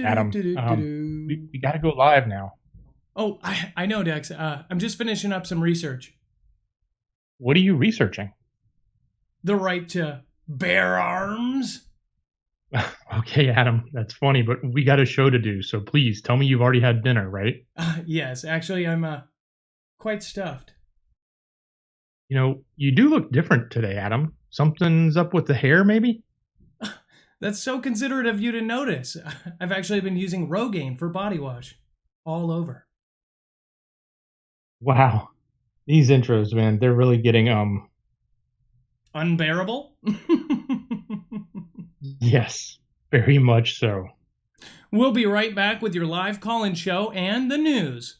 Adam, we got to go live now. Oh, I know, Dex. I'm just finishing up some research. What are you researching? The right to bear arms. Okay, Adam, that's funny, but we got a show to do, so please tell me you've already had dinner, right? Yes, actually, I'm quite stuffed. You know, you do look different today, Adam. Something's up with the hair, maybe? That's so considerate of you to notice. I've actually been using Rogaine for body wash all over. Wow. These intros, man, they're really getting, unbearable? Yes, very much so. We'll be right back with your live call-in show and the news.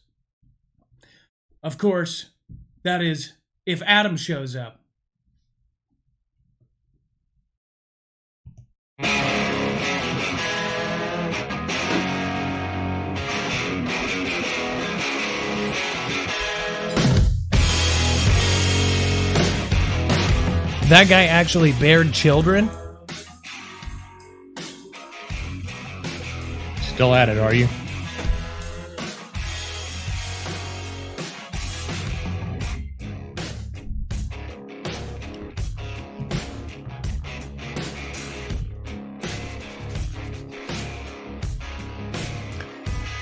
Of course, that is, if Adam shows up. That guy actually bared children? Still at it, are you?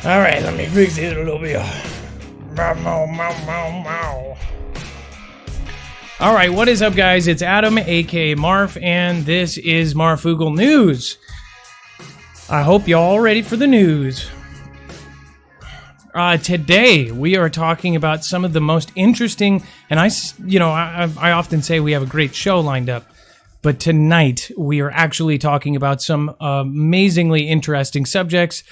All right, let me fix it a little bit. Mow, mow, mow, mow, mow. All right, what is up, guys? It's Adam, aka Marf, and this is Marfoogle News. I hope you're all ready for the news. Today, we are talking about some of the most interesting, and I often say we have a great show lined up, but tonight we are actually talking about some amazingly interesting subjects,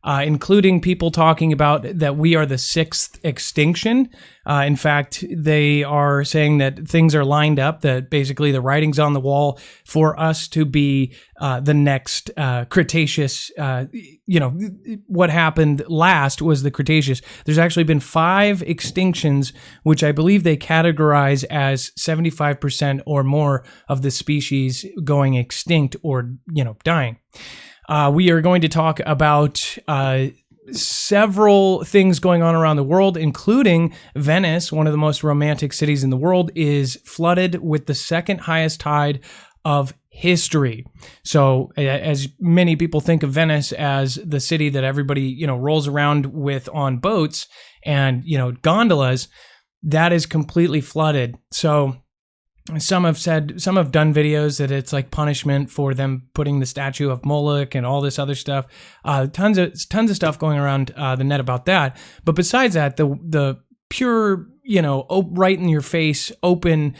including people talking about that we are the sixth extinction. In fact, they are saying that things are lined up, that basically the writing's on the wall for us to be the next Cretaceous. What happened last was the Cretaceous. There's actually been 5 extinctions, which I believe they categorize as 75% or more of the species going extinct or, dying. We are going to talk about several things going on around the world, including Venice, one of the most romantic cities in the world, is flooded with the second highest tide of history. So as many people think of Venice as the city that everybody, rolls around with on boats and, gondolas, that is completely flooded. So some have done videos that it's like punishment for them putting the statue of Moloch and all this other stuff. Tons of stuff going around the net about that. But besides that, the pure, right in your face, open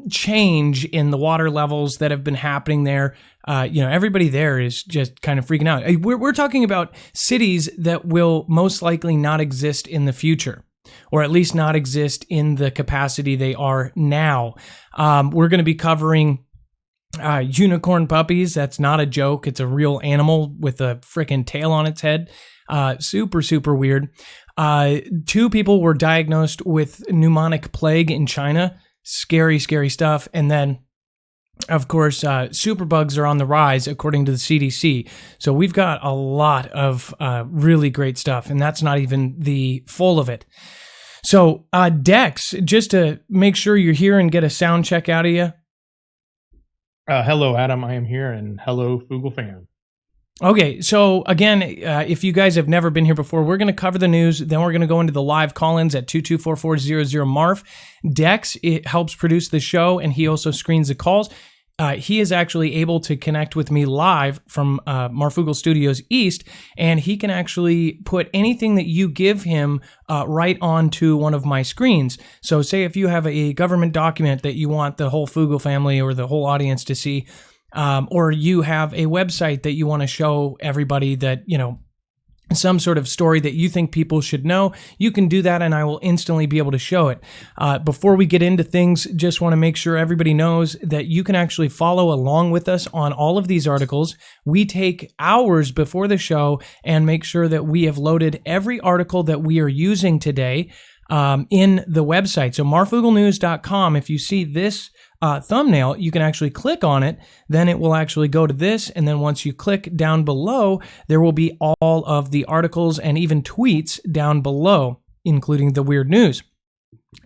change in the water levels that have been happening there. Everybody there is just kind of freaking out. We're talking about cities that will most likely not exist in the future, or at least not exist in the capacity they are now. We're going to be covering unicorn puppies. That's not a joke. It's a real animal with a freaking tail on its head. Super, super weird. 2 people were diagnosed with pneumonic plague in China. Scary, scary stuff. And then, of course, superbugs are on the rise, according to the CDC. So we've got a lot of really great stuff, and that's not even the full of it. So, Dex, just to make sure you're here and get a sound check out of you. Hello, Adam. I am here, and hello, Foogle Fam. Okay, so again, if you guys have never been here before, we're going to cover the news, then we're going to go into the live call-ins at 224-400-MARF. Dex, it helps produce the show, and he also screens the calls. He is actually able to connect with me live from Marfoogle Studios East, and he can actually put anything that you give him right onto one of my screens. So say if you have a government document that you want the whole Foogle family or the whole audience to see, or you have a website that you want to show everybody that, some sort of story that you think people should know, you can do that and I will instantly be able to show it. Before we get into things, just want to make sure everybody knows that you can actually follow along with us on all of these articles. We take hours before the show and make sure that we have loaded every article that we are using today. in the website. So marfooglenews.com, if you see this thumbnail, you can actually click on it. Then it will actually go to this. And then once you click down below, there will be all of the articles and even tweets down below, including the weird news.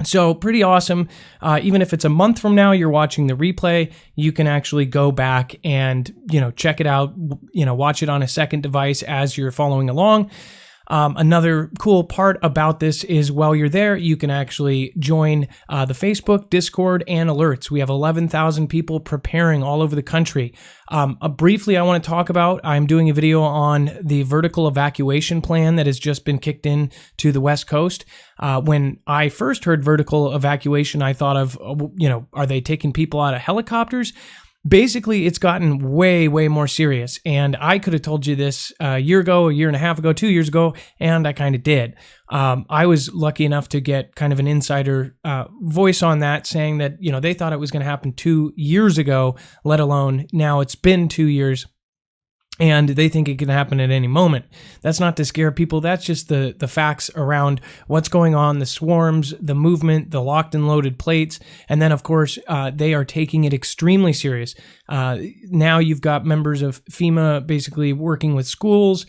So pretty awesome. Even if it's a month from now, you're watching the replay, you can actually go back and, check it out, watch it on a second device as you're following along. Another cool part about this is while you're there, you can actually join the Facebook, Discord, and alerts. We have 11,000 people preparing all over the country. Briefly, I want to talk about, I'm doing a video on the vertical evacuation plan that has just been kicked in to the West Coast. When I first heard vertical evacuation, I thought of, are they taking people out of helicopters? Basically, it's gotten way, way more serious. And I could have told you this a year ago, a year and a half ago, 2 years ago, and I kind of did. I was lucky enough to get kind of an insider voice on that, saying that, they thought it was going to happen 2 years ago, let alone now it's been 2 years. And they think it can happen at any moment. That's not to scare people. That's just the facts around what's going on, the swarms, the movement, the locked and loaded plates. And then, of course, they are taking it extremely serious. Now you've got members of FEMA basically working with schools.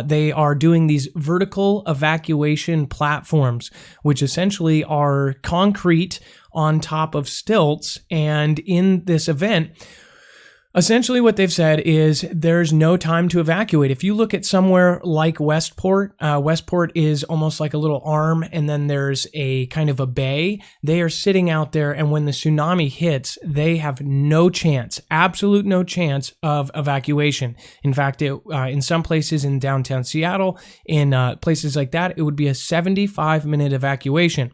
They are doing these vertical evacuation platforms, which essentially are concrete on top of stilts. And in this event, essentially what they've said is there's no time to evacuate. If you look at somewhere like Westport, Westport is almost like a little arm, and then there's a kind of a bay. They are sitting out there, and when the tsunami hits, they have no chance, absolute no chance of evacuation. In fact, in some places in downtown Seattle, in places like that, it would be a 75-minute evacuation.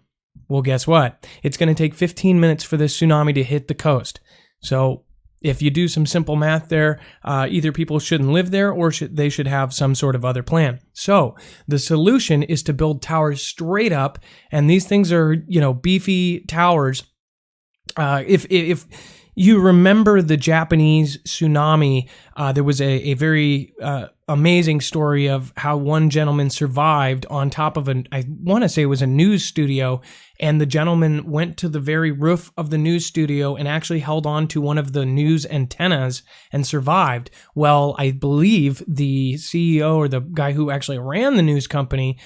Well, guess what? It's going to take 15 minutes for this tsunami to hit the coast. So if you do some simple math there, either people shouldn't live there or they should have some sort of other plan. So the solution is to build towers straight up, and these things are, beefy towers. If you remember the Japanese tsunami, there was a very amazing story of how one gentleman survived on top of I want to say it was a news studio, and the gentleman went to the very roof of the news studio and actually held on to one of the news antennas and survived. Well, I believe the CEO or the guy who actually ran the news company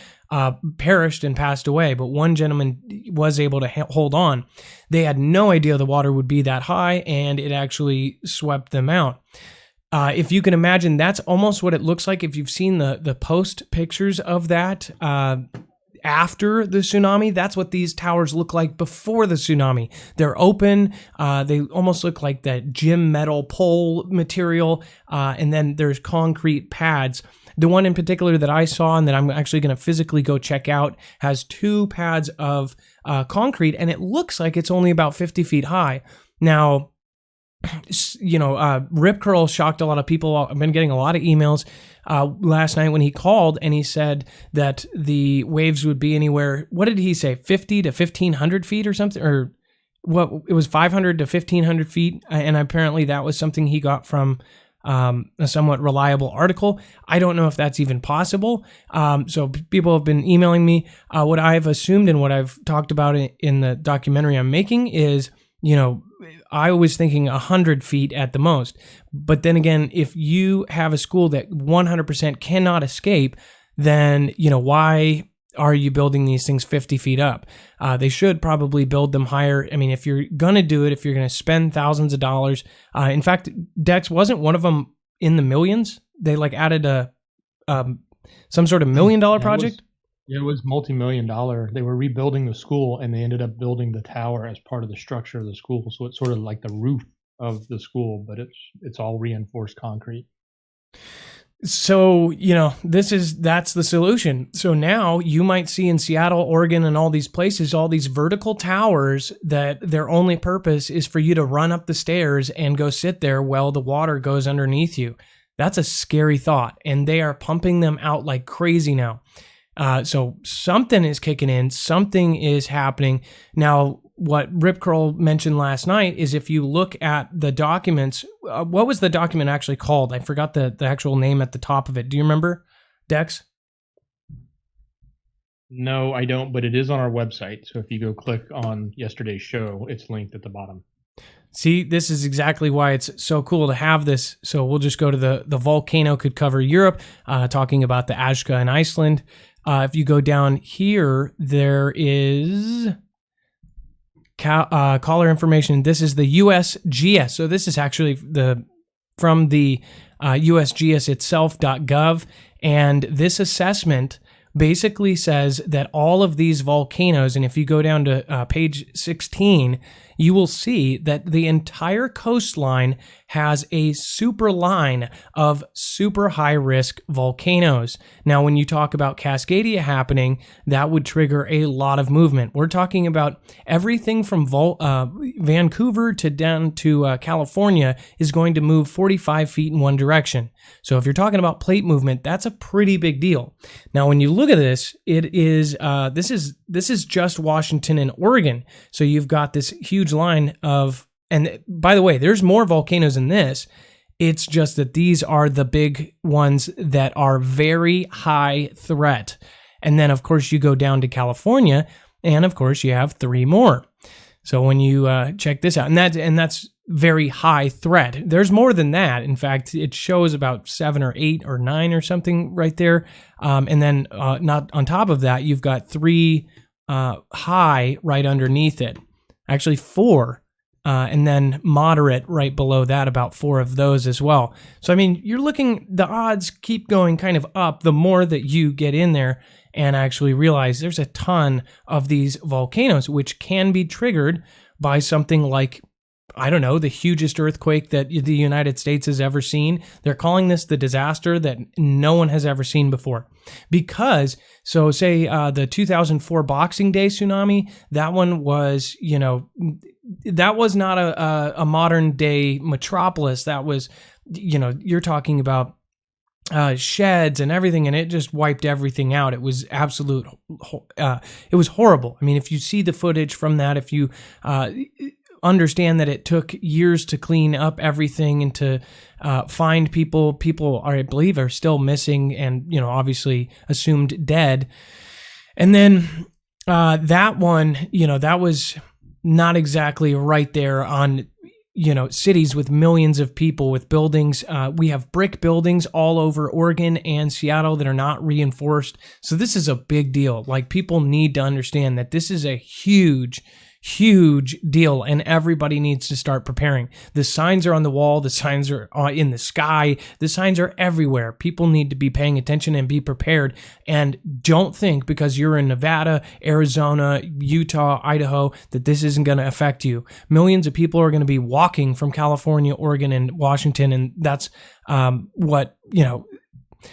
perished and passed away, but one gentleman was able to hold on. They had no idea the water would be that high, and it actually swept them out. If you can imagine, that's almost what it looks like if you've seen the post pictures of that after the tsunami. That's what these towers look like before the tsunami. They're open. They almost look like that gym metal pole material, and then there's concrete pads. The one in particular that I saw and that I'm actually going to physically go check out has 2 pads of concrete, and it looks like it's only about 50 feet high. Now, Rip Curl shocked a lot of people. I've been getting a lot of emails last night when he called, and he said that the waves would be anywhere, what did he say, 50 to 1,500 feet or something? Or what? It was 500 to 1,500 feet, and apparently that was something he got from a somewhat reliable article. I don't know if that's even possible. So people have been emailing me. What I've assumed and what I've talked about in the documentary I'm making is, I was thinking 100 feet at the most. But then again, if you have a school that 100% cannot escape, then, why are you building these things 50 feet up? They should probably build them higher. I mean, if you're going to do it, if you're going to spend thousands of dollars, in fact, Dex, wasn't one of them in the millions? They added some sort of $1 million project? It was multi-million-dollar. They were rebuilding the school, and they ended up building the tower as part of the structure of the school. So it's sort of like the roof of the school, but it's all reinforced concrete. So, that's the solution. So now you might see in Seattle, Oregon, and all these places, all these vertical towers that their only purpose is for you to run up the stairs and go sit there while the water goes underneath you. That's a scary thought, and they are pumping them out like crazy now. So something is kicking in, something is happening. Now, what Rip Curl mentioned last night is if you look at the documents, what was the document actually called? I forgot the actual name at the top of it. Do you remember, Dex? No, I don't, but it is on our website. So if you go click on yesterday's show, it's linked at the bottom. See, this is exactly why it's so cool to have this. So we'll just go to the volcano could cover Europe, talking about the Ashka in Iceland. If you go down here, there is caller information. This is the USGS. So this is actually from the USGS itself.gov. And this assessment basically says that all of these volcanoes, and if you go down to page 16, you will see that the entire coastline has a super line of super high risk volcanoes. Now, when you talk about Cascadia happening, that would trigger a lot of movement. We're talking about everything from Vancouver to down to California is going to move 45 feet in one direction. So if you're talking about plate movement, that's a pretty big deal. Now, when you look at this, it is this is just Washington and Oregon. So you've got this huge line of, and by the way, there's more volcanoes in this. It's just that these are the big ones that are very high threat. And then, of course, you go down to California, and of course, you have 3 more. So when you check this out, and that's very high threat. There's more than that. In fact, it shows about 7 or 8 or 9 or something right there. And then not on top of that, you've got 3 high right underneath it. Actually 4. And then moderate right below that, about 4 of those as well. So, I mean, you're looking, the odds keep going kind of up the more that you get in there and actually realize there's a ton of these volcanoes, which can be triggered by something like, I don't know, the hugest earthquake that the United States has ever seen. They're calling this the disaster that no one has ever seen before. Because, so say the 2004 Boxing Day tsunami, that one was, that was not a modern day metropolis. That was, you're talking about sheds and everything, and it just wiped everything out. It was it was horrible. I mean, if you see the footage from that, if you understand that it took years to clean up everything and to find people I believe are still missing and, obviously assumed dead. And then that one, that was not exactly right there on, cities with millions of people with buildings. We have brick buildings all over Oregon and Seattle that are not reinforced. So this is a big deal. Like, people need to understand that this is a huge deal, and everybody needs to start preparing. The signs are on the wall. The signs are in the sky. The signs are everywhere. People need to be paying attention and be prepared. And don't think because you're in Nevada, Arizona, Utah, Idaho, that this isn't going to affect you. Millions of people are going to be walking from California, Oregon, and Washington, and that's what,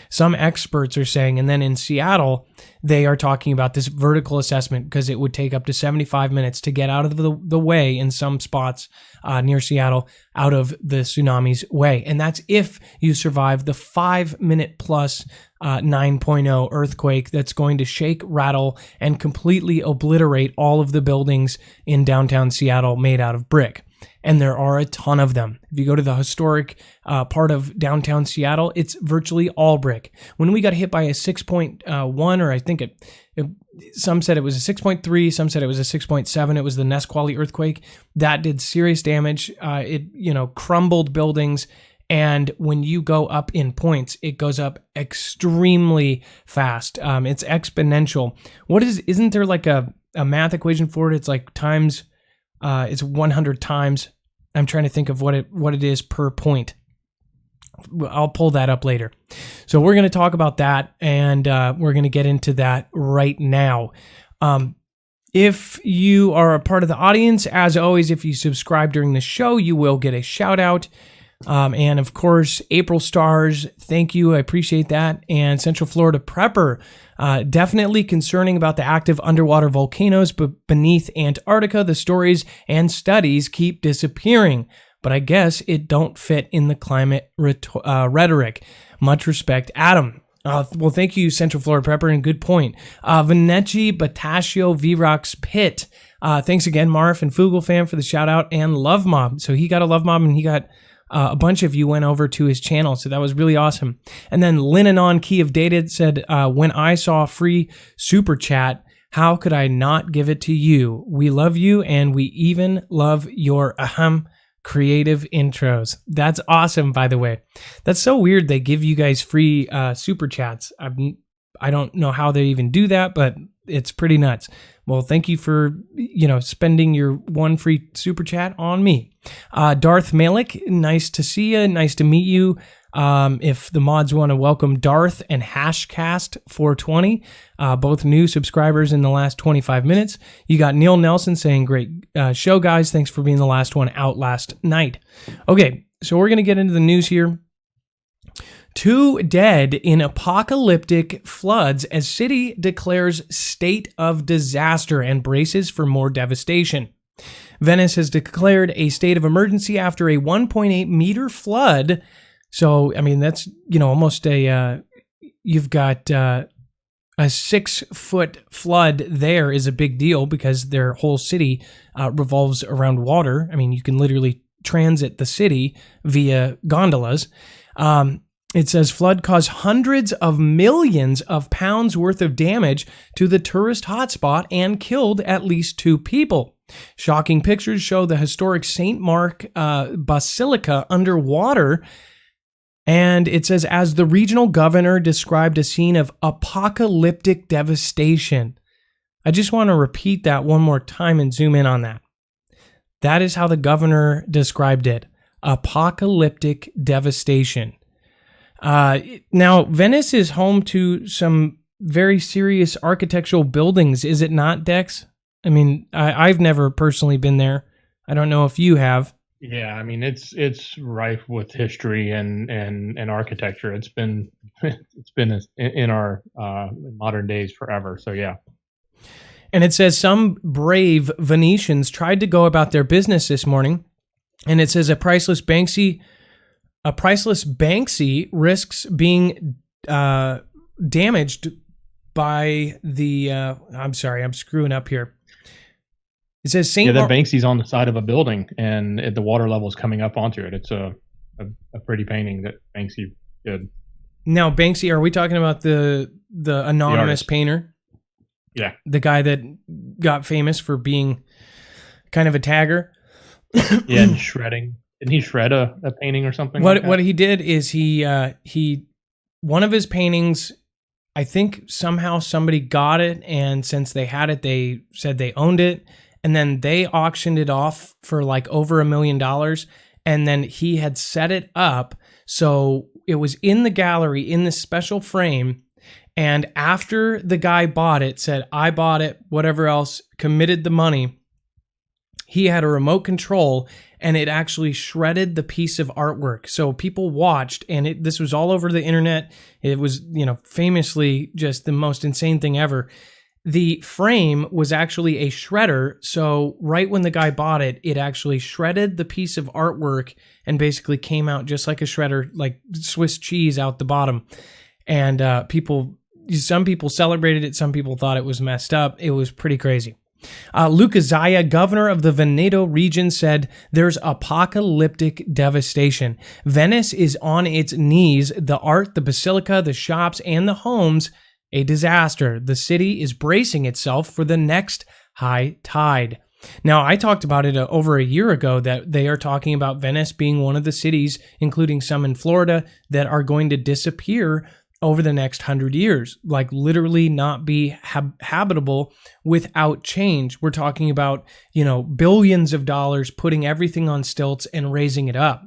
some experts are saying. And then in Seattle, they are talking about this vertical assessment because it would take up to 75 minutes to get out of the way in some spots near Seattle, out of the tsunami's way. And that's if you survive the 5-minute plus 9.0 earthquake that's going to shake, rattle, and completely obliterate all of the buildings in downtown Seattle made out of brick. And there are a ton of them. If you go to the historic part of downtown Seattle, it's virtually all brick. When we got hit by a 6.1, or I think some said it was a 6.3, some said it was a 6.7, it was the Nisqually earthquake. That did serious damage. It, crumbled buildings. And when you go up in points, it goes up extremely fast. It's exponential. Isn't there like a math equation for it? It's like times... it's 100 times. I'm trying to think of what it is per point. I'll pull that up later. So we're going to talk about that, and we're going to get into that right now. If you are a part of the audience, as always, if you subscribe during the show, you will get a shout out. And of course, April Stars, thank you. I appreciate that. And Central Florida Prepper, definitely concerning about the active underwater volcanoes beneath Antarctica. The stories and studies keep disappearing, but I guess it don't fit in the climate rhetoric. Much respect, Adam. Well, thank you, Central Florida Prepper, and good point. Veneci Batasio Virox Pit. Thanks again, Marf and Foogle Fam, for the shout out, and Love Mob. So he got a Love Mob, and he got a bunch of you went over to his channel, so that was really awesome. And then Linnon Key of Data said, when I saw free super chat, how could I not give it to you? We love you, and we even love your creative intros. That's awesome, by the way. That's so weird they give you guys free super chats. I don't know how they even do that, but it's pretty nuts. Well, thank you for, spending your one free super chat on me. Darth Malik, nice to see you. Nice to meet you. If the mods want to welcome Darth and Hashcast420, both new subscribers in the last 25 minutes. You got Neil Nelson saying, great show, guys. Thanks for being the last one out last night. Okay, so we're going to get into the news here. 2 dead in apocalyptic floods as city declares state of disaster and braces for more devastation. Venice has declared a state of emergency after a 1.8 meter flood. So, I mean, that's, almost you've got a 6-foot flood there is a big deal because their whole city revolves around water. I mean, you can literally transit the city via gondolas. It says flood caused hundreds of millions of pounds worth of damage to the tourist hotspot and killed at least 2 people. Shocking pictures show the historic St. Mark Basilica underwater. And it says, as the regional governor described a scene of apocalyptic devastation. I just want to repeat that one more time and zoom in on that. That is how the governor described it. Apocalyptic devastation. Now, Venice is home to some very serious architectural buildings, is it not, Dex? I mean, I've never personally been there. I don't know if you have. Yeah, I mean, it's rife with history and architecture. It's been in our modern days forever. So yeah. And it says some brave Venetians tried to go about their business this morning, and it says a priceless Banksy risks being damaged by the. I'm sorry, I'm screwing up here. It says that Banksy's on the side of a building, and the water level is coming up onto it. It's a pretty painting that Banksy did. Now, Banksy, are we talking about the anonymous painter? Yeah, the guy that got famous for being kind of a tagger. Yeah, and shredding. Didn't he shred a painting or something? What he did is he one of his paintings, I think somehow somebody got it, and since they had it, they said they owned it, and then they auctioned it off for like over $1 million, and then he had set it up so it was in the gallery in this special frame, and after the guy bought it, said, I bought it, whatever else, committed the money, he had a remote control, and it actually shredded the piece of artwork. So people watched, and this was all over the internet. It was, famously just the most insane thing ever. The frame was actually a shredder. So right when the guy bought it, it actually shredded the piece of artwork and basically came out just like a shredder, like Swiss cheese out the bottom. And some people celebrated it. Some people thought it was messed up. It was pretty crazy. Luca Zaya, governor of the Veneto region, said there's apocalyptic devastation. Venice is on its knees. The art, the basilica, the shops, and the homes, a disaster. The city is bracing itself for the next high tide. Now, I talked about it over a year ago that they are talking about Venice being one of the cities, including some in Florida, that are going to disappear over the next 100 years, like literally not be habitable without change. We're talking about, billions of dollars putting everything on stilts and raising it up.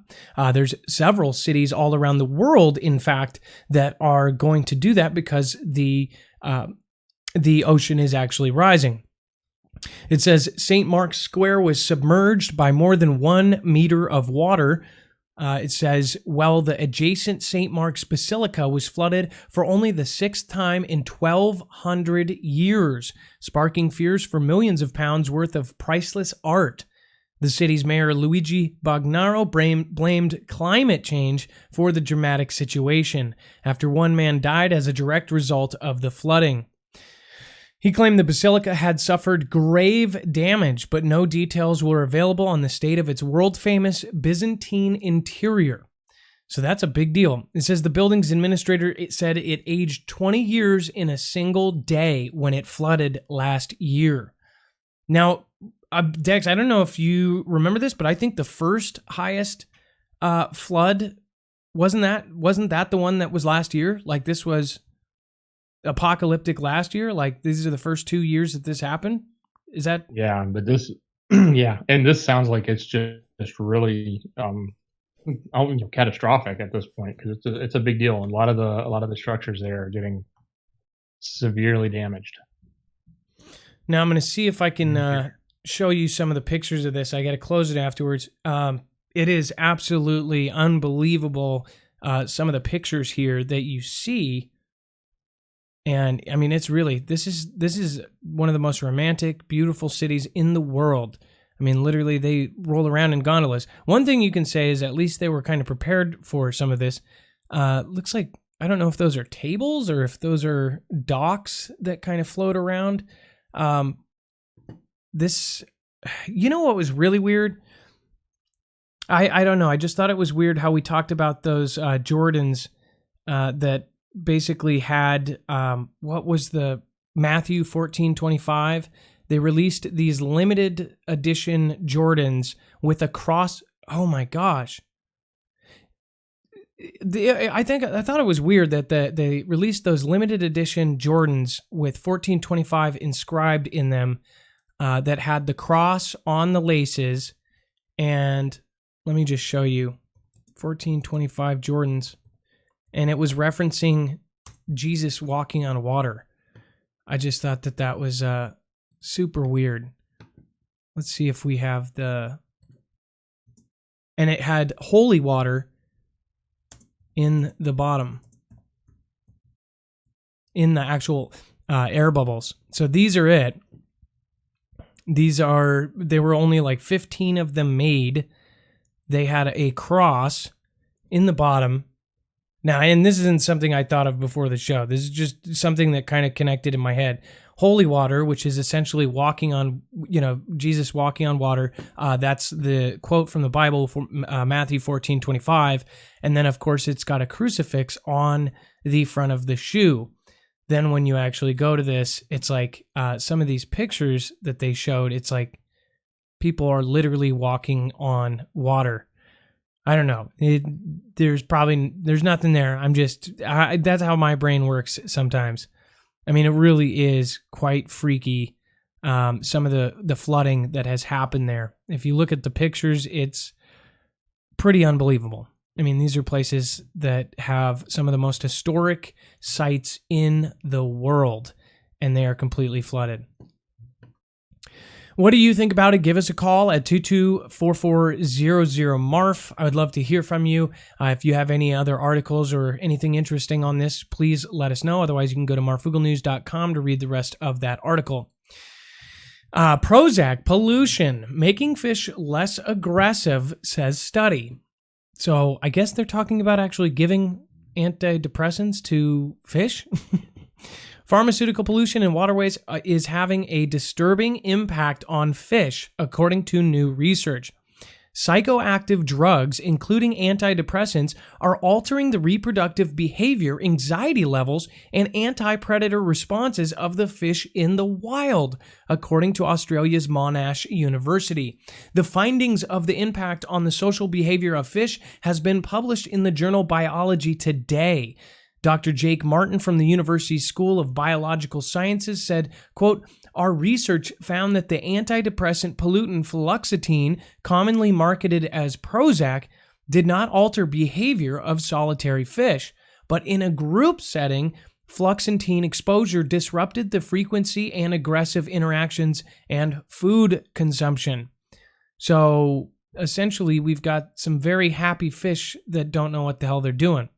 There's several cities all around the world, in fact, that are going to do that because the ocean is actually rising. It says St. Mark's Square was submerged by more than 1 meter of water. It says, the adjacent St. Mark's Basilica was flooded for only the 6th time in 1,200 years, sparking fears for millions of pounds worth of priceless art. The city's mayor, Luigi Bagnaro, blamed climate change for the dramatic situation, after one man died as a direct result of the flooding. He claimed the basilica had suffered grave damage, but no details were available on the state of its world-famous Byzantine interior. So that's a big deal. It says the building's administrator said it aged 20 years in a single day when it flooded last year. Now, Dex, I don't know if you remember this, but I think the first highest flood wasn't that the one that was last year? Like, this was apocalyptic last year. Like, these are the first 2 years that this happened. Is that? Yeah, but this, yeah, and this sounds like it's just really catastrophic at this point, because it's a big deal, and a lot of the structures there are getting severely damaged. Now I'm going to see if I can show you some of the pictures of this. I got to close it afterwards. It is absolutely unbelievable. Some of the pictures here that you see, and I mean, it's really, this is one of the most romantic, beautiful cities in the world. I mean, literally, they roll around in gondolas. One thing you can say is at least they were kind of prepared for some of this. Looks like, I don't know if those are tables or if those are docks that kind of float around. This, you know what was really weird? I don't know. I just thought it was weird how we talked about those Jordans that basically had, what was the Matthew 14:25? They released these limited edition Jordans with a cross. Oh my gosh. I thought it was weird that they released those limited edition Jordans with 14:25 inscribed in them that had the cross on the laces. And let me just show you 14:25 Jordans. And it was referencing Jesus walking on water. I just thought that was super weird. Let's see if we have and it had holy water in the bottom, in the actual air bubbles. So these are it. There were only like 15 of them made. They had a cross in the bottom. Now, and this isn't something I thought of before the show. This is just something that kind of connected in my head. Holy water, which is essentially walking on, Jesus walking on water. That's the quote from the Bible, from Matthew 14:25. And then, of course, it's got a crucifix on the front of the shoe. Then when you actually go to this, it's like some of these pictures that they showed, it's like people are literally walking on water. I don't know. There's nothing there. That's how my brain works sometimes. I mean, it really is quite freaky, some of the flooding that has happened there. If you look at the pictures, it's pretty unbelievable. I mean, these are places that have some of the most historic sites in the world, and they are completely flooded. What do you think about it? Give us a call at 224400-MARF. I would love to hear from you. If you have any other articles or anything interesting on this, please let us know. Otherwise, you can go to marfooglenews.com to read the rest of that article. Prozac pollution, making fish less aggressive, says study. So I guess they're talking about actually giving antidepressants to fish. Pharmaceutical pollution in waterways is having a disturbing impact on fish, according to new research. Psychoactive drugs, including antidepressants, are altering the reproductive behavior, anxiety levels, and anti-predator responses of the fish in the wild, according to Australia's Monash University. The findings of the impact on the social behavior of fish has been published in the journal Biology Today. Dr. Jake Martin from the University School of Biological Sciences said, quote, "Our research found that the antidepressant pollutant fluoxetine, commonly marketed as Prozac, did not alter behavior of solitary fish, but in a group setting, fluoxetine exposure disrupted the frequency and aggressive interactions and food consumption." So essentially, we've got some very happy fish that don't know what the hell they're doing.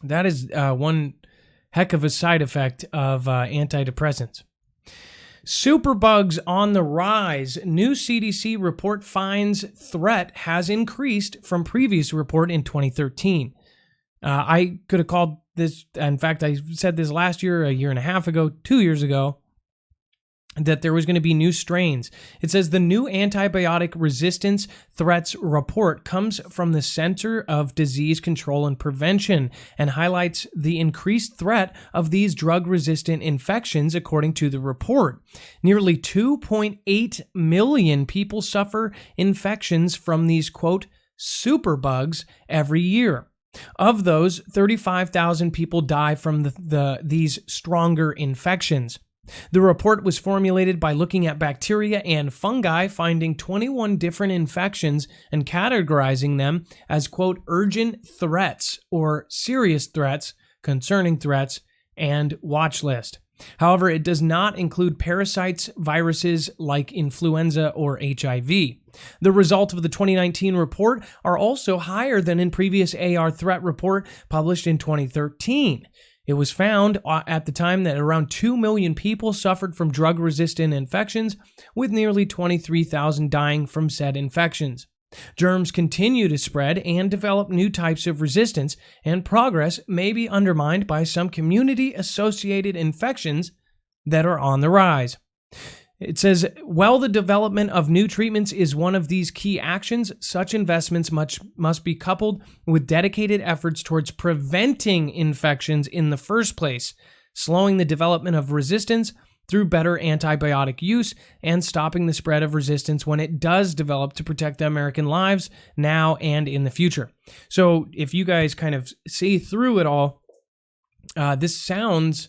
That is one heck of a side effect of antidepressants. Superbugs on the rise. New CDC report finds threat has increased from previous report in 2013. I could have called this, in fact, I said this last year, a year and a half ago, 2 years ago. that there was going to be new strains. It says the new antibiotic resistance threats report comes from the Center of Disease Control and Prevention and highlights the increased threat of these drug-resistant infections, according to the report. Nearly 2.8 million people suffer infections from these, quote, superbugs every year. Of those, 35,000 people die from these stronger infections. The report was formulated by looking at bacteria and fungi, finding 21 different infections and categorizing them as, quote, urgent threats or serious threats, concerning threats, and watch list. However, it does not include parasites, viruses like influenza or HIV. The results of the 2019 report are also higher than in previous AR threat report published in 2013. It was found at the time that around 2 million people suffered from drug-resistant infections, with nearly 23,000 dying from said infections. Germs continue to spread and develop new types of resistance, and progress may be undermined by some community-associated infections that are on the rise. It says, while the development of new treatments is one of these key actions, such investments must be coupled with dedicated efforts towards preventing infections in the first place, slowing the development of resistance through better antibiotic use, and stopping the spread of resistance when it does develop to protect American lives now and in the future. So if you guys kind of see through it all, this sounds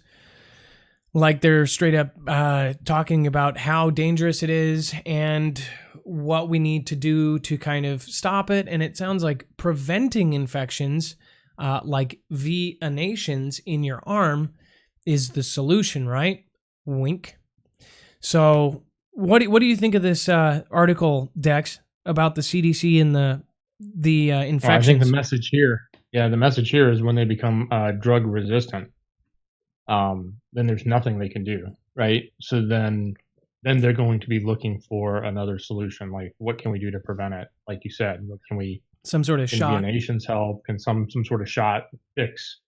like they're straight up talking about how dangerous it is and what we need to do to kind of stop it. And it sounds like preventing infections like venations in your arm is the solution, right? Wink. So what do you think of this article, Dex, about the CDC and the infections? I think the message here is when they become drug resistant. Then there's nothing they can do, right? So then they're going to be looking for another solution. Like, what can we do to prevent it? Like you said, what can we? Some sort of shot. Can nations help? Can some sort of shot fix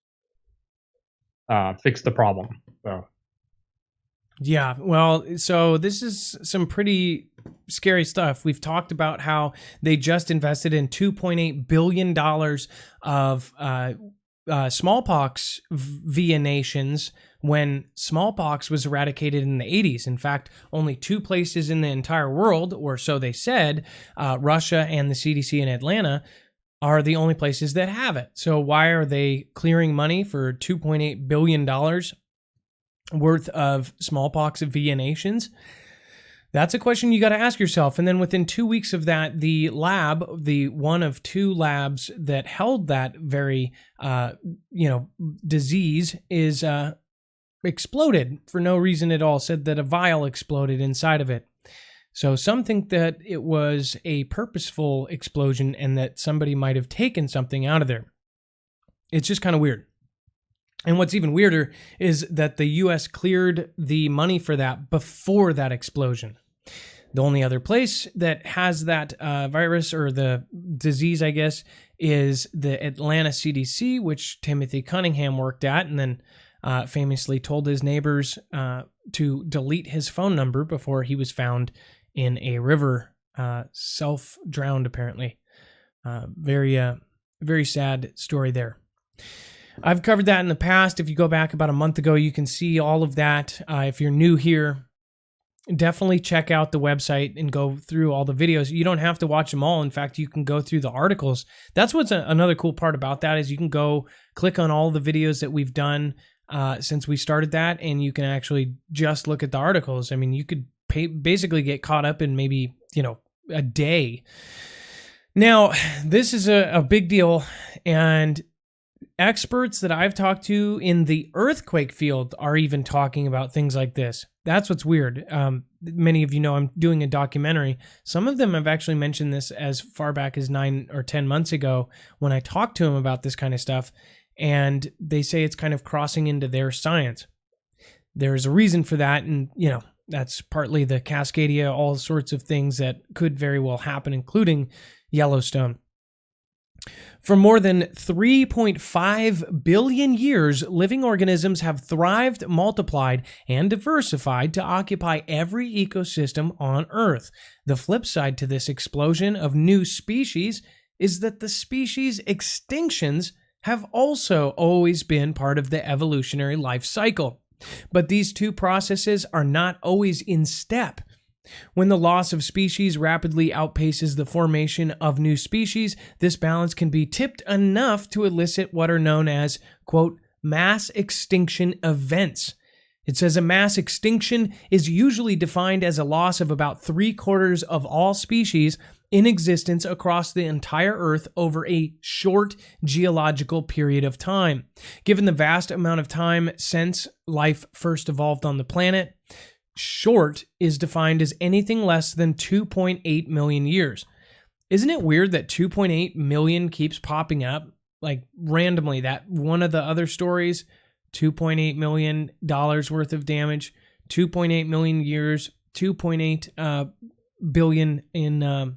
the problem? So. Yeah, well, so this is some pretty scary stuff. We've talked about how they just invested in $2.8 billion of smallpox venations when smallpox was eradicated in the 80s. In fact, only 2 places in the entire world, or so they said, Russia and the CDC in Atlanta, are the only places that have it. So why are they clearing money for $2.8 billion worth of smallpox venations? That's a question you got to ask yourself. And then within 2 weeks of that, the lab, the one of 2 labs that held that very, disease is exploded for no reason at all. Said that a vial exploded inside of it. So some think that it was a purposeful explosion and that somebody might have taken something out of there. It's just kind of weird. And what's even weirder is that the U.S. cleared the money for that before that explosion. The only other place that has that virus or the disease, I guess, is the Atlanta CDC, which Timothy Cunningham worked at, and then famously told his neighbors to delete his phone number before he was found in a river, self-drowned apparently. Very sad story there. I've covered that in the past. If you go back about a month ago, you can see all of that. If you're new here, definitely check out the website and go through all the videos. You don't have to watch them all. In fact, you can go through the articles. That's what's another cool part about that is you can go click on all the videos that we've done since we started that, and you can actually just look at the articles. I mean, you could basically get caught up in maybe, a day. Now, this is a big deal, and experts that I've talked to in the earthquake field are even talking about things like this. That's what's weird. Many of you know I'm doing a documentary. Some of them have actually mentioned this as far back as 9 or 10 months ago when I talked to them about this kind of stuff, and they say it's kind of crossing into their science. There's a reason for that, and that's partly the Cascadia, all sorts of things that could very well happen, including Yellowstone. For more than 3.5 billion years, living organisms have thrived, multiplied, and diversified to occupy every ecosystem on Earth. The flip side to this explosion of new species is that the species extinctions have also always been part of the evolutionary life cycle. But these two processes are not always in step. When the loss of species rapidly outpaces the formation of new species, this balance can be tipped enough to elicit what are known as, quote, mass extinction events. It says a mass extinction is usually defined as a loss of about 3/4 of all species in existence across the entire Earth over a short geological period of time. Given the vast amount of time since life first evolved on the planet, short is defined as anything less than 2.8 million years. Isn't it weird that 2.8 million keeps popping up? Like randomly, that one of the other stories, $2.8 million worth of damage, 2.8 million years, 2.8 billion in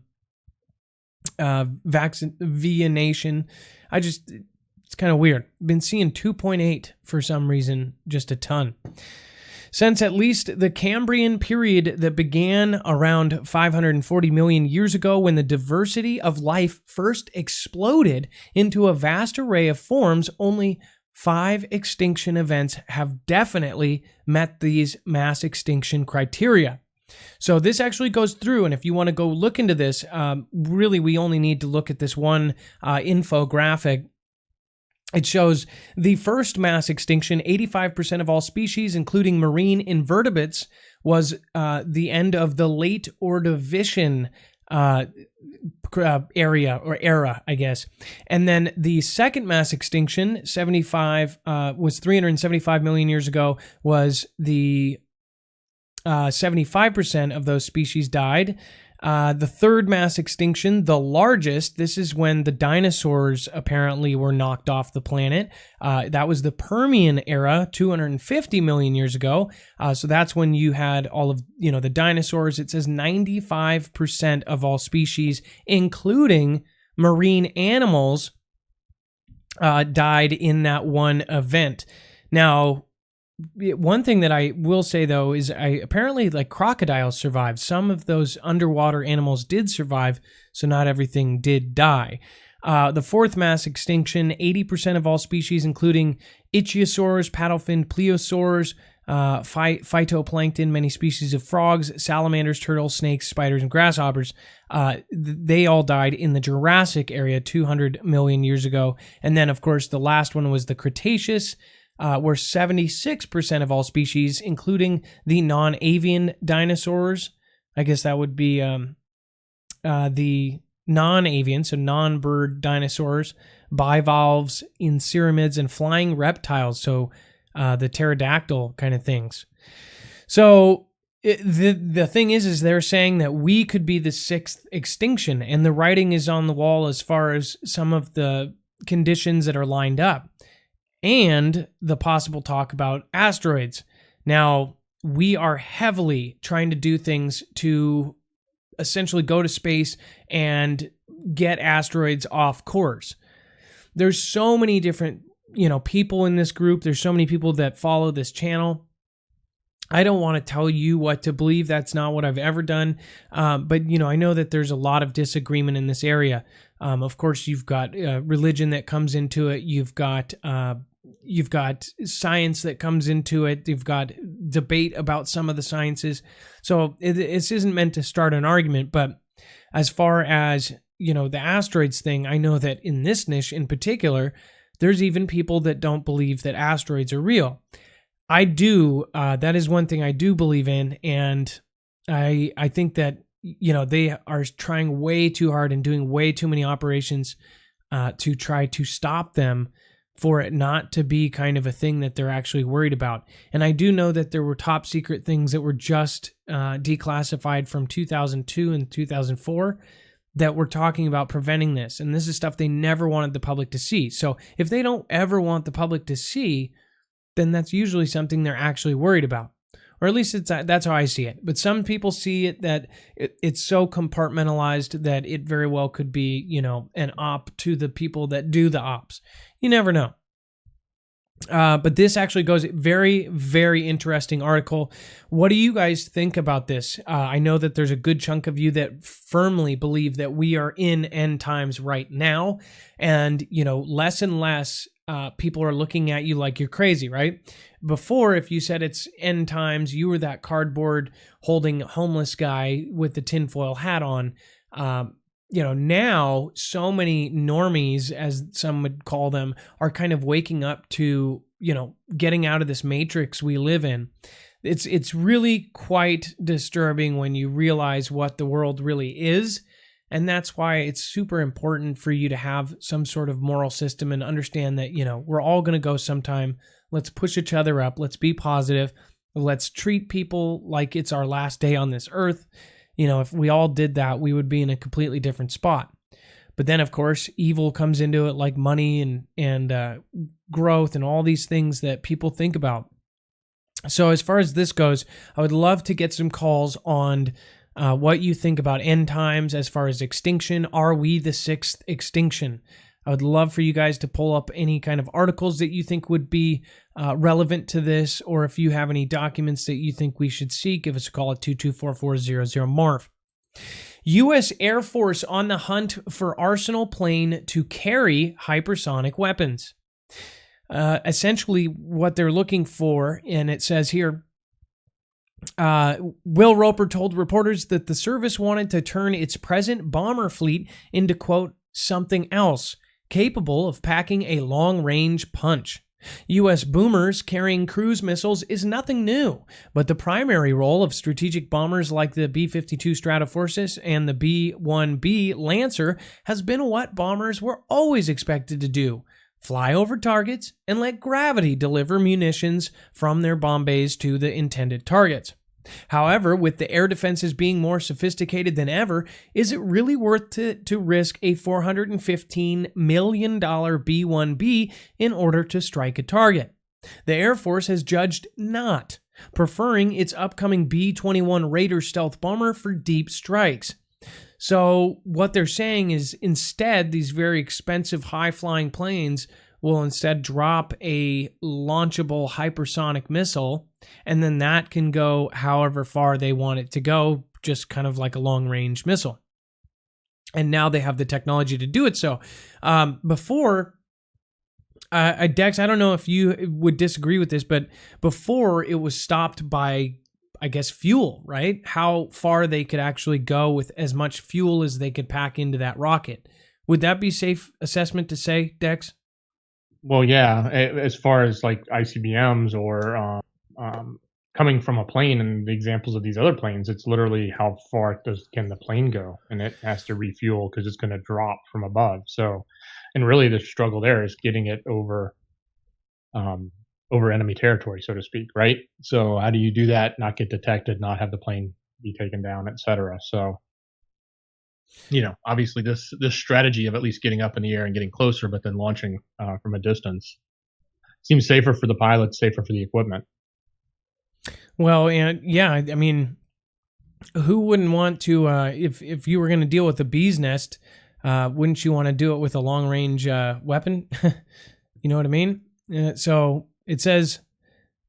vaccination. It's kind of weird. Been seeing 2.8 for some reason, just a ton. Since at least the Cambrian period that began around 540 million years ago, when the diversity of life first exploded into a vast array of forms, only 5 extinction events have definitely met these mass extinction criteria. So this actually goes through, and if you want to go look into this, really we only need to look at this one infographic. It shows the first mass extinction, 85% of all species, including marine invertebrates, was the end of the late Ordovician era, I guess. And then the second mass extinction, was 375 million years ago, was the 75% of those species died. The third mass extinction, the largest, this is when the dinosaurs apparently were knocked off the planet. That was the Permian era, 250 million years ago. So that's when you had all of, the dinosaurs. It says 95% of all species, including marine animals, died in that one event. Now, one thing that I will say, though, is apparently crocodiles survived. Some of those underwater animals did survive, so not everything did die. The fourth mass extinction, 80% of all species, including ichthyosaurs, paddlefinned plesiosaurs, phytoplankton, many species of frogs, salamanders, turtles, snakes, spiders, and grasshoppers, they all died in the Jurassic area 200 million years ago. And then, of course, the last one was the Cretaceous, where 76% of all species, including the non-avian dinosaurs, I guess that would be the non-avian, so non-bird dinosaurs, bivalves, inceramids, and flying reptiles, so the pterodactyl kind of things. So the thing is they're saying that we could be the 6th extinction, and the writing is on the wall as far as some of the conditions that are lined up, and the possible talk about asteroids. Now, we are heavily trying to do things to essentially go to space and get asteroids off course. There's so many different, people in this group. There's so many people that follow this channel. I don't want to tell you what to believe. That's not what I've ever done. But, I know that there's a lot of disagreement in this area. Of course, you've got religion that comes into it. You've got science that comes into it. You've got debate about some of the sciences. So this isn't meant to start an argument. But as far as, the asteroids thing, I know that in this niche in particular, there's even people that don't believe that asteroids are real. I do. That is one thing I do believe in. And I think that, they are trying way too hard and doing way too many operations to try to stop them, for it not to be kind of a thing that they're actually worried about. And I do know that there were top secret things that were just declassified from 2002 and 2004 that were talking about preventing this. And this is stuff they never wanted the public to see. So if they don't ever want the public to see, then that's usually something they're actually worried about. or at least that's how I see it. But some people see it that it's so compartmentalized that it very well could be, an op to the people that do the ops. You never know. But this actually goes very, very interesting article. What do you guys think about this? I know that there's a good chunk of you that firmly believe that we are in end times right now. And, less and less people are looking at you like you're crazy, right? Before, if you said it's end times, you were that cardboard holding homeless guy with the tinfoil hat on. Now so many normies, as some would call them, are kind of waking up to, getting out of this matrix we live in. It's really quite disturbing when you realize what the world really is. And that's why it's super important for you to have some sort of moral system and understand that, we're all going to go sometime. Let's push each other up. Let's be positive. Let's treat people like it's our last day on this earth. If we all did that, we would be in a completely different spot. But then, of course, evil comes into it, like money and growth and all these things that people think about. So as far as this goes, I would love to get some calls on what you think about end times as far as extinction. Are we the sixth extinction? I would love for you guys to pull up any kind of articles that you think would be relevant to this, or if you have any documents that you think we should see, give us a call at 224-400-MARF. U.S. Air Force on the hunt for Arsenal plane to carry hypersonic weapons. Essentially, what they're looking for, and it says here, Will Roper told reporters that the service wanted to turn its present bomber fleet into, quote, something else, capable of packing a long-range punch. U.S. boomers carrying cruise missiles is nothing new, but the primary role of strategic bombers like the B-52 Stratofortress and the B-1B Lancer has been what bombers were always expected to do: fly over targets and let gravity deliver munitions from their bomb bays to the intended targets. However, with the air defenses being more sophisticated than ever, is it really worth to risk a $415 million B-1B in order to strike a target? The Air Force has judged not, preferring its upcoming B-21 Raider stealth bomber for deep strikes. So what they're saying is instead, these very expensive high-flying planes will instead drop a launchable hypersonic missile, and then that can go however far they want it to go, just kind of like a long-range missile. And now they have the technology to do it. So before, Dex, I don't know if you would disagree with this, but before it was stopped by, I guess, fuel, right? How far they could actually go with as much fuel as they could pack into that rocket. Would that be safe assessment to say, Dex? Well, yeah, as far as like ICBMs or coming from a plane and the examples of these other planes, it's literally how far can the plane go, and it has to refuel because it's going to drop from above. So, and really the struggle there is getting it over enemy territory, so to speak, right? So how do you do that, not get detected, not have the plane be taken down, etc.? So, obviously this strategy of at least getting up in the air and getting closer, but then launching from a distance seems safer for the pilots, safer for the equipment. Well, and yeah, I mean, who wouldn't want to, if you were going to deal with a bee's nest, wouldn't you want to do it with a long-range weapon? You know what I mean? So it says,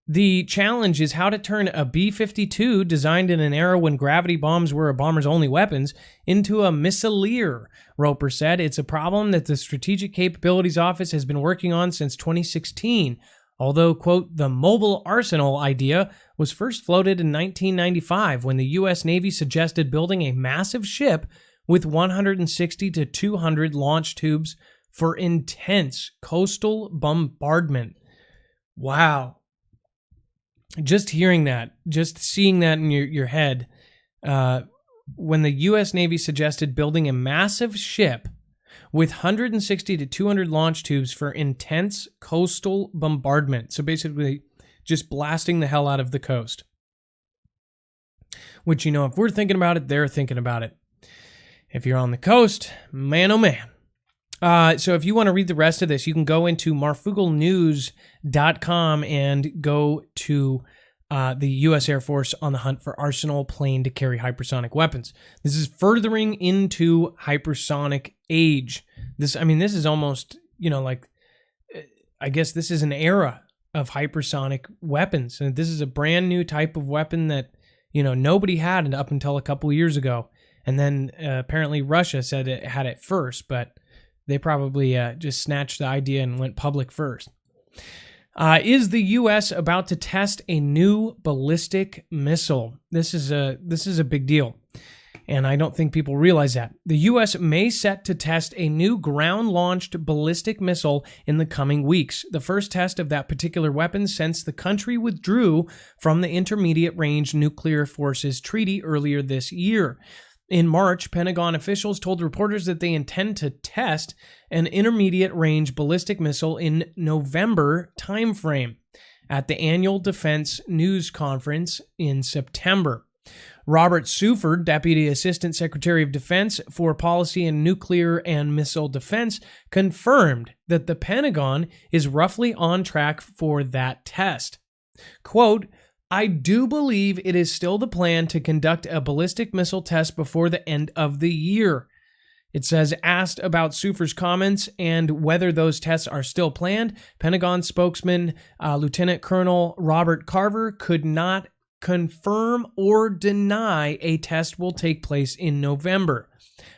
the challenge is how to turn a B-52 designed in an era when gravity bombs were a bomber's only weapons into a missileer, Roper said. It's a problem that the Strategic Capabilities Office has been working on since 2016. Although, quote, the mobile arsenal idea was first floated in 1995 when the U.S. Navy suggested building a massive ship with 160 to 200 launch tubes for intense coastal bombardment. Wow. Just hearing that, just seeing that in your head, when the U.S. Navy suggested building a massive ship with 160 to 200 launch tubes for intense coastal bombardment. So basically just blasting the hell out of the coast. Which, if we're thinking about it, they're thinking about it. If you're on the coast, man, oh man. So if you want to read the rest of this, you can go into marfooglenews.com and go to the U.S. Air Force on the hunt for arsenal plane to carry hypersonic weapons. This is furthering into hypersonic age. This is almost, like, I guess this is an era of hypersonic weapons. And this is a brand new type of weapon that, nobody had up until a couple years ago. And then apparently Russia said it had it first, but they probably just snatched the idea and went public first. Is the U.S. about to test a new ballistic missile? This is a big deal, and I don't think people realize that. The U.S. may set to test a new ground-launched ballistic missile in the coming weeks, the first test of that particular weapon since the country withdrew from the Intermediate-Range Nuclear Forces Treaty earlier this year. In March, Pentagon officials told reporters that they intend to test an intermediate-range ballistic missile in November timeframe at the annual Defense News Conference in September. Robert Suford, Deputy Assistant Secretary of Defense for Policy and Nuclear and Missile Defense, confirmed that the Pentagon is roughly on track for that test. Quote, I do believe it is still the plan to conduct a ballistic missile test before the end of the year. It says, asked about Suford's comments and whether those tests are still planned, Pentagon spokesman Lieutenant Colonel Robert Carver could not confirm or deny a test will take place in November.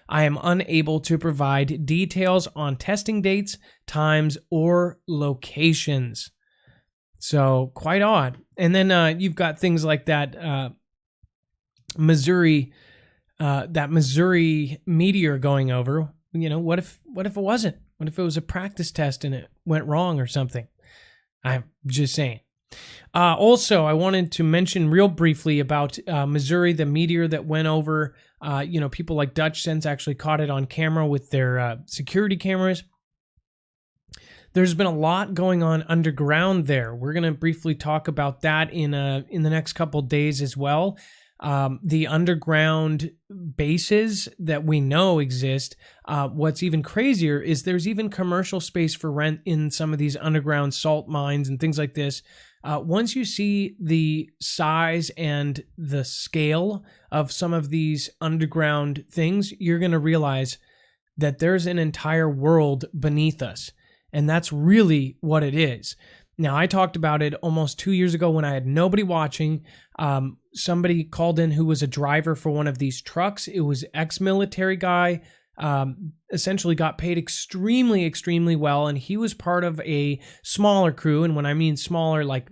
I am unable to provide details on testing dates, times, or locations. So quite odd. And then you've got things like that Missouri meteor going over. What if it wasn't? What if it was a practice test and it went wrong or something? I'm just saying. Also, I wanted to mention real briefly about Missouri, the meteor that went over. People like Dutch Sense actually caught it on camera with their security cameras. There's been a lot going on underground there. We're going to briefly talk about that in the next couple days as well. The underground bases that we know exist. What's even crazier is there's even commercial space for rent in some of these underground salt mines and things like this. Once you see the size and the scale of some of these underground things, you're going to realize that there's an entire world beneath us. And that's really what it is. Now, I talked about it almost 2 years ago when I had nobody watching. Somebody called in who was a driver for one of these trucks. It was ex-military guy, essentially got paid extremely, extremely well. And he was part of a smaller crew. And when I mean smaller, like,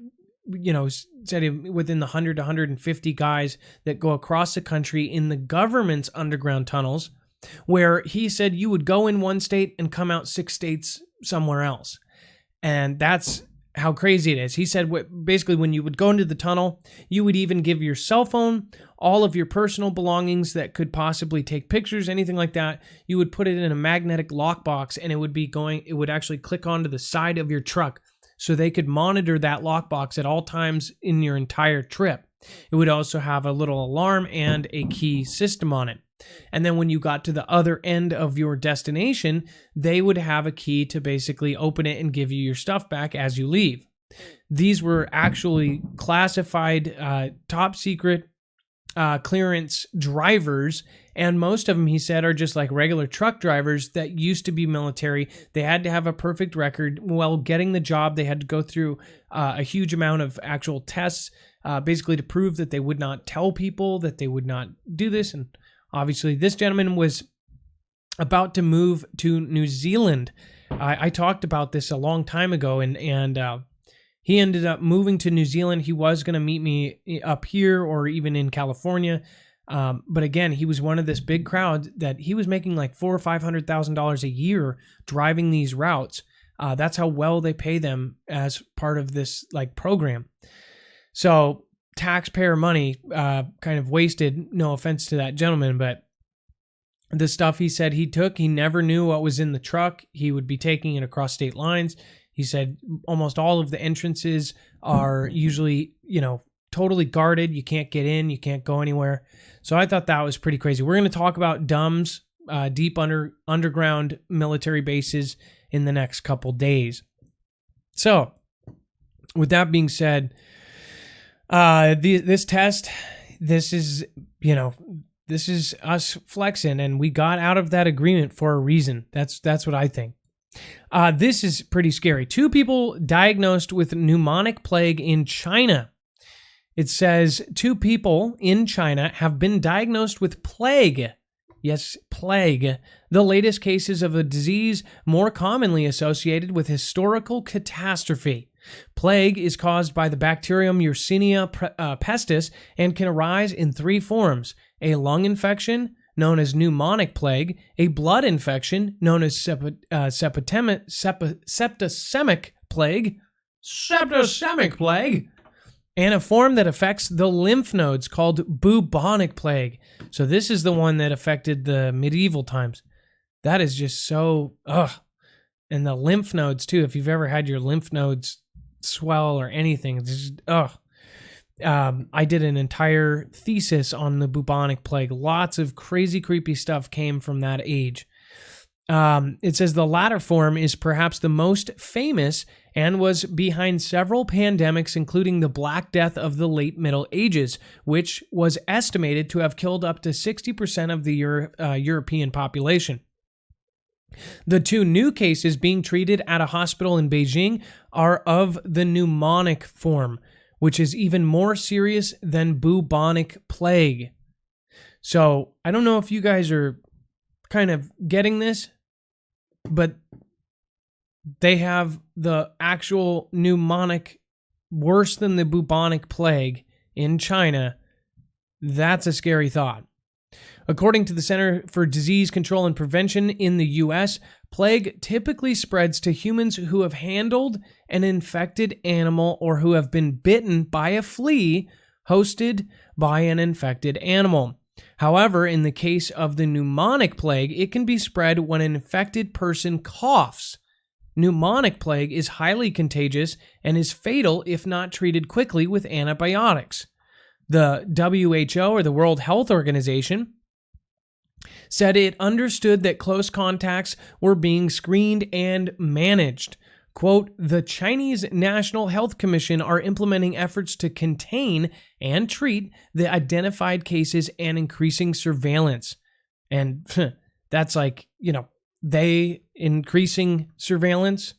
said within the 100 to 150 guys that go across the country in the government's underground tunnels, where he said you would go in one state and come out 6 states somewhere else. And that's how crazy it is. He said basically when you would go into the tunnel, you would even give your cell phone, all of your personal belongings that could possibly take pictures, anything like that. You would put it in a magnetic lockbox and it would actually click onto the side of your truck so they could monitor that lockbox at all times in your entire trip. It would also have a little alarm and a key system on it. And then when you got to the other end of your destination, they would have a key to basically open it and give you your stuff back as you leave. These were actually classified, top secret clearance drivers. And most of them, he said, are just like regular truck drivers that used to be military. They had to have a perfect record. While getting the job, they had to go through a huge amount of actual tests, basically to prove that they would not tell people, that they would not do this. And obviously, this gentleman was about to move to New Zealand. I talked about this a long time ago, and he ended up moving to New Zealand. He was going to meet me up here or even in California. But again, he was one of this big crowd that he was making like $400,000 or $500,000 a year driving these routes. That's how well they pay them as part of this like program. So taxpayer money kind of wasted. No offense to that gentleman, but the stuff he said he took, he never knew what was in the truck. He would be taking it across state lines. He said almost all of the entrances are usually, totally guarded. You can't get in, you can't go anywhere. So I thought that was pretty crazy. We're going to talk about DUMBs, deep underground military bases, in the next couple days. So with that being said, This test, this is, this is us flexing, and we got out of that agreement for a reason. That's what I think. This is pretty scary. 2 people diagnosed with pneumonic plague in China. It says 2 people in China have been diagnosed with plague. Yes, plague. The latest cases of a disease more commonly associated with historical catastrophe. Plague is caused by the bacterium Yersinia pestis and can arise in 3 forms: a lung infection, known as pneumonic plague, a blood infection, known as septicemic plague, and a form that affects the lymph nodes called bubonic plague. So this is the one that affected the medieval times. That is just so, And the lymph nodes too. If you've ever had your lymph nodes swell or anything, it's just, I did an entire thesis on the bubonic plague. Lots of crazy, creepy stuff came from that age. It says the latter form is perhaps the most famous and was behind several pandemics, including the Black Death of the late Middle Ages, which was estimated to have killed up to 60% of the European population. The 2 new cases being treated at a hospital in Beijing are of the pneumonic form, which is even more serious than bubonic plague. So I don't know if you guys are kind of getting this, but they have the actual pneumonic, worse than the bubonic plague in China. That's a scary thought. According to the Center for Disease Control and Prevention in the U.S., plague typically spreads to humans who have handled an infected animal or who have been bitten by a flea hosted by an infected animal. However, in the case of the pneumonic plague, it can be spread when an infected person coughs. Pneumonic plague is highly contagious and is fatal if not treated quickly with antibiotics. The WHO, or the World Health Organization, said it understood that close contacts were being screened and managed. Quote, the Chinese National Health Commission are implementing efforts to contain and treat the identified cases and increasing surveillance. And that's like, they increasing surveillance.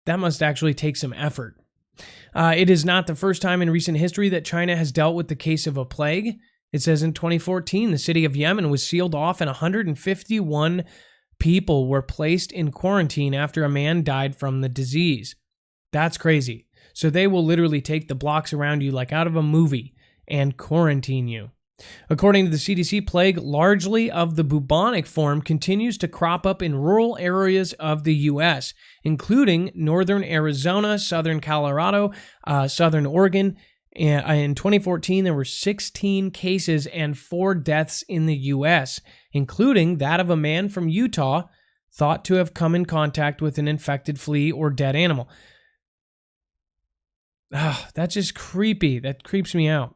That must actually take some effort. It is not the first time in recent history that China has dealt with the case of a plague. It says in 2014, the city of Yemen was sealed off and 151 people were placed in quarantine after a man died from the disease. That's crazy. So they will literally take the blocks around you like out of a movie and quarantine you. According to the CDC, plague, largely of the bubonic form, continues to crop up in rural areas of the U.S., including northern Arizona, southern Colorado, southern Oregon. In 2014, there were 16 cases and 4 deaths in the U.S., including that of a man from Utah thought to have come in contact with an infected flea or dead animal. That's just creepy. That creeps me out.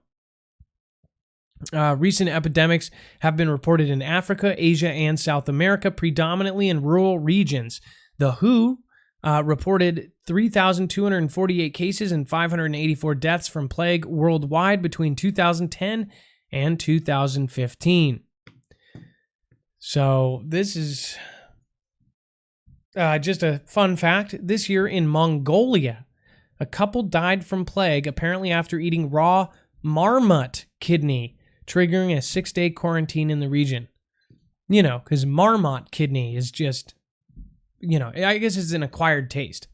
Recent epidemics have been reported in Africa, Asia, and South America, predominantly in rural regions. The WHO reported 3,248 cases and 584 deaths from plague worldwide between 2010 and 2015. So this is just a fun fact. This year in Mongolia, a couple died from plague, apparently after eating raw marmot kidney, triggering a 6-day quarantine in the region. Because marmot kidney is just, I guess it's an acquired taste.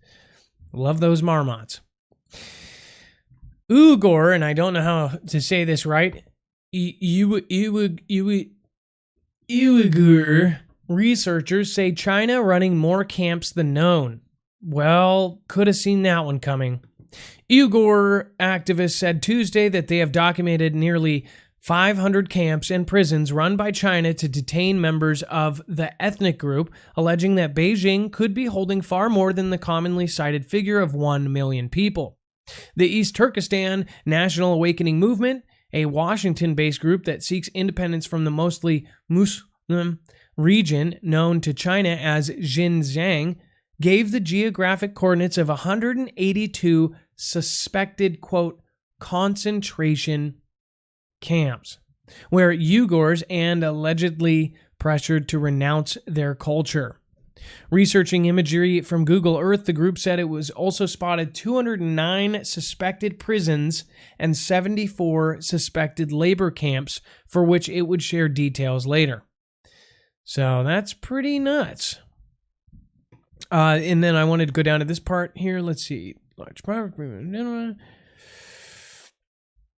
Love those marmots. Uyghur, and I don't know how to say this right, Uyghur researchers say China running more camps than known. Well, could have seen that one coming. Uyghur activists said Tuesday that they have documented nearly 500 camps and prisons run by China to detain members of the ethnic group, alleging that Beijing could be holding far more than the commonly cited figure of 1 million people. The East Turkestan National Awakening Movement, a Washington-based group that seeks independence from the mostly Muslim region known to China as Xinjiang, gave the geographic coordinates of 182 suspected, quote, concentration camps, where Uyghurs and allegedly pressured to renounce their culture. Researching imagery from Google Earth, the group said it was also spotted 209 suspected prisons and 74 suspected labor camps, for which it would share details later. So that's pretty nuts. And then I wanted to go down to this part here. Let's see.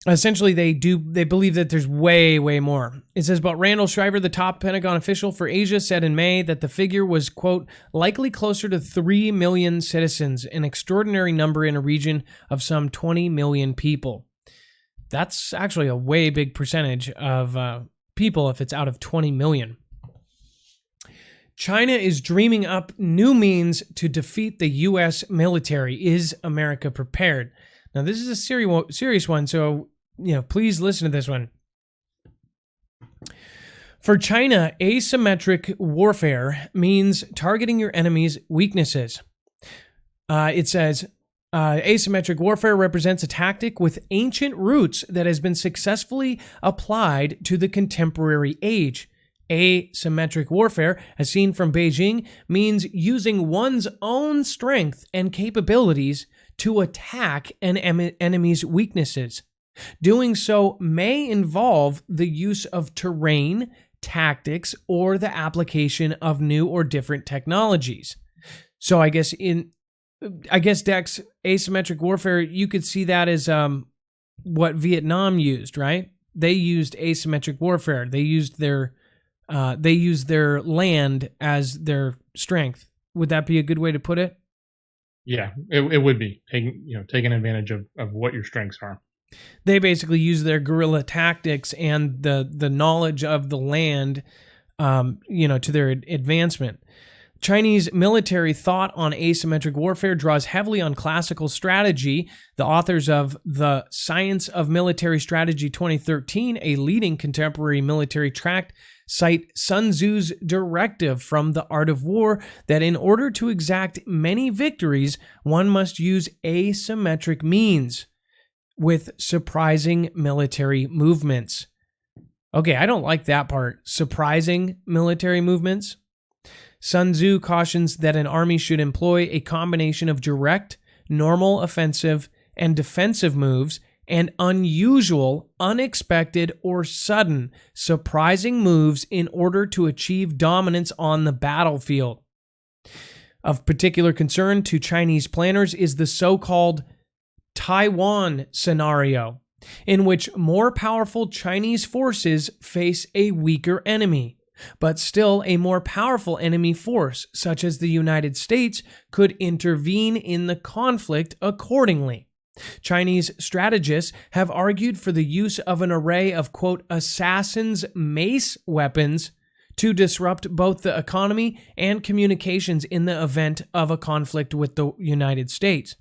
Essentially, they believe that there's way more. It says, but Randall Shriver, the top Pentagon official for Asia, said in May that the figure was, quote, likely closer to 3 million citizens, an extraordinary number in a region of some 20 million people. That's actually a way big percentage of people if it's out of 20 million. China is dreaming up new means to defeat the U.S. military. Is America prepared? Now, this is a serious one, so please listen to this one. For China, asymmetric warfare means targeting your enemy's weaknesses. It says, asymmetric warfare represents a tactic with ancient roots that has been successfully applied to the contemporary age. Asymmetric warfare, as seen from Beijing, means using one's own strength and capabilities to attack an enemy's weaknesses. Doing so may involve the use of terrain, tactics, or the application of new or different technologies. So I guess Dex, asymmetric warfare, you could see that as what Vietnam used, right? They used asymmetric warfare. They used their land as their strength. Would that be a good way to put it? Yeah, it would be taking advantage of what your strengths are. They basically use their guerrilla tactics and the knowledge of the land, to their advancement. Chinese military thought on asymmetric warfare draws heavily on classical strategy. The authors of The Science of Military Strategy 2013, a leading contemporary military tract, cite Sun Tzu's directive from The Art of War that in order to exact many victories, one must use asymmetric means with surprising military movements. Okay, I don't like that part. Surprising military movements. Sun Tzu cautions that an army should employ a combination of direct, normal offensive, and defensive moves and unusual, unexpected, or sudden, surprising moves in order to achieve dominance on the battlefield. Of particular concern to Chinese planners is the so-called Taiwan scenario, in which more powerful Chinese forces face a weaker enemy, but still a more powerful enemy force, such as the United States, could intervene in the conflict accordingly. Chinese strategists have argued for the use of an array of, quote, assassin's mace weapons to disrupt both the economy and communications in the event of a conflict with the United States.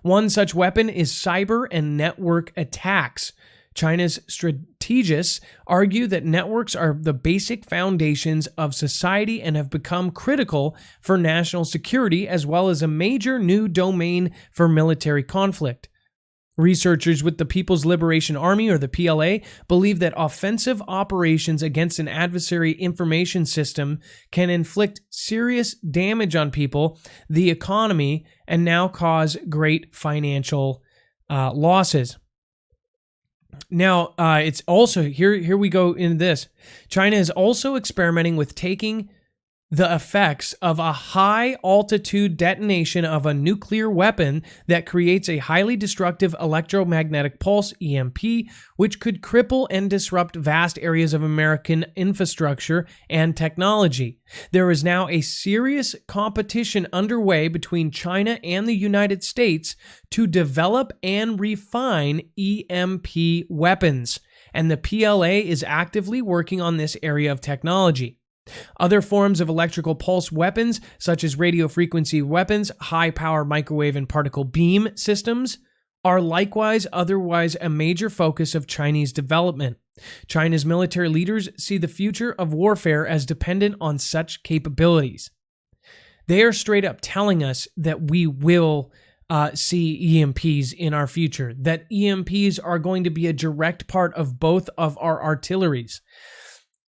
One such weapon is cyber and network attacks. China's strategists argue that networks are the basic foundations of society and have become critical for national security as well as a major new domain for military conflict. Researchers with the People's Liberation Army, or the PLA, believe that offensive operations against an adversary information system can inflict serious damage on people, the economy, and now cause great financial losses. Now, it's also, here we go into this. China is also experimenting with taking the effects of a high-altitude detonation of a nuclear weapon that creates a highly destructive electromagnetic pulse, EMP, which could cripple and disrupt vast areas of American infrastructure and technology. There is now a serious competition underway between China and the United States to develop and refine EMP weapons, and the PLA is actively working on this area of technology. Other forms of electrical pulse weapons, such as radio frequency weapons, high-power microwave and particle beam systems, are likewise otherwise a major focus of Chinese development. China's military leaders see the future of warfare as dependent on such capabilities. They are straight up telling us that we will see EMPs in our future, that EMPs are going to be a direct part of both of our artilleries,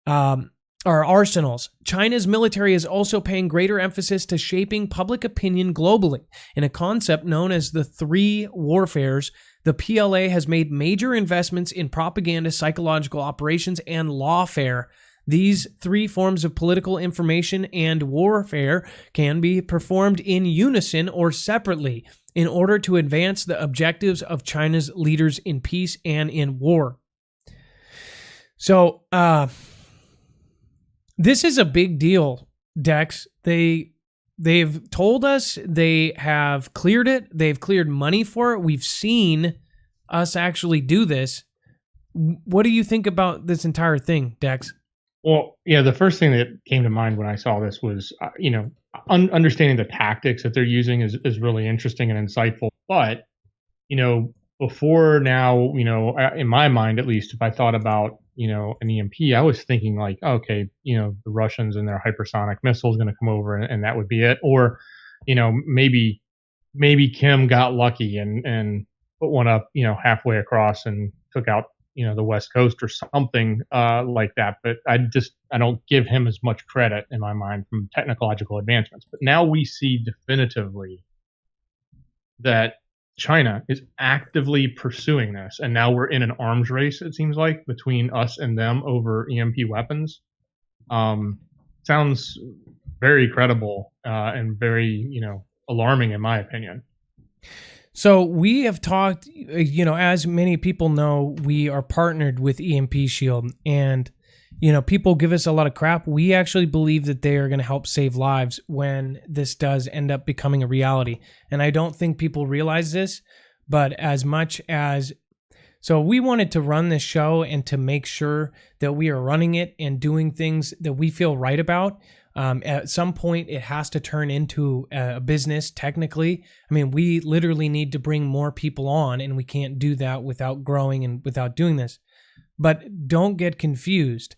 our arsenals. China's military is also paying greater emphasis to shaping public opinion globally. In a concept known as the three warfares, the PLA has made major investments in propaganda, psychological operations, and lawfare. These three forms of political information and warfare can be performed in unison or separately in order to advance the objectives of China's leaders in peace and in war. So, this is a big deal, Dex. They've told us they have cleared it. They've cleared money for it. We've seen us actually do this. What do you think about this entire thing, Dex? Well, yeah, the first thing that came to mind when I saw this was, understanding the tactics that they're using is really interesting and insightful. But, before now, in my mind, at least, if I thought about, an EMP, I was thinking like, okay, the Russians and their hypersonic missile is going to come over and that would be it. Or, maybe Kim got lucky and put one up, halfway across and took out the West Coast or something like that. But I don't give him as much credit in my mind from technological advancements. But now we see definitively that China is actively pursuing this, and now we're in an arms race, it seems like, between us and them over EMP weapons. Sounds very credible and very, alarming in my opinion. So we have talked, as many people know, we are partnered with EMP Shield, and, people give us a lot of crap. We actually believe that they are going to help save lives when this does end up becoming a reality. And I don't think people realize this, but so we wanted to run this show and to make sure that we are running it and doing things that we feel right about. At some point, it has to turn into a business, technically. I mean, we literally need to bring more people on, and we can't do that without growing and without doing this. But don't get confused.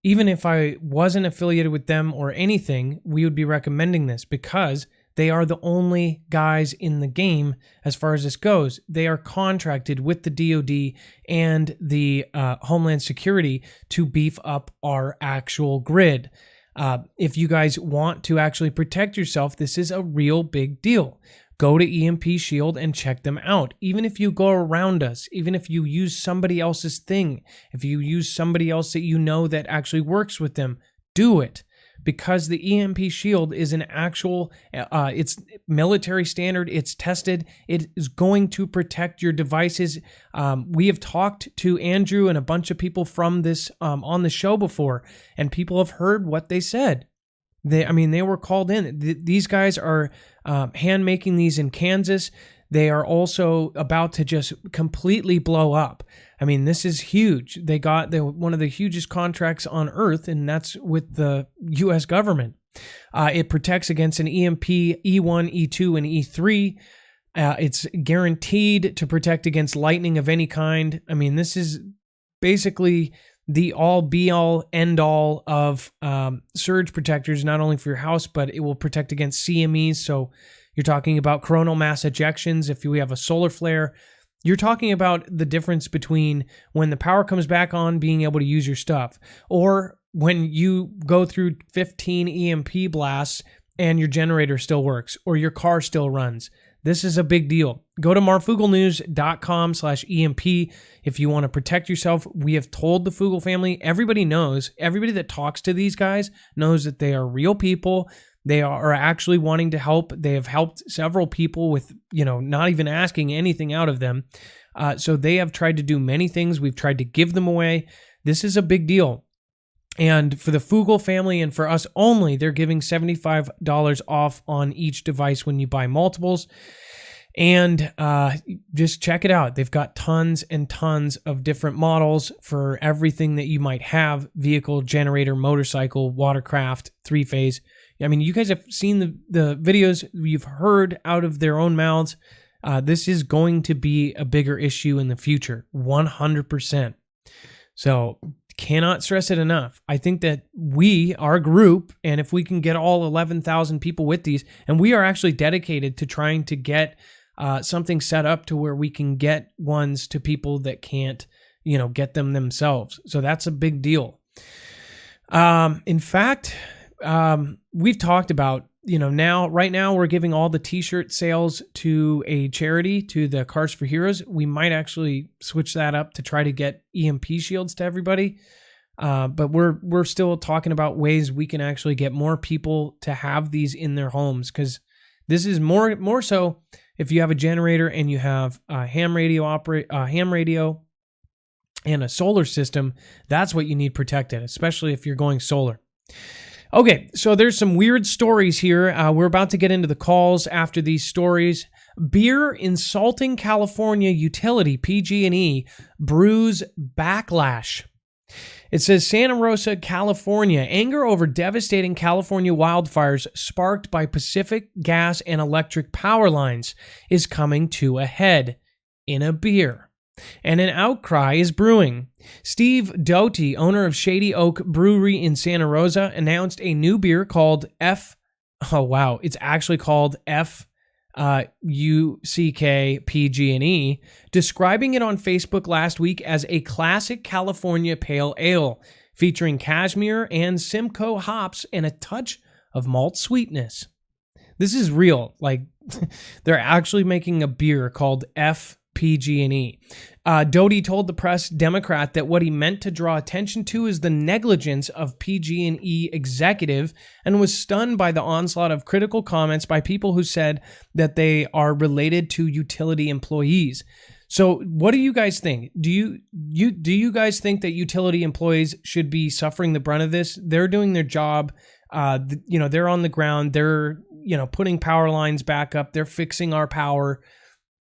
Even if I wasn't affiliated with them or anything, we would be recommending this because they are the only guys in the game as far as this goes. They are contracted with the DoD and the Homeland Security to beef up our actual grid. If you guys want to actually protect yourself, this is a real big deal. Go to EMP Shield and check them out. Even if you go around us, even if you use somebody else's thing, if you use somebody else that you know that actually works with them, do it. Because the EMP Shield is an actual, it's military standard, it's tested, it is going to protect your devices. We have talked to Andrew and a bunch of people from this on the show before, and people have heard what they said. They were called in. These guys are hand making these in Kansas. They are also about to just completely blow up. I mean, this is huge. They got one of the hugest contracts on Earth, and that's with the U.S. government. It protects against an EMP E1, E2, and E3. It's guaranteed to protect against lightning of any kind. I mean, this is basically the all be all end all of surge protectors, not only for your house, but it will protect against CMEs. So you're talking about coronal mass ejections. If we have a solar flare, you're talking about the difference between when the power comes back on, being able to use your stuff, or when you go through 15 EMP blasts and your generator still works or your car still runs. This is a big deal. Go to marfooglenews.com/EMP if you want to protect yourself. We have told the Foogle family, everybody knows, everybody that talks to these guys knows that they are real people. They are actually wanting to help. They have helped several people with, not even asking anything out of them. So they have tried to do many things. We've tried to give them away. This is a big deal. And for the Foogle family and for us only, they're giving $75 off on each device when you buy multiples. And just check it out. They've got tons and tons of different models for everything that you might have: vehicle, generator, motorcycle, watercraft, three-phase. I mean, you guys have seen the videos. You've heard out of their own mouths. This is going to be a bigger issue in the future, 100%. So Cannot stress it enough. I think that our group, and if we can get all 11,000 people with these, and we are actually dedicated to trying to get something set up to where we can get ones to people that can't, get them themselves. So that's a big deal. In fact, we've talked about, right now we're giving all the t-shirt sales to a charity, to the Cars for Heroes. We might actually switch that up to try to get EMP shields to everybody. But we're still talking about ways we can actually get more people to have these in their homes, because this is more so if you have a generator and you have a ham radio and a solar system. That's what you need protected, especially if you're going solar. Okay, so there's some weird stories here. We're about to get into the calls after these stories. Beer insulting California utility PG&E brews backlash. It says Santa Rosa, California. Anger over devastating California wildfires sparked by Pacific gas and electric power lines is coming to a head in a beer. And an outcry is brewing. Steve Doty, owner of Shady Oak Brewery in Santa Rosa, announced a new beer called it's actually called FUCK PG&E, describing it on Facebook last week as a classic California pale ale, featuring cashmere and Simcoe hops and a touch of malt sweetness. This is real. Like, they're actually making a beer called PG&E. Doty told the Press Democrat that what he meant to draw attention to is the negligence of PG&E executive, and was stunned by the onslaught of critical comments by people who said that they are related to utility employees. So what do you guys think? Do you guys think that utility employees should be suffering the brunt of this? They're doing their job. They're on the ground. They're, putting power lines back up. They're fixing our power.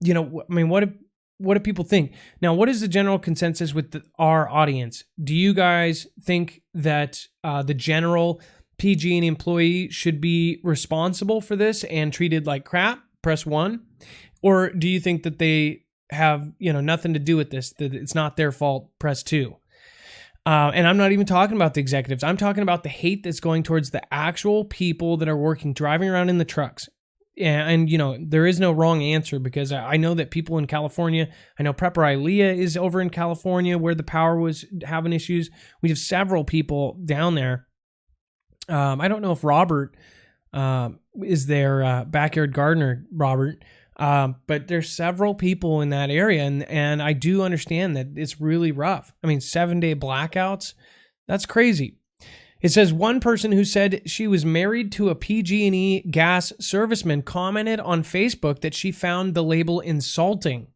What do people think? Now, what is the general consensus with our audience? Do you guys think that the general PG&E employee should be responsible for this and treated like crap? Press 1. Or do you think that they have, nothing to do with this, that it's not their fault? Press 2. And I'm not even talking about the executives. I'm talking about the hate that's going towards the actual people that are working, driving around in the trucks. And there is no wrong answer, because I know that people in California, I know Prepper Ilea is over in California where the power was having issues. We have several people down there. I don't know if Robert is their backyard gardener, Robert, but there's several people in that area. And I do understand that it's really rough. 7-day blackouts, that's crazy. It says one person who said she was married to a PG&E gas serviceman commented on Facebook that she found the label insulting.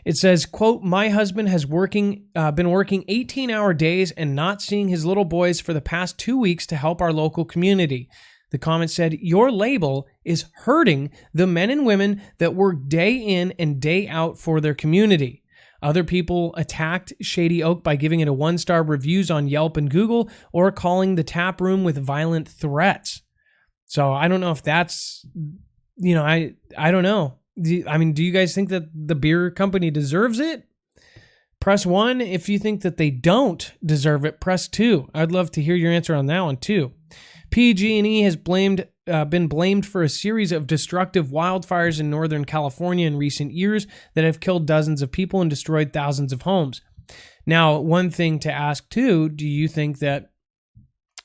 It says, quote, "My husband has been working 18-hour days and not seeing his little boys for the past 2 weeks to help our local community." The comment said, "Your label is hurting the men and women that work day in and day out for their community." Other people attacked Shady Oak by giving it a 1-star reviews on Yelp and Google, or calling the tap room with violent threats. So I don't know if that's, I don't know. Do you guys think that the beer company deserves it? Press 1. If you think that they don't deserve it, press 2. I'd love to hear your answer on that one too. PG&E has been blamed for a series of destructive wildfires in Northern California in recent years that have killed dozens of people and destroyed thousands of homes. Now, one thing to ask too, do you think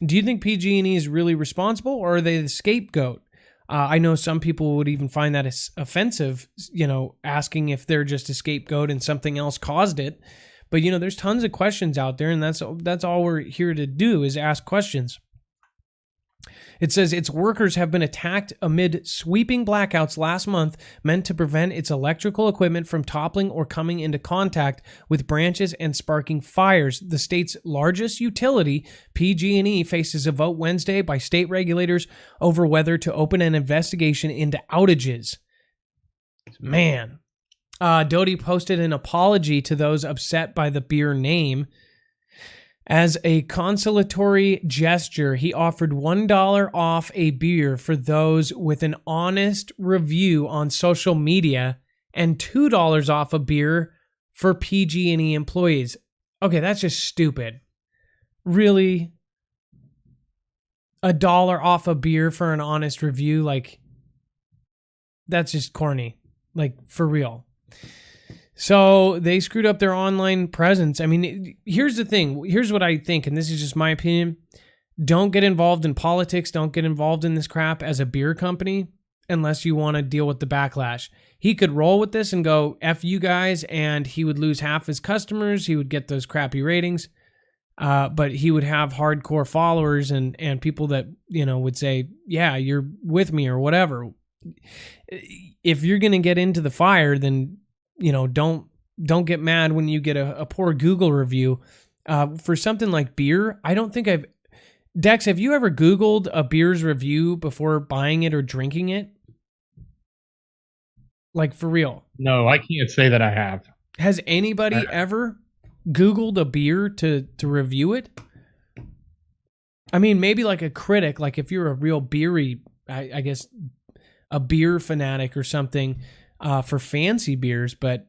PG&E is really responsible, or are they the scapegoat? I know some people would even find that offensive, asking if they're just a scapegoat and something else caused it. But, there's tons of questions out there, and that's all we're here to do, is ask questions. It says its workers have been attacked amid sweeping blackouts last month meant to prevent its electrical equipment from toppling or coming into contact with branches and sparking fires. The state's largest utility, PG&E, faces a vote Wednesday by state regulators over whether to open an investigation into outages. Man. Doty posted an apology to those upset by the beer name. As a consolatory gesture, he offered $1 off a beer for those with an honest review on social media, and $2 off a beer for PG&E employees. Okay, that's just stupid. Really? $1 off a beer for an honest review? Like, that's just corny. Like, for real. So they screwed up their online presence. I mean, here's the thing. Here's what I think, and this is just my opinion. Don't get involved in politics. Don't get involved in this crap as a beer company unless you want to deal with the backlash. He could roll with this and go, F you guys, and he would lose half his customers. He would get those crappy ratings. But he would have hardcore followers and people that, would say, yeah, you're with me or whatever. If you're going to get into the fire, then, don't get mad when you get a poor Google review. For something like beer, I don't think Dex, have you ever Googled a beer's review before buying it or drinking it? Like, for real? No, I can't say that I have. Has anybody ever Googled a beer to review it? I mean, maybe like a critic, like if you're a real beery, I guess, a beer fanatic or something for fancy beers, but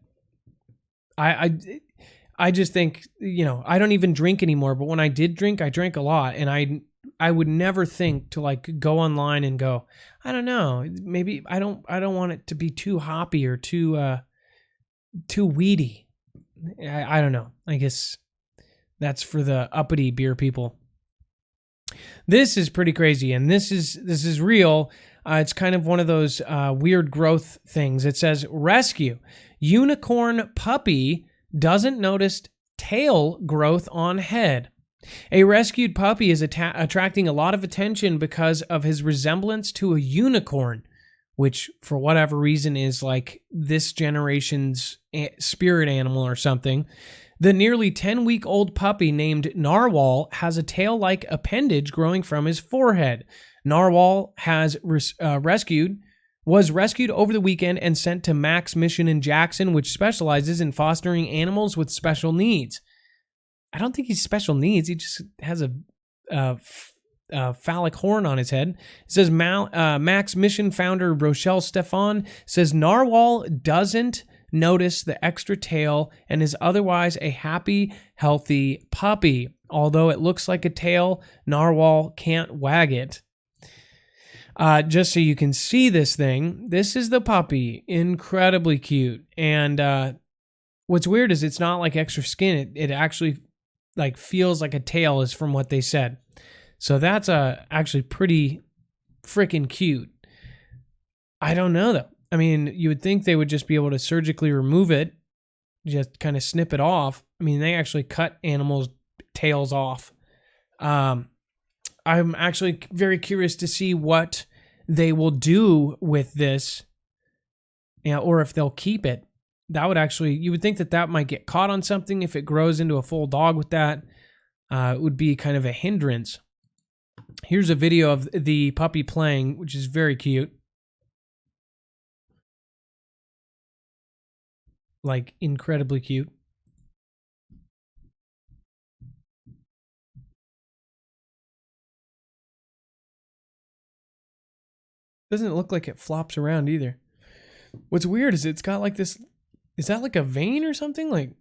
I just think, I don't even drink anymore, but when I did drink, I drank a lot, and I would never think to like go online and go, I don't know, maybe I don't want it to be too hoppy or too weedy. I don't know. I guess that's for the uppity beer people. This is pretty crazy, and this is real. It's kind of one of those weird growth things. It says, rescue. Unicorn puppy doesn't notice tail growth on head. A rescued puppy is attracting a lot of attention because of his resemblance to a unicorn, which for whatever reason is like this generation's spirit animal or something. The nearly 10-week-old puppy named Narwhal has a tail-like appendage growing from his forehead. Narwhal was rescued over the weekend and sent to Mac's mission in Jackson, which specializes in fostering animals with special needs. I don't think he's special needs. He just has a phallic horn on his head. It says Mac's mission founder Rochelle Stefan says Narwhal doesn't notice the extra tail and is otherwise a happy, healthy puppy. Although it looks like a tail, Narwhal can't wag it. Just so you can see this thing, this is the puppy. Incredibly cute. And what's weird is it's not like extra skin. It actually like feels like a tail, is from what they said. So that's actually pretty freaking cute. I don't know though. I mean, you would think they would just be able to surgically remove it, just kind of snip it off. I mean, they actually cut animals' tails off. I'm actually very curious to see what they will do with this, or if they'll keep it. That would actually, you would think that might get caught on something. If it grows into a full dog with that, it would be kind of a hindrance. Here's a video of the puppy playing, which is very cute. Like, incredibly cute. Doesn't look like it flops around either. What's weird is it's got like this, is that like a vein or something? Like,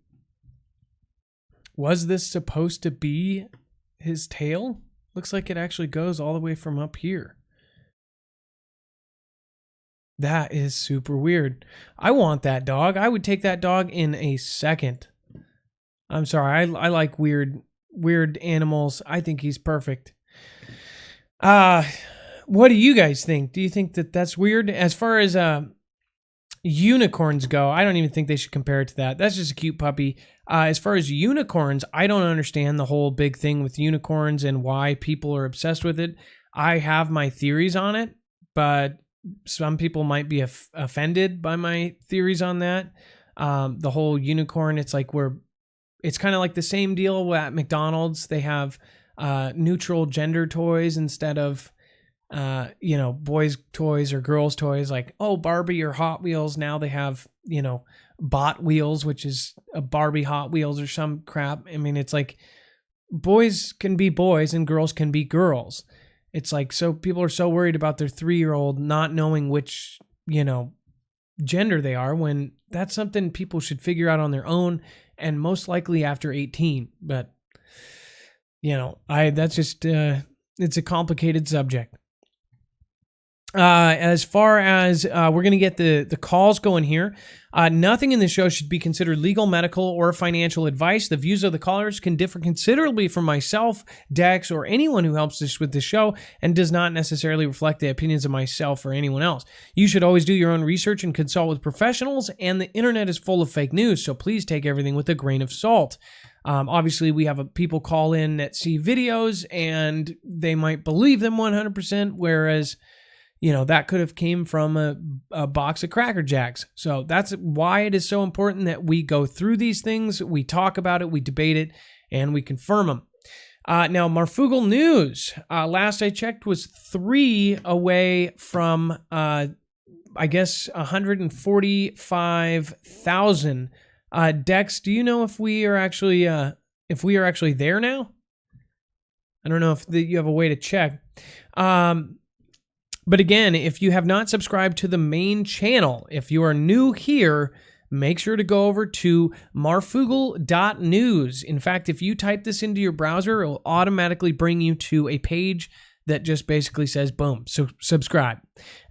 was this supposed to be his tail? Looks like it actually goes all the way from up here. That is super weird. I want that dog. I would take that dog in a second. I'm sorry. I like weird animals. I think he's perfect. What do you guys think? Do you think that that's weird? As far as unicorns go, I don't even think they should compare it to that. That's just a cute puppy. As far as unicorns, I don't understand the whole big thing with unicorns and why people are obsessed with it. I have my theories on it, but some people might be offended by my theories on that. The whole unicorn, it's like it's kind of like the same deal at McDonald's. They have neutral gender toys instead of boys toys or girls toys, like, oh, Barbie or Hot Wheels. Now they have, Bot Wheels, which is a Barbie Hot Wheels or some crap. I mean, it's like boys can be boys and girls can be girls. It's like, so people are so worried about their 3-year-old not knowing which, gender they are, when that's something people should figure out on their own and most likely after 18. But, that's just, it's a complicated subject. As far as we're going to get the calls going here, nothing in the show should be considered legal, medical, or financial advice. The views of the callers can differ considerably from myself, Dex, or anyone who helps us with the show, and does not necessarily reflect the opinions of myself or anyone else. You should always do your own research and consult with professionals, and the internet is full of fake news, so please take everything with a grain of salt. Obviously, we have people call in that see videos, and they might believe them 100%, whereas that could have came from a box of Cracker Jacks. So that's why it is so important that we go through these things, we talk about it, we debate it, and we confirm them. Now, Marfoogle News, last I checked, was 3 away from, 145,000. Dex, do you know if we are actually there now? I don't know if you have a way to check. But again, if you have not subscribed to the main channel, if you are new here, make sure to go over to marfoogle.news. In fact, if you type this into your browser, it will automatically bring you to a page that just basically says, boom, so subscribe.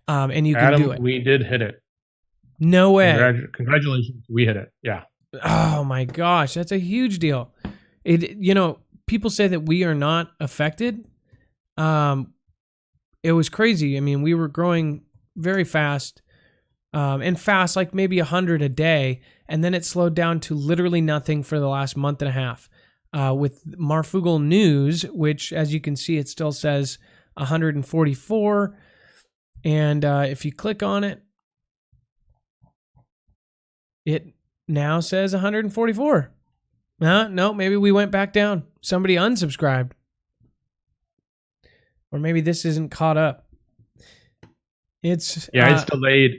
And you can do it. We did hit it. No way. Congratulations. We hit it. Yeah. Oh my gosh. That's a huge deal. People say that we are not affected. It was crazy. I mean, we were growing very fast, and fast, like maybe 100 a day. And then it slowed down to literally nothing for the last month and a half. With Marfoogle News, which, as you can see, it still says 144. And if you click on it, it now says 144. No, maybe we went back down. Somebody unsubscribed. Or maybe this isn't caught up. It's delayed.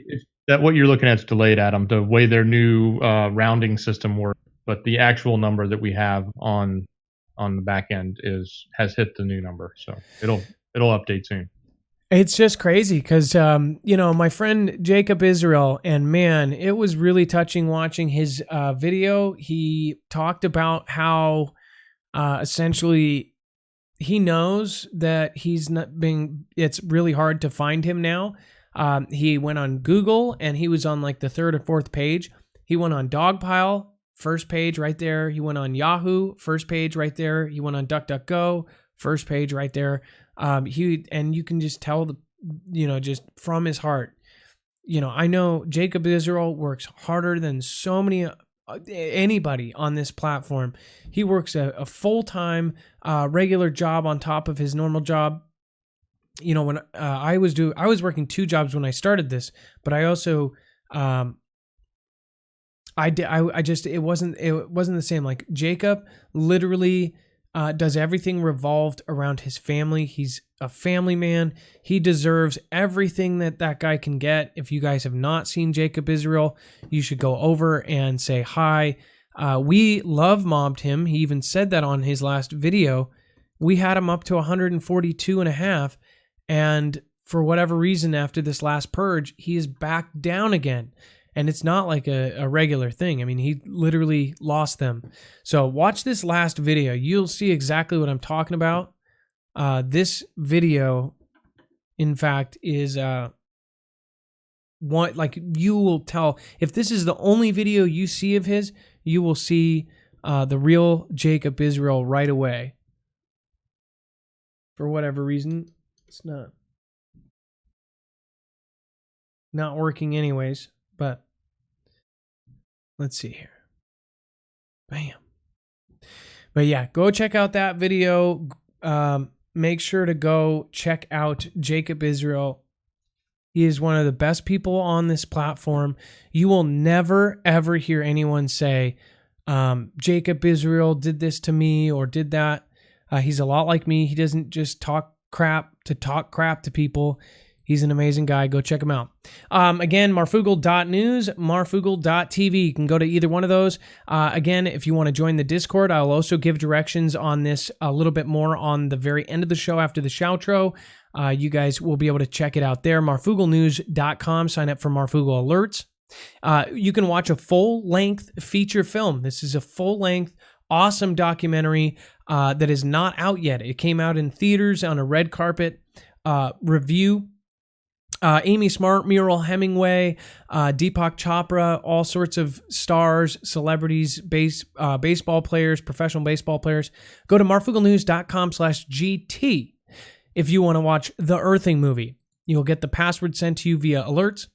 That what you're looking at is delayed, Adam. The way their new rounding system works, but the actual number that we have on the back end has hit the new number, so it'll update soon. It's just crazy because my friend Jacob Israel, and man, it was really touching watching his video. He talked about how essentially he knows that it's really hard to find him now. He went on Google and he was on like the 3rd or 4th page. He went on Dogpile, first page right there. He went on Yahoo, first page right there. He went on DuckDuckGo, first page right there. And you can just tell just from his heart, I know Jacob Israel works harder than so many anybody on this platform. He works a full-time regular job on top of his normal job. When I was working 2 jobs when I started this, but I also it wasn't the same. Like Jacob literally does everything revolved around his family. He's a family man. He deserves everything that guy can get. If you guys have not seen Jacob Israel, you should go over and say hi. We love mobbed him. He even said that on his last video. We had him up to 142.5, and for whatever reason, after this last purge, he is back down again. And it's not like a regular thing. I mean, he literally lost them. So watch this last video. You'll see exactly what I'm talking about. This video, in fact, is you will tell. If this is the only video you see of his, you will see the real Jacob Israel right away. For whatever reason, it's not working anyways, but let's see here. Bam. But yeah, go check out that video. Make sure to go check out Jacob Israel. He is one of the best people on this platform. You will never, ever hear anyone say, Jacob Israel did this to me or did that. He's a lot like me. He doesn't just talk crap to people. He's an amazing guy. Go check him out. Again, marfoogle.news, marfoogle.tv. You can go to either one of those. Again, if you want to join the Discord, I'll also give directions on this a little bit more on the very end of the show after the shoutro. You guys will be able to check it out there. marfooglenews.com. Sign up for Marfoogle alerts. You can watch a full-length feature film. This is a full-length, awesome documentary that is not out yet. It came out in theaters on a red carpet review. Amy Smart, Muriel Hemingway, Deepak Chopra, all sorts of stars, celebrities, baseball players, professional baseball players. Go to marfooglenews.com/GT if you want to watch the Earthing movie. You'll get the password sent to you via alerts.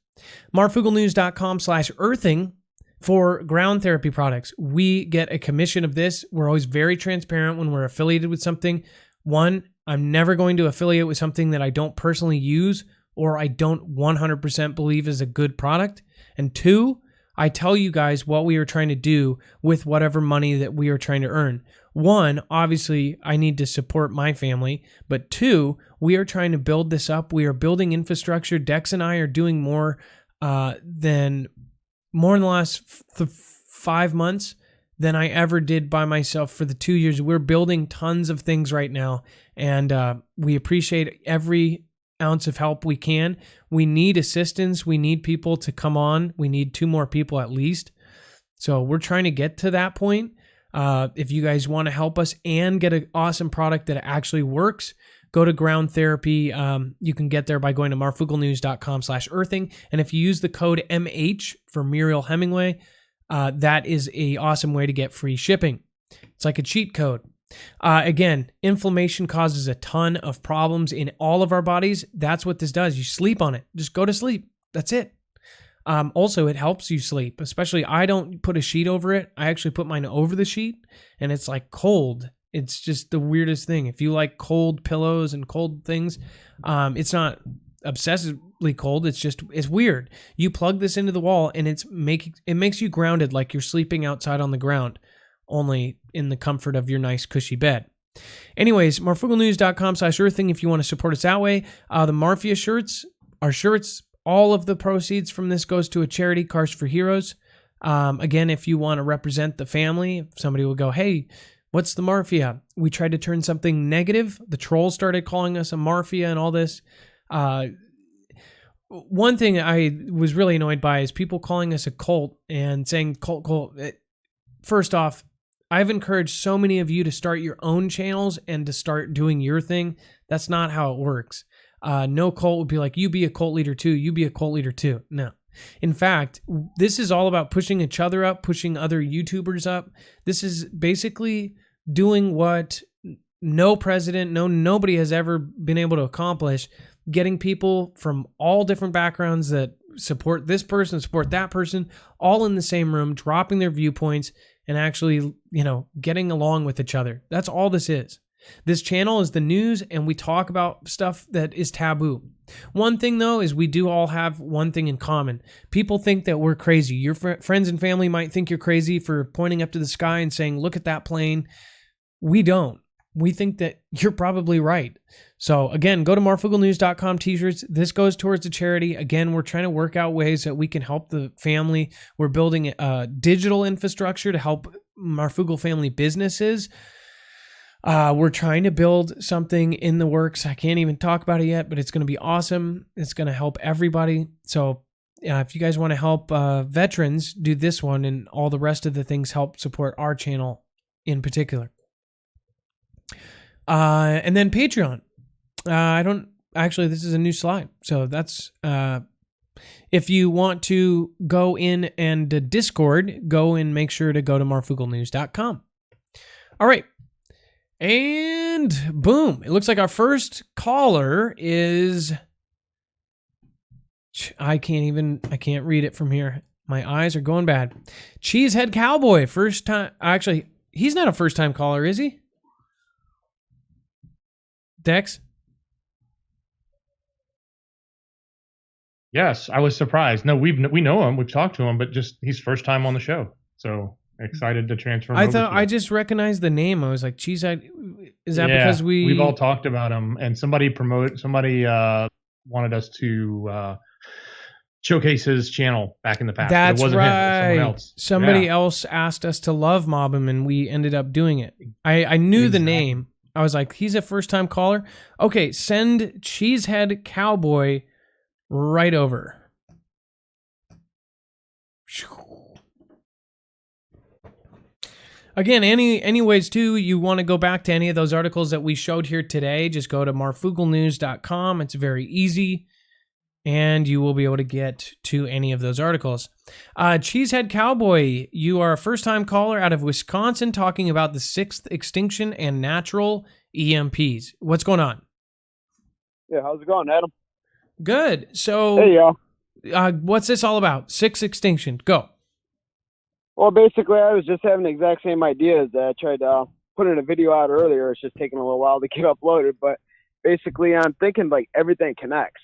marfooglenews.com/earthing for ground therapy products. We get a commission of this. We're always very transparent when we're affiliated with something. One, I'm never going to affiliate with something that I don't personally use or I don't 100% believe is a good product. And two, I tell you guys what we are trying to do with whatever money that we are trying to earn. One, obviously, I need to support my family. But two, we are trying to build this up. We are building infrastructure. Dex and I are doing more in the last 5 months than I ever did by myself for the 2 years. We're building tons of things right now, and we appreciate every ounce of help we can. We need assistance. We need people to come on. We need 2 more people at least. So we're trying to get to that point. If you guys want to help us and get an awesome product that actually works, go to Ground Therapy. You can get there by going to marfooglenews.com/earthing. And if you use the code MH for Muriel Hemingway, that is a awesome way to get free shipping. It's like a cheat code. Again, inflammation causes a ton of problems in all of our bodies. That's what this does. You sleep on it. Just go to sleep. That's it. Also, it helps you sleep. Especially, I don't put a sheet over it. I actually put mine over the sheet, and it's like cold. It's just the weirdest thing. If you like cold pillows and cold things, it's not obsessively cold. It's weird. You plug this into the wall, and it makes you grounded, like you're sleeping outside on the ground, only in the comfort of your nice cushy bed. Anyways, marfooglenews.com/earthing if you want to support us that way. The Marfia shirts, our shirts, all of the proceeds from this goes to a charity, Cars for Heroes. Again, if you want to represent the family, if somebody will go, hey, what's the Marfia? We tried to turn something negative. The trolls started calling us a Marfia and all this. One thing I was really annoyed by is people calling us a cult and saying cult. First off, I've encouraged so many of you to start your own channels and to start doing your thing. That's not how it works. No cult would be like, you be a cult leader too. You be a cult leader too. No. In fact, this is all about pushing each other up, pushing other YouTubers up. This is basically doing what no president, nobody has ever been able to accomplish, getting people from all different backgrounds that support this person, support that person, all in the same room, dropping their viewpoints and actually, getting along with each other. That's all this is. This channel is the news, and we talk about stuff that is taboo. One thing, though, is we do all have one thing in common. People think that we're crazy. Your friends and family might think you're crazy for pointing up to the sky and saying, look at that plane. We don't. We think that you're probably right. So, again, go to marfooglenews.com t-shirts. This goes towards a charity. Again, we're trying to work out ways that we can help the family. We're building a digital infrastructure to help Marfoogle Family businesses. We're trying to build something in the works. I can't even talk about it yet, but it's going to be awesome. It's going to help everybody. So if you guys want to help veterans do this one, and all the rest of the things help support our channel in particular. And then Patreon. This is a new slide. So that's, if you want to go in and Discord, go and make sure to go to marfooglenews.com. All right. And boom, it looks like our first caller is, I can't read it from here. My eyes are going bad. Cheesehead Cowboy, first time. Actually, he's not a first time caller, is he? Dex? Yes, I was surprised. No, we know him. We've talked to him, but just he's first time on the show. So excited to transfer him over to I just recognized the name. I was like, Cheesehead. Is that because we've all talked about him, and somebody wanted us to showcase his channel back in the past. That's it wasn't right. him, it was someone else. Somebody else asked us to love mob him, and we ended up doing it. I knew the name. I was like, he's a first-time caller? Okay, send Cheesehead Cowboy right over. Again, anyways, too, you want to go back to any of those articles that we showed here today, just go to marfooglenews.com. It's very easy, and you will be able to get to any of those articles. Cheesehead Cowboy, you are a first-time caller out of Wisconsin talking about the 6th extinction and natural EMPs. What's going on? Yeah, how's it going, Adam? Good. So, Hey, y'all. What's this all about? 6th extinction. Go. Well, basically, I was just having the exact same ideas that I tried to put in a video out earlier. It's just taking a little while to get uploaded. But basically, I'm thinking like everything connects.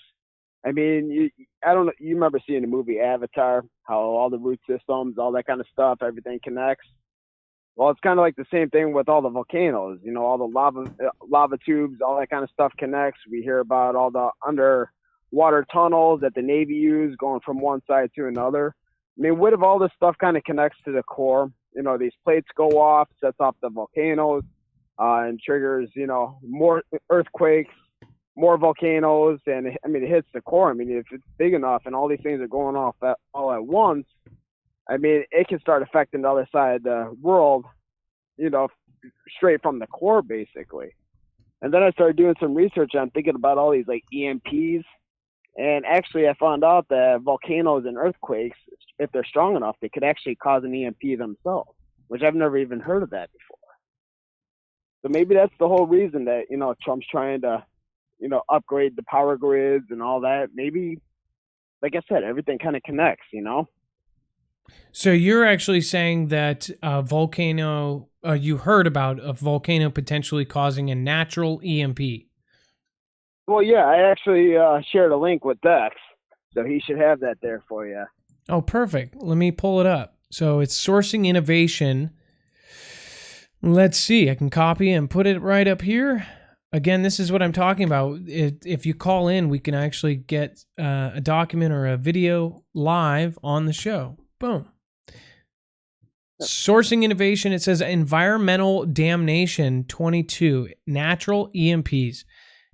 I mean, I don't know. You remember seeing the movie Avatar, how all the root systems, all that kind of stuff, everything connects. Well, it's kind of like the same thing with all the volcanoes. You know, all the lava tubes, all that kind of stuff connects. We hear about all the underwater tunnels that the Navy used going from one side to another. I mean, what if all this stuff kind of connects to the core? You know, these plates go off, sets off the volcanoes, and triggers, you know, more earthquakes, more volcanoes, and I mean, it hits the core. I mean, if it's big enough and all these things are going off all at once, I mean, it can start affecting the other side of the world, you know, straight from the core, basically. And then I started doing some research on thinking about all these like EMPs. And actually, I found out that volcanoes and earthquakes, if they're strong enough, they could actually cause an EMP themselves, which I've never even heard of that before. So maybe that's the whole reason that, you know, Trump's trying to, you know, upgrade the power grids and all that. Maybe, like I said, everything kind of connects, you know? So you're actually saying that a volcano, you heard about a volcano potentially causing a natural EMP. Well, yeah, I actually shared a link with Dex, so he should have that there for you. Oh, perfect. Let me pull it up. So it's Sourcing Innovation. Let's see. I can copy and put it right up here. Again, this is what I'm talking about. If you call in, we can actually get a document or a video live on the show. Boom. Sourcing Innovation, it says Environmental Damnation 22, Natural EMPs.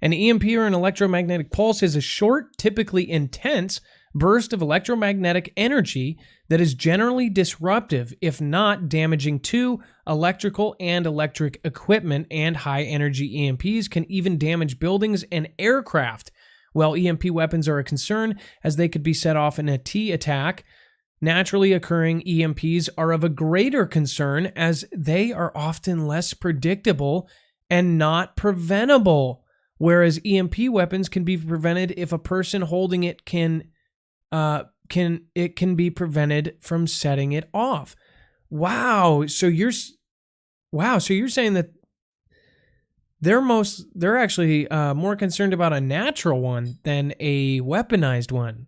An EMP, or an electromagnetic pulse, is a short, typically intense burst of electromagnetic energy that is generally disruptive, if not damaging, to electrical and electric equipment, and high-energy EMPs can even damage buildings and aircraft. While EMP weapons are a concern, as they could be set off in a T attack, naturally occurring EMPs are of a greater concern, as they are often less predictable and not preventable. Whereas EMP weapons can be prevented if a person holding it can be prevented from setting it off. Wow. So you're saying that they're actually more concerned about a natural one than a weaponized one.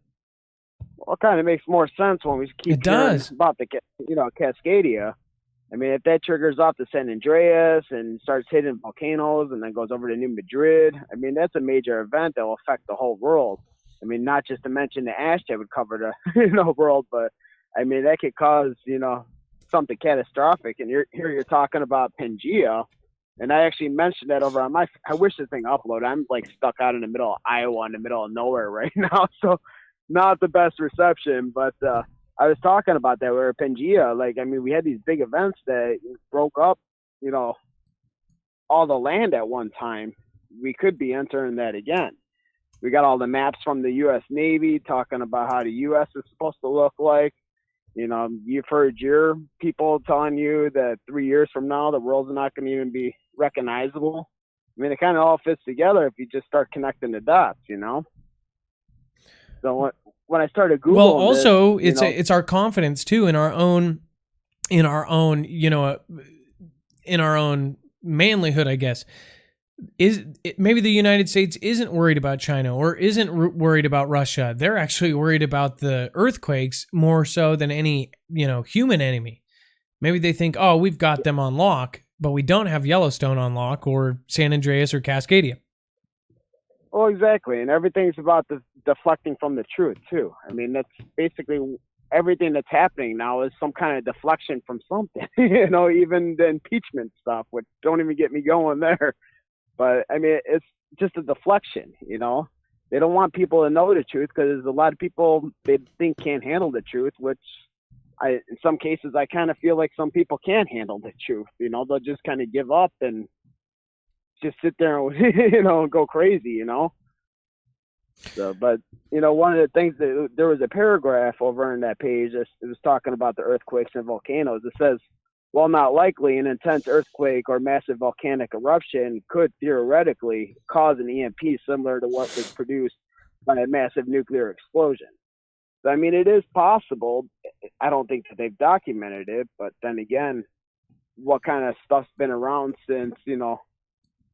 Well, it kind of makes more sense when we keep hearing about the, you know, Cascadia. I mean, if that triggers off to San Andreas and starts hitting volcanoes and then goes over to New Madrid, I mean, that's a major event that will affect the whole world. I mean, not just to mention the ash that would cover the, you know, world, but I mean, that could cause, you know, something catastrophic. And you're talking about Pangea. And I actually mentioned that over on I wish this thing uploaded. I'm like stuck out in the middle of Iowa, in the middle of nowhere right now. So not the best reception, but, I was talking about that where Pangea, like, I mean, we had these big events that broke up, you know, all the land at one time. We could be entering that again. We got all the maps from the U.S. Navy talking about how the U.S. is supposed to look like. You know, you've heard your people telling you that 3 years from now, the world's not going to even be recognizable. I mean, it kind of all fits together if you just start connecting the dots, you know? So when I started Googling, well, also it's our confidence too in our own you know, in our own manlyhood, I guess. Maybe the United States isn't worried about China or isn't worried about Russia. They're actually worried about the earthquakes more so than any, you know, human enemy. Maybe they think, oh, we've got them on lock, but we don't have Yellowstone on lock or San Andreas or Cascadia. Well, exactly. And everything's about deflecting from the truth, too. I mean, that's basically everything that's happening now is some kind of deflection from something, you know, even the impeachment stuff, which don't even get me going there. But, I mean, it's just a deflection, you know. They don't want people to know the truth because a lot of people they think can't handle the truth, which in some cases, I kind of feel like some people can't handle the truth. You know, they'll just kind of give up and just sit there and, you know, and go crazy, you know. So, but, you know, one of the things that there was a paragraph over on that page that it was talking about the earthquakes and volcanoes. It says, while not likely, an intense earthquake or massive volcanic eruption could theoretically cause an EMP similar to what was produced by a massive nuclear explosion. So, I mean, it is possible. I don't think that they've documented it, but then again, what kind of stuff's been around since, you know,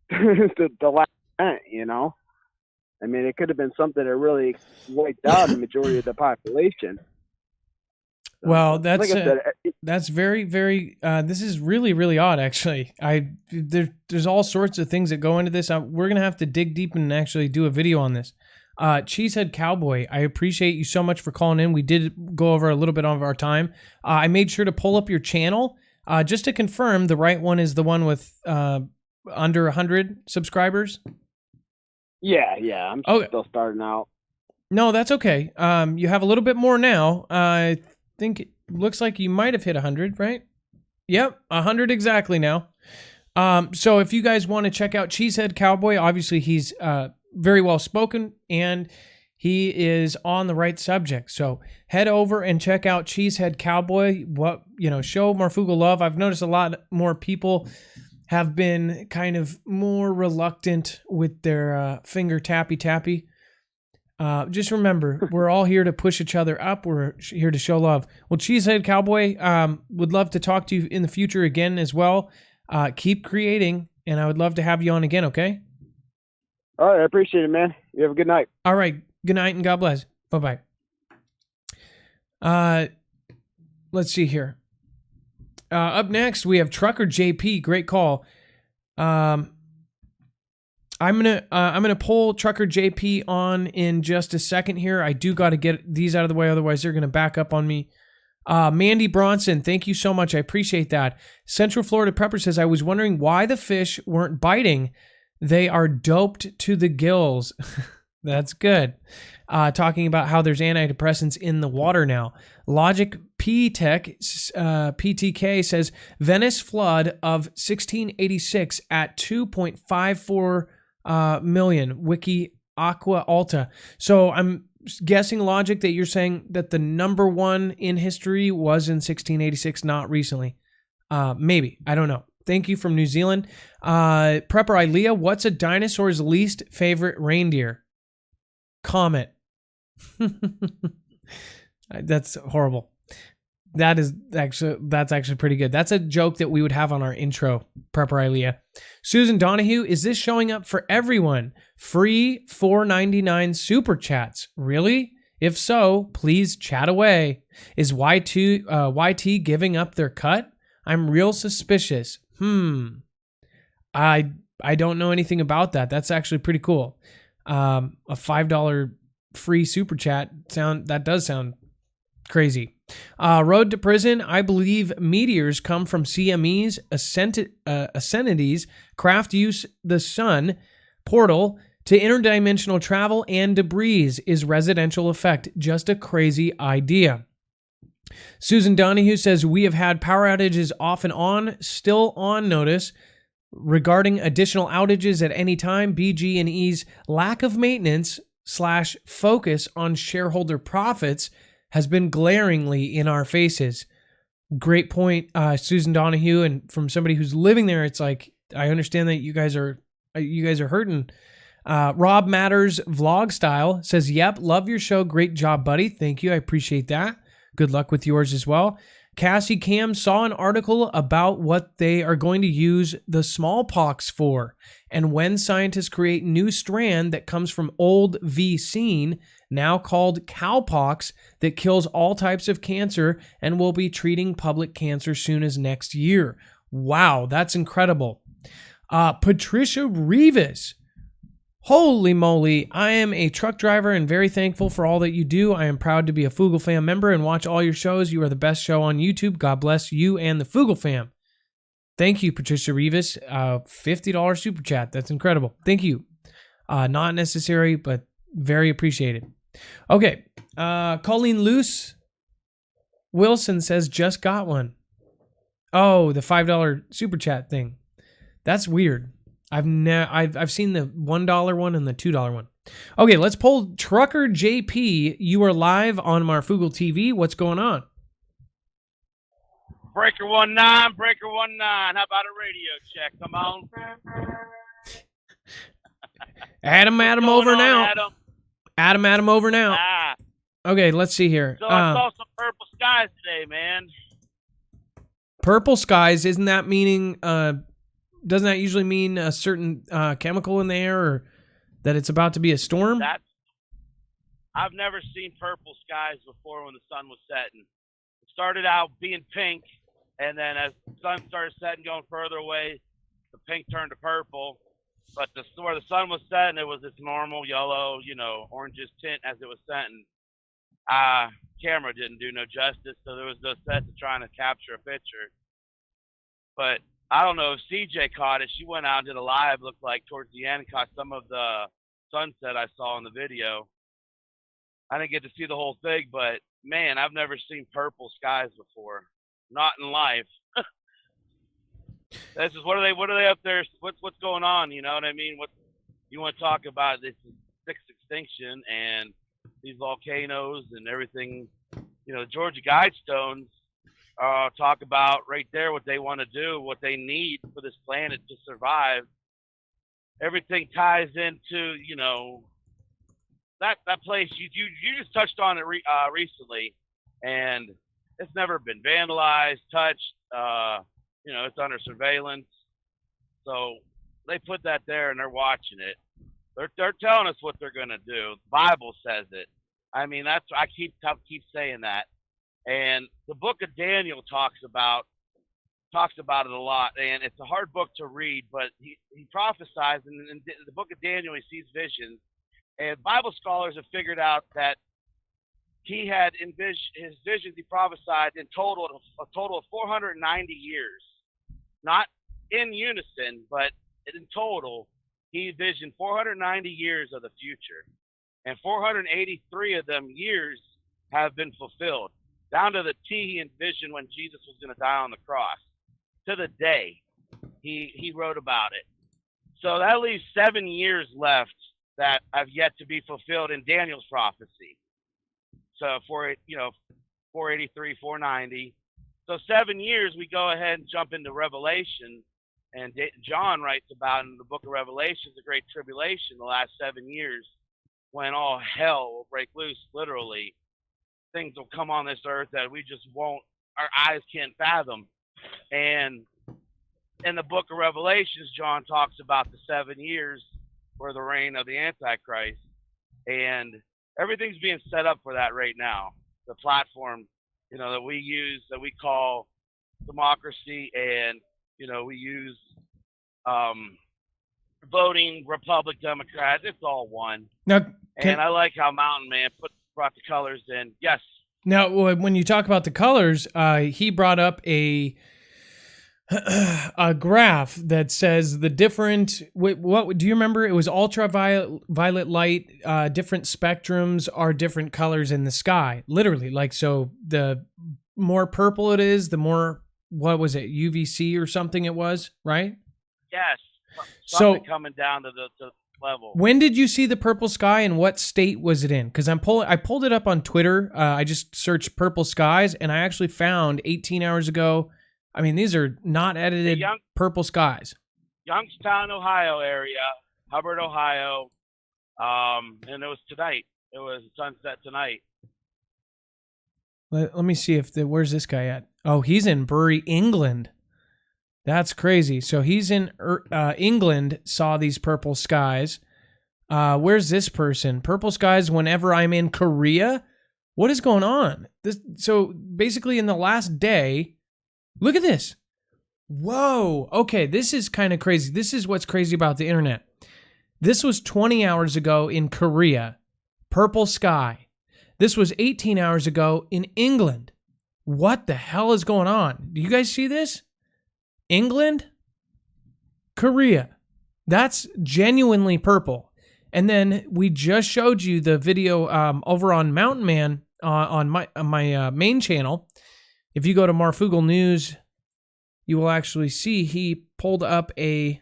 the last event, you know? I mean, it could have been something that really wiped out the majority of the population. Well, that's like I said, that's very, very. This is really, really odd. Actually, there's all sorts of things that go into this. We're gonna have to dig deep and actually do a video on this. Cheesehead Cowboy, I appreciate you so much for calling in. We did go over a little bit of our time. I made sure to pull up your channel just to confirm the right one is the one with under 100 subscribers. Yeah, I'm still starting out. No, that's okay. You have a little bit more now. I think it looks like you might have hit 100, right? Yep, 100 exactly now. So if you guys want to check out Cheesehead Cowboy, obviously he's very well spoken and he is on the right subject. So head over and check out Cheesehead Cowboy. Show Marfoogle love. I've noticed a lot more people have been kind of more reluctant with their finger tappy. Just remember, we're all here to push each other up. We're here to show love. Well, Cheesehead Cowboy, would love to talk to you in the future again as well. Keep creating, and I would love to have you on again, okay? All right, I appreciate it, man. You have a good night. All right, good night and God bless. Bye-bye. Let's see here. Up next, we have Trucker JP. Great call. I'm gonna pull Trucker JP on in just a second here. I do got to get these out of the way, otherwise they're gonna back up on me. Mandy Bronson, thank you so much. I appreciate that. Central Florida Prepper says, I was wondering why the fish weren't biting. They are doped to the gills. That's good. Talking about how there's antidepressants in the water now. Logic P-Tech, PTK says, Venice Flood of 1686 at 2.54 million. Wiki Aqua Alta. So I'm guessing, Logic, that you're saying that the number one in history was in 1686, not recently. Maybe. I don't know. Thank you from New Zealand. Prepper Ilea, what's a dinosaur's least favorite reindeer? Comet. That's horrible. That's actually pretty good. That's a joke that we would have on our intro, Prepper Ilea. Susan Donahue, is this showing up for everyone? Free $4.99 super chats. Really? If so, please chat away. Is YT giving up their cut? I'm real suspicious. I don't know anything about that. That's actually pretty cool. A $5 free super chat that does sound crazy. Road to Prison, I believe meteors come from CMEs, Ascenities, craft use the sun, portal to interdimensional travel and debris is residential effect. Just a crazy idea. Susan Donahue says, we have had power outages off and on, still on notice. Regarding additional outages at any time, BG&E's lack of maintenance / focus on shareholder profits has been glaringly in our faces. Great point, Susan Donahue. And from somebody who's living there, it's like, I understand that you guys are hurting. Rob Matters Vlog Style says, yep, love your show. Great job, buddy. Thank you. I appreciate that. Good luck with yours as well. Cassie Cam saw an article about what they are going to use the smallpox for, and when scientists create new strand that comes from old vaccine, now called cowpox, that kills all types of cancer and will be treating public cancer soon as next year. Wow, that's incredible. Patricia Rivas. Holy moly, I am a truck driver and very thankful for all that you do. I am proud to be a Foogle Fam member and watch all your shows. You are the best show on YouTube. God bless you and the Foogle Fam. Thank you, Patricia Rivas. $50 super chat. That's incredible. Thank you. Not necessary, but very appreciated. Okay. Colleen Luce. Wilson says just got one. Oh, the $5 super chat thing. That's weird. I've seen the $1 one and the $2 one. Okay, let's pull Trucker JP. You are live on Marfoogle TV. What's going on? Breaker 19, Breaker 19. How about a radio check? Come on. Adam over now. Adam over now. Ah. Okay, let's see here. So I saw some purple skies today, man. Purple skies, isn't that meaning, doesn't that usually mean a certain chemical in the air, or that it's about to be a storm? I've never seen purple skies before when the sun was setting. It started out being pink, and then as the sun started setting, going further away, the pink turned to purple. But where the sun was setting, it was this normal yellow, orangish tint as it was setting. Camera didn't do no justice, so there was no sense of trying to capture a picture. But I don't know if CJ caught it. She went out and did a live, looked like towards the end, caught some of the sunset I saw in the video. I didn't get to see the whole thing, but man, I've never seen purple skies before. Not in life. This is what are they up there? What's going on? You know what I mean? What you want to talk about? This is sixth extinction and these volcanoes and everything. The Georgia Guidestones talk about right there what they want to do, what they need for this planet to survive. Everything ties into that place. You just touched on it recently, and it's never been vandalized, touched. It's under surveillance. So they put that there and they're watching it. They're telling us what they're gonna do. The Bible says it. I mean, I keep saying that. And the book of Daniel talks about it a lot, and it's a hard book to read, but he prophesies, and in the book of Daniel he sees visions, and Bible scholars have figured out that he had his visions he prophesied in total a total of 490 years, not in unison, but in total he visioned 490 years of the future, and 483 of them years have been fulfilled. Down to the T, he envisioned when Jesus was going to die on the cross. To the day, he wrote about it. So that leaves 7 years left that have yet to be fulfilled in Daniel's prophecy. So 483, 490. So 7 years, we go ahead and jump into Revelation. And John writes about in the book of Revelation, the Great Tribulation, the last 7 years, when all hell will break loose, literally. Things will come on this earth that we just our eyes can't fathom. And in the book of Revelations, John talks about the 7 years for the reign of the Antichrist. And everything's being set up for that right now. The platform, that we use, that we call democracy, and, we use voting, Republic, Democrat, it's all one. Now, and I like how Mountain Man brought the colors in. Yes. Now, when you talk about the colors, he brought up a graph that says the different. What do you remember? It was ultraviolet light. Different spectrums are different colors in the sky. Literally, so the more purple it is, the more, what was it, UVC or something? It was, right? Yes. So Something coming down to the level. When did you see the purple sky, and what state was it in? Because I pulled it up on Twitter. I just searched purple skies, and I actually found 18 hours ago. I mean, these are not edited purple skies. Youngstown, Ohio area, Hubbard, Ohio, and it was tonight. It was sunset tonight. Let me see where's this guy at? Oh, he's in Bury, England. That's crazy. So he's in England, saw these purple skies. Where's this person? Purple skies whenever I'm in Korea? What is going on? So basically in the last day, look at this. Whoa. Okay, this is kind of crazy. This is what's crazy about the internet. This was 20 hours ago in Korea. Purple sky. This was 18 hours ago in England. What the hell is going on? Do you guys see this? England, Korea. That's genuinely purple. And then we just showed you the video over on Mountain Man on my main channel. If you go to Marfoogle News, you will actually see he pulled up a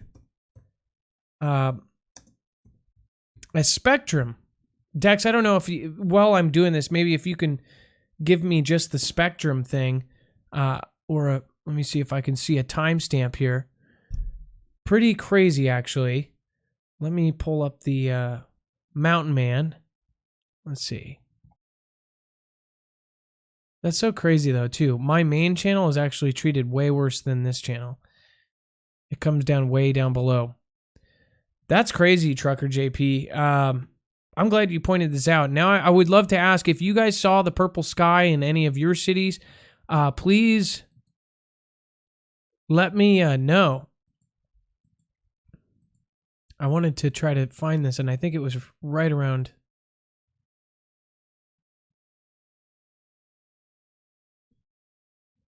spectrum. Dex, I don't know if you, while I'm doing this, maybe if you can give me just the spectrum thing, let me see if I can see a timestamp here. Pretty crazy, actually. Let me pull up the Mountain Man. Let's see. That's so crazy, though, too. My main channel is actually treated way worse than this channel. It comes down way down below. That's crazy, Trucker JP. I'm glad you pointed this out. Now, I would love to ask if you guys saw the purple sky in any of your cities. Please let me know. I wanted to try to find this, and I think it was right around.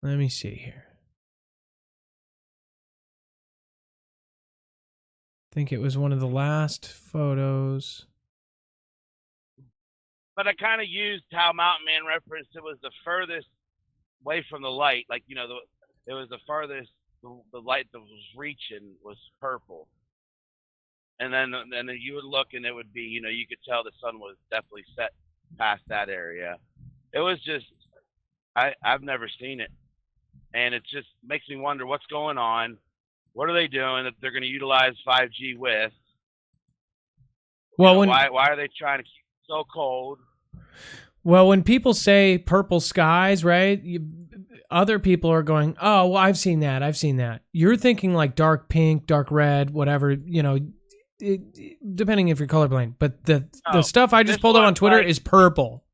Let me see here. I think it was one of the last photos. But I kind of used how Mountain Man referenced it was the furthest away from the light. Like, you know, it was the farthest, the light that was reaching was purple. And then you would look and it would be, you know, you could tell the sun was definitely set past that area. It was just, I've never seen it. And it just makes me wonder what's going on. What are they doing that they're going to utilize 5G with? Well, why are they trying to keep it so cold? Well, when people say purple skies, right, other people are going, oh, well, I've seen that. I've seen that. You're thinking like dark pink, dark red, whatever, you know, depending if you're colorblind. But the stuff I just pulled up on Twitter is purple.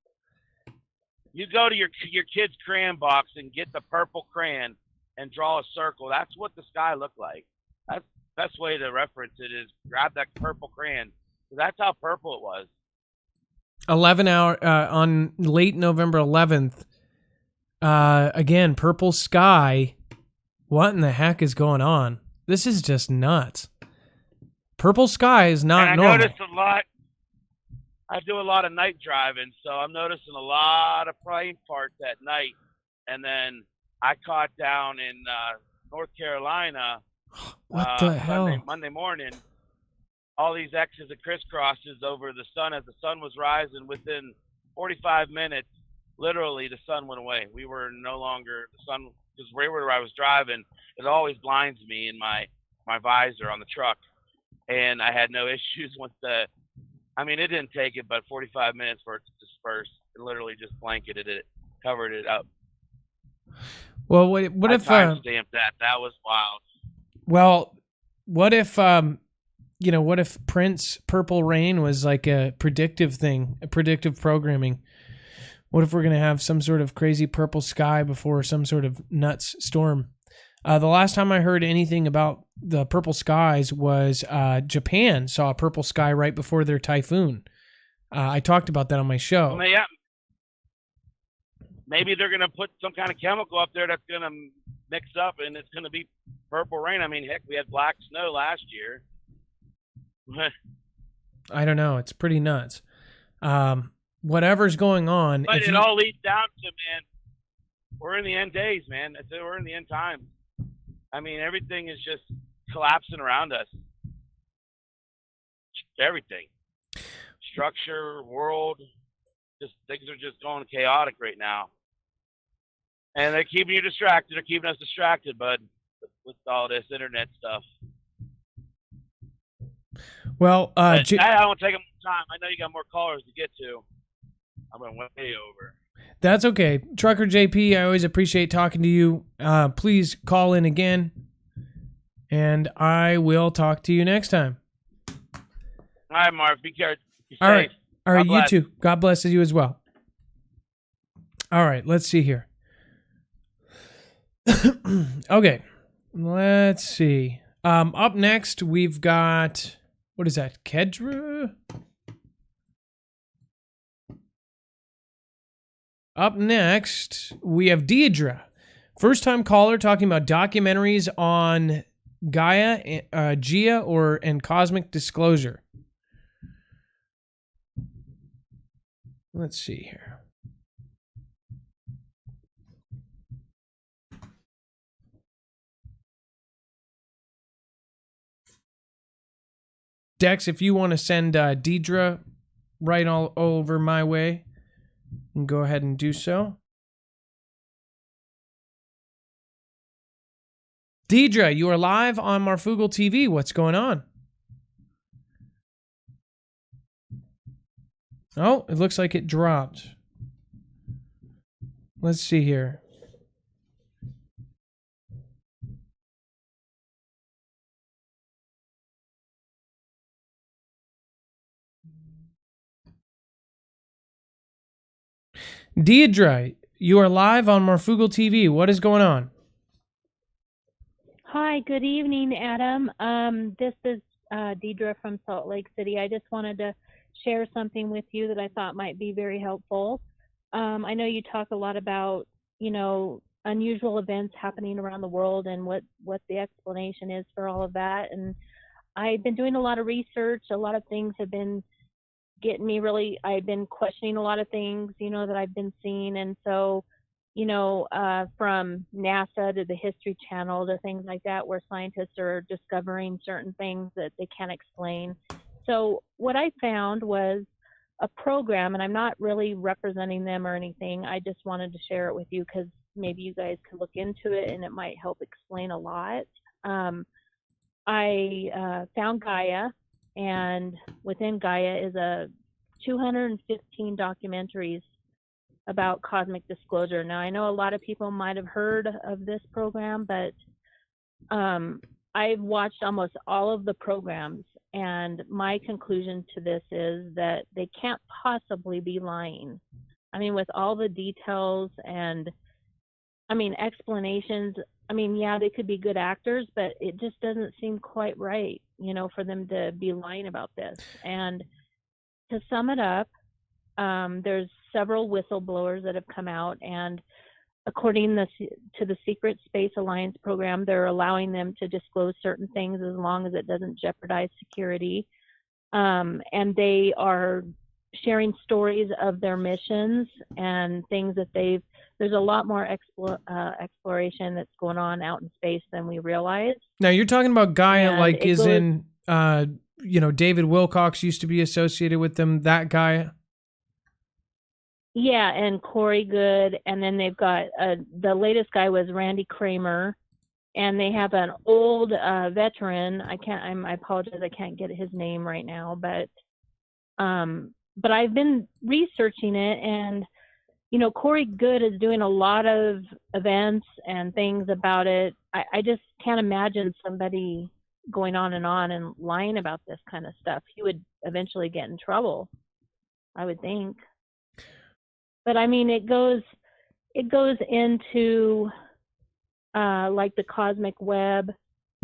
You go to your kid's crayon box and get the purple crayon and draw a circle. That's what the sky looked like. That's the best way to reference it is grab that purple crayon. That's how purple it was. 11 hour on late November 11th. Again, purple sky. What in the heck is going on? This is just nuts. Purple sky is not normal. I noticed a lot. I do a lot of night driving, so I'm noticing a lot of plane parts at night. And then I caught down in North Carolina. What the hell? Monday morning. All these X's and crisscrosses over the sun as the sun was rising. Within 45 minutes, literally the sun went away. We were no longer the sun, because where I was driving, it always blinds me in my visor on the truck, and I had no issues with it didn't take it but 45 minutes for it to disperse. It literally just blanketed it, covered it up. Well, what if timestamped that? That was wild. Well, what if what if Prince Purple Rain was like a predictive thing, a predictive programming? What if we're going to have some sort of crazy purple sky before some sort of nuts storm? The last time I heard anything about the purple skies was Japan saw a purple sky right before their typhoon. I talked about that on my show. Well, yeah. Maybe they're going to put some kind of chemical up there that's going to mix up and it's going to be purple rain. I mean, heck, we had black snow last year. I don't know. It's pretty nuts. Whatever's going on. But it all leads down to, man, we're in the end days, man. We're in the end times. I mean, everything is just collapsing around us. Everything. Structure, world, just things are just going chaotic right now. And they're keeping you distracted. They're keeping us distracted, bud, with all this internet stuff. Well, I don't take up time. I know you got more callers to get to. I'm going way over. That's okay. Trucker JP, I always appreciate talking to you. Please call in again, and I will talk to you next time. All right, Marv. Be careful. All right. All right, you too. God bless you as well. All right, let's see here. Okay, let's see. Up next, we've got... What is that? Kedra? Up next, we have Deidre. First-time caller talking about documentaries on Gaia, Gia, and cosmic disclosure. Let's see here. Dex, if you want to send Deidre right all over my way, you can go ahead and do so. Deidre, you are live on Marfoogle TV. What's going on? Oh, it looks like it dropped. Let's see here. Deidre, you are live on Marfoogle TV. What is going on? Hi, good evening, Adam. This is Deidre from Salt Lake City. I just wanted to share something with you that I thought might be very helpful. I know you talk a lot about, unusual events happening around the world and what the explanation is for all of that. And I've been doing a lot of research. A lot of things have been getting me really, I've been questioning a lot of things, that I've been seeing. And so, from NASA to the History Channel to things like that, where scientists are discovering certain things that they can't explain. So what I found was a program, and I'm not really representing them or anything. I just wanted to share it with you because maybe you guys could look into it and it might help explain a lot. I found Gaia, and within Gaia is a 215 documentaries about cosmic disclosure. Now, I know a lot of people might have heard of this program, but I've watched almost all of the programs, and my conclusion to this is that they can't possibly be lying. I mean, with all the details and, explanations, yeah, they could be good actors, but it just doesn't seem quite right, for them to be lying about this. And to sum it up, there's several whistleblowers that have come out, and according to the Secret Space Alliance program, they're allowing them to disclose certain things as long as it doesn't jeopardize security. And they are sharing stories of their missions and things that there's a lot more exploration that's going on out in space than we realize. Now, you're talking about Gaia, And like David Wilcox used to be associated with them, that Gaia? Yeah, and Corey Good, and then they've got the latest guy was Randy Kramer, and they have an old veteran. I apologize, I can't get his name right now, but I've been researching it, and Corey Good is doing a lot of events and things about it. I just can't imagine somebody going on and lying about this kind of stuff. He would eventually get in trouble, I would think. But it goes into like the cosmic web.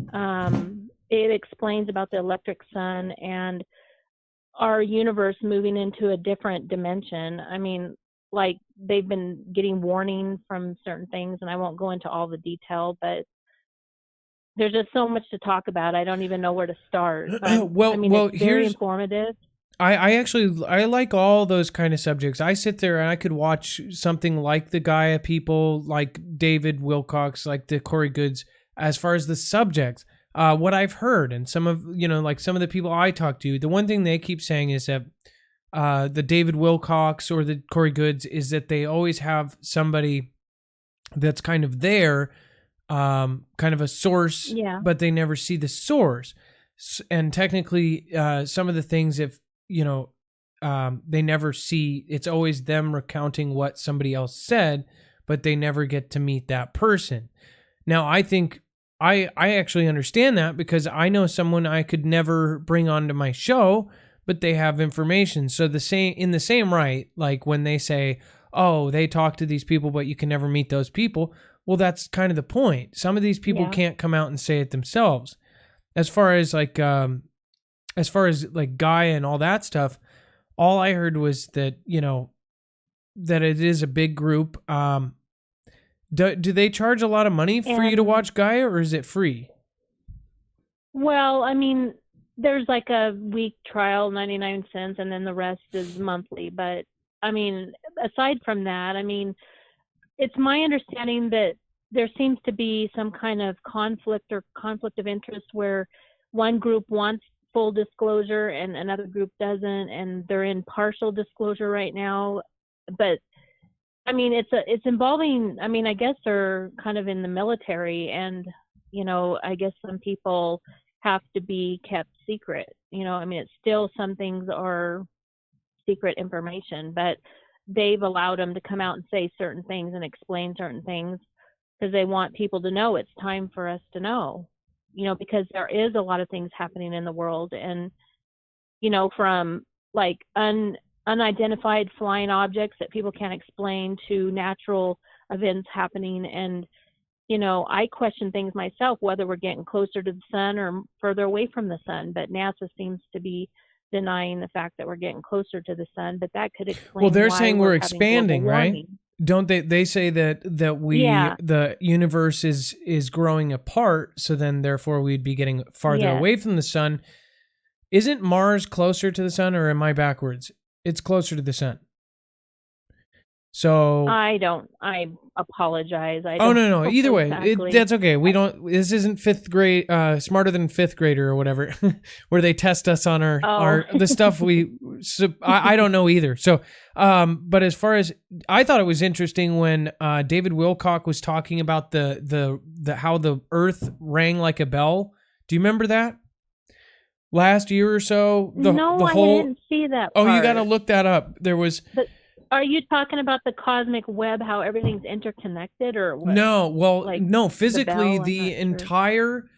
It explains about the electric sun and our universe moving into a different dimension. Like they've been getting warning from certain things, and I won't go into all the detail, but there's just so much to talk about. I don't even know where to start. It's very informative. I like all those kind of subjects. I sit there and I could watch something like the Gaia people, like David Wilcox, like the Corey Goods, as far as the subjects. What I've heard, and some of the people I talk to, the one thing they keep saying is that the David Wilcox or the Corey Goods is that they always have somebody that's kind of there, kind of a source, yeah, but they never see the source. And technically, some of the things, if they never see, it's always them recounting what somebody else said, but they never get to meet that person. Now, I think I actually understand that, because I know someone I could never bring onto my show, but they have information. So in the same right, like when they say, oh, they talk to these people, but you can never meet those people. Well, that's kind of the point. Some of these people can't come out and say it themselves. As far as Gaia and all that stuff, all I heard was that, that it is a big group. Do they charge a lot of money for you to watch Gaia, or is it free? Well, there's like a week trial, 99 cents, and then the rest is monthly. But aside from that, it's my understanding that there seems to be some kind of conflict of interest where one group wants full disclosure and another group doesn't, and they're in partial disclosure right now. But I mean, it's involving, I mean, I guess they're kind of in the military, and, you know, I guess some people have to be kept secret. You know, I mean, it's still, some things are secret information, but they've allowed them to come out and say certain things and explain certain things because they want people to know it's time for us to know, you know, because there is a lot of things happening in the world, and, you know, from like unidentified flying objects that people can't explain to natural events happening. And, you know, I question things myself, whether we're getting closer to the sun or further away from the sun, but NASA seems to be denying the fact that we're getting closer to the sun, but that could explain. Well, they're why saying we're expanding, right? warming. Don't they? They say that the universe is growing apart, so then therefore we'd be getting farther away from the sun. Isn't Mars closer to the sun, or am I backwards? It's closer to the sun. So I apologize. I oh don't no. know Either way, exactly. that's okay. We don't. This isn't fifth grade. Smarter than fifth grader or whatever, where they test us on our the stuff we. So I don't know either. So, but as far as I thought, it was interesting when David Wilcock was talking about the how the Earth rang like a bell. Do you remember that? Last year or so, the whole. I didn't see that. Oh, part. you got to look that up. There was. Are you talking about the cosmic web, how everything's interconnected, or what? No, well, like no, physically the entire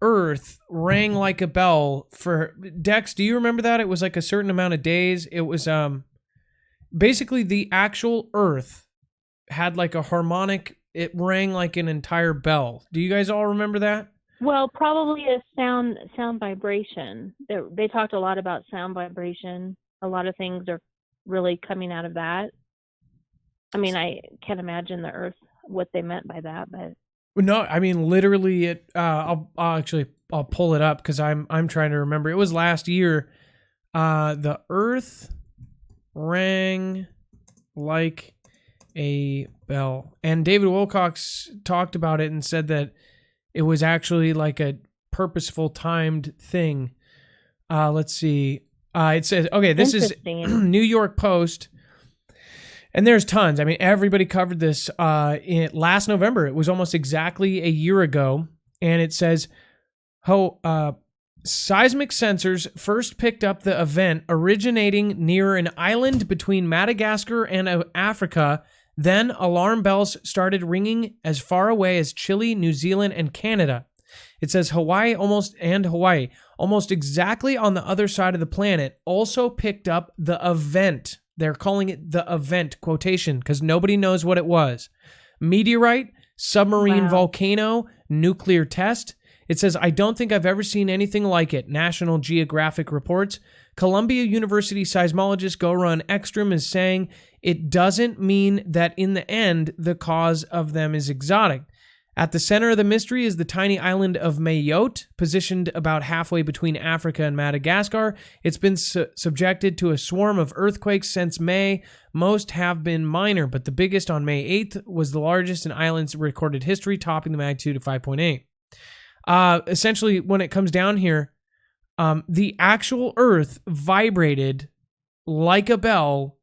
Earth rang like a bell for Dex. Do you remember that? It was like a certain amount of days. It was basically the actual Earth had like a harmonic, it rang like an entire bell. Do you guys all remember that? Well, probably a sound vibration. They talked a lot about sound vibration. A lot of things are really coming out of that. I mean, I can't imagine the Earth, what they meant by that, but no, I mean literally it. I'll pull it up because I'm trying to remember. It was last year. The Earth rang like a bell, and David Wilcox talked about it and said that it was actually like a purposeful timed thing. Let's see. It says, okay, this is New York Post, and there's tons. I mean, everybody covered this in last November. It was almost exactly a year ago, and it says, seismic sensors first picked up the event originating near an island between Madagascar and Africa. Then alarm bells started ringing as far away as Chile, New Zealand, and Canada. It says Hawaii, almost exactly on the other side of the planet, also picked up the event. They're calling it the event, quotation, because nobody knows what it was. Meteorite, submarine volcano, nuclear test. It says, I don't think I've ever seen anything like it. National Geographic reports. Columbia University seismologist Goran Ekstrom is saying it doesn't mean that in the end, the cause of them is exotic. At the center of the mystery is the tiny island of Mayotte, positioned about halfway between Africa and Madagascar. It's been subjected to a swarm of earthquakes since May. Most have been minor, but the biggest on May 8th was the largest in island's recorded history, topping the magnitude of 5.8. Essentially, when it comes down here, the actual Earth vibrated like a bell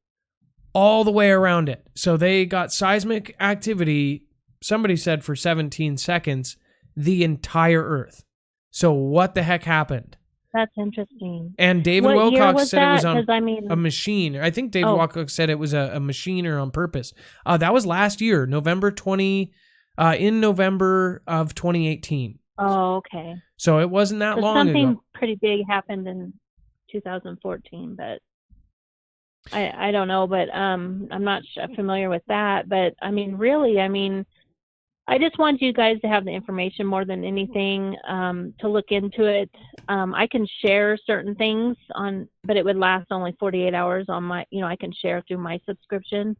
all the way around it. So they got seismic activity, somebody said for 17 seconds, the entire Earth. So what the heck happened? That's interesting. And David Wilcox said it was on a machine. I think David Wilcox said it was a machine or on purpose. That was last year, November of 2018. Oh, okay. So it wasn't that long ago. Something pretty big happened in 2014, but I don't know, but I'm not familiar with that. But I mean, really, I just want you guys to have the information more than anything, to look into it. I can share certain things but it would last only 48 hours on my, I can share through my subscription,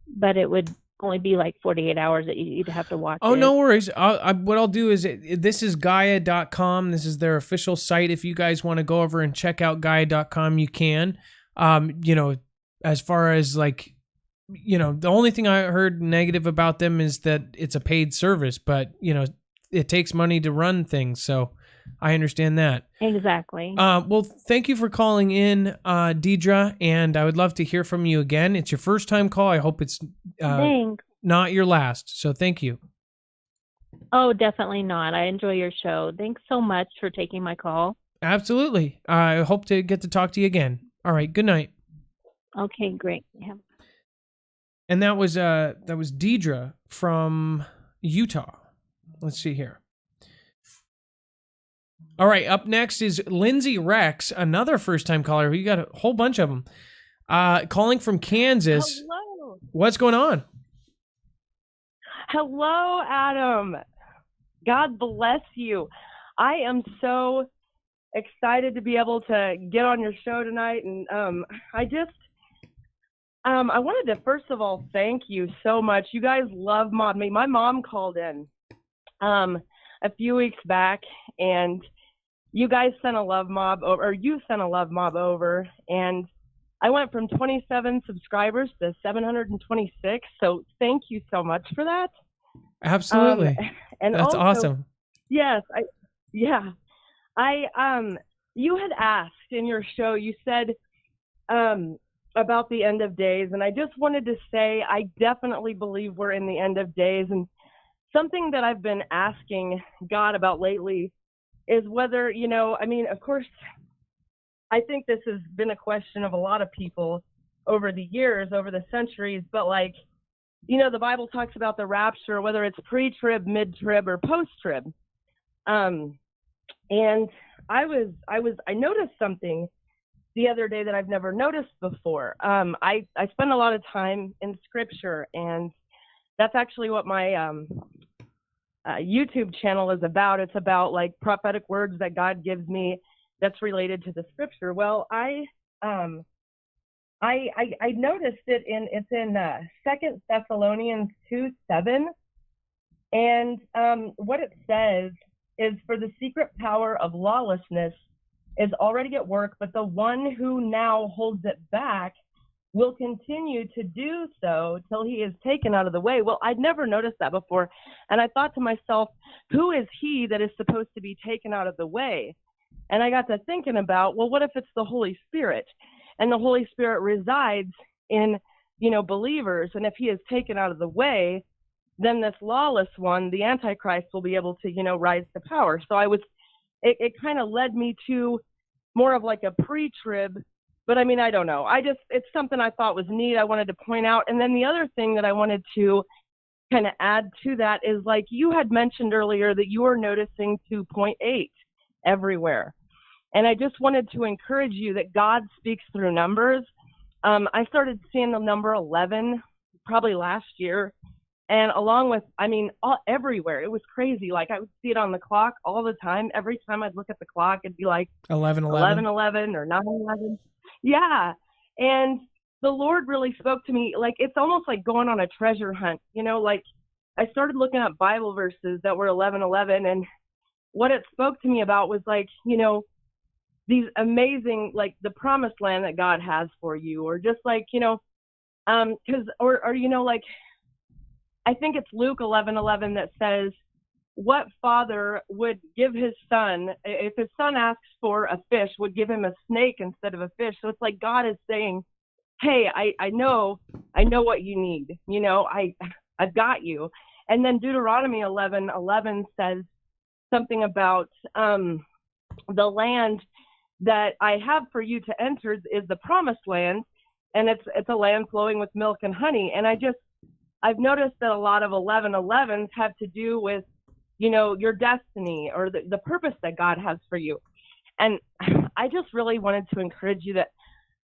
but it would only be like 48 hours that you'd have to watch. Oh, no worries. What I'll do is, this is Gaia.com. This is their official site. If you guys want to go over and check out Gaia.com, you can. As far as like, the only thing I heard negative about them is that it's a paid service, but it takes money to run things. So I understand that. Exactly. Well, thank you for calling in, Deidre, and I would love to hear from you again. It's your first time call. I hope it's Thanks. not your last. So thank you. Oh, definitely not. I enjoy your show. Thanks so much for taking my call. Absolutely. I hope to get to talk to you again. All right. Good night. Okay, great. Yeah. And that was Deidre from Utah. Let's see here. All right, up next is Lindsay Rex, another first-time caller. We got a whole bunch of them. Calling from Kansas. Hello. What's going on? Hello, Adam. God bless you. I am so excited to be able to get on your show tonight, and I wanted to first of all thank you so much. You guys love Mob Me. My mom called in a few weeks back, and you guys sent a love mob over, or you sent a love mob over, and I went from 27 subscribers to 726. So thank you so much for that. Absolutely. And that's also, awesome. Yes, you had asked in your show, you said about the end of days, and I just wanted to say I definitely believe we're in the end of days, and something that I've been asking God about lately is whether, of course, I think this has been a question of a lot of people over the years, over the centuries, but the Bible talks about the rapture, whether it's pre-trib, mid-trib, or post-trib. And I noticed something the other day that I've never noticed before. I spend a lot of time in scripture, and that's actually what my YouTube channel is about. It's about prophetic words that God gives me that's related to the scripture. Well, I noticed it's in 2 Thessalonians 2:7, and what it says is, for the secret power of lawlessness is already at work, but the one who now holds it back will continue to do so till he is taken out of the way. Well, I'd never noticed that before, and I thought to myself, who is he that is supposed to be taken out of the way? And I got to thinking about, well, what if it's the Holy Spirit? And the Holy Spirit resides in, believers, and if he is taken out of the way, then this lawless one, the Antichrist, will be able to, rise to power. So it kind of led me to more of a pre-trib, but I don't know. It's something I thought was neat. I wanted to point out. And then the other thing that I wanted to kind of add to that is, you had mentioned earlier that you were noticing 2.8 everywhere. And I just wanted to encourage you that God speaks through numbers. I started seeing the number 11 probably last year. And along with, everywhere. It was crazy. I would see it on the clock all the time. Every time I'd look at the clock, it'd be 11:11 or 9:11. Yeah. And the Lord really spoke to me. It's almost like going on a treasure hunt. I started looking up Bible verses that were 11:11. And what it spoke to me about was these amazing, the promised land that God has for you, or just I think it's Luke 11:11 that says, what father would give his son, if his son asks for a fish, would give him a snake instead of a fish? So it's God is saying, hey, I know what you need. I've got you. And then Deuteronomy 11:11 says something about the land that I have for you to enter is the promised land, and it's a land flowing with milk and honey. And I've noticed that a lot of 11:11s have to do with, your destiny or the purpose that God has for you. And I just really wanted to encourage you that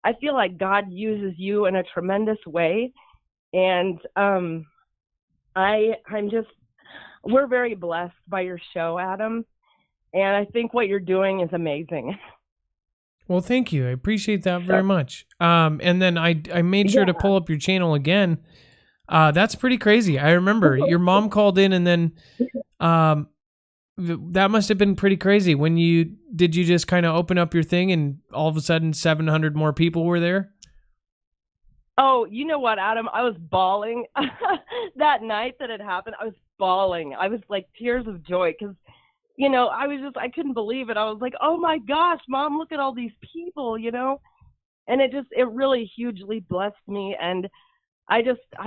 I feel like God uses you in a tremendous way. And we're very blessed by your show, Adam. And I think what you're doing is amazing. Well, thank you. I appreciate that very much. And then I made sure to pull up your channel again. That's pretty crazy. I remember your mom called in, and then that must have been pretty crazy. Did you just kind of open up your thing and all of a sudden 700 more people were there? Oh, you know what, Adam? I was bawling that night that it happened. I was bawling. I was tears of joy because I couldn't believe it. I was like, oh my gosh, Mom, look at all these people, and it really hugely blessed me. And I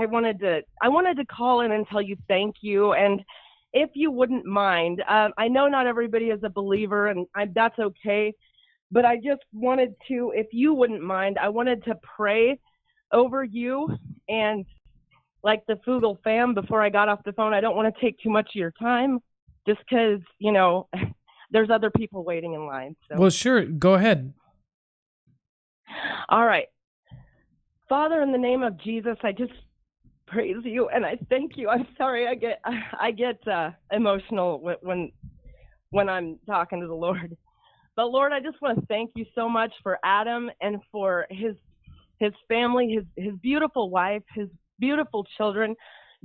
wanted to call in and tell you thank you. And if you wouldn't mind, I know not everybody is a believer, and that's okay. But I just wanted to, if you wouldn't mind, I wanted to pray over you and like the Foogle Fam before I got off the phone. I don't want to take too much of your time just because, there's other people waiting in line. So. Well, sure. Go ahead. All right. Father, in the name of Jesus, I just praise you and I thank you. I'm sorry I get emotional when I'm talking to the Lord. But Lord, I just want to thank you so much for Adam and for his family, his beautiful wife, his beautiful children.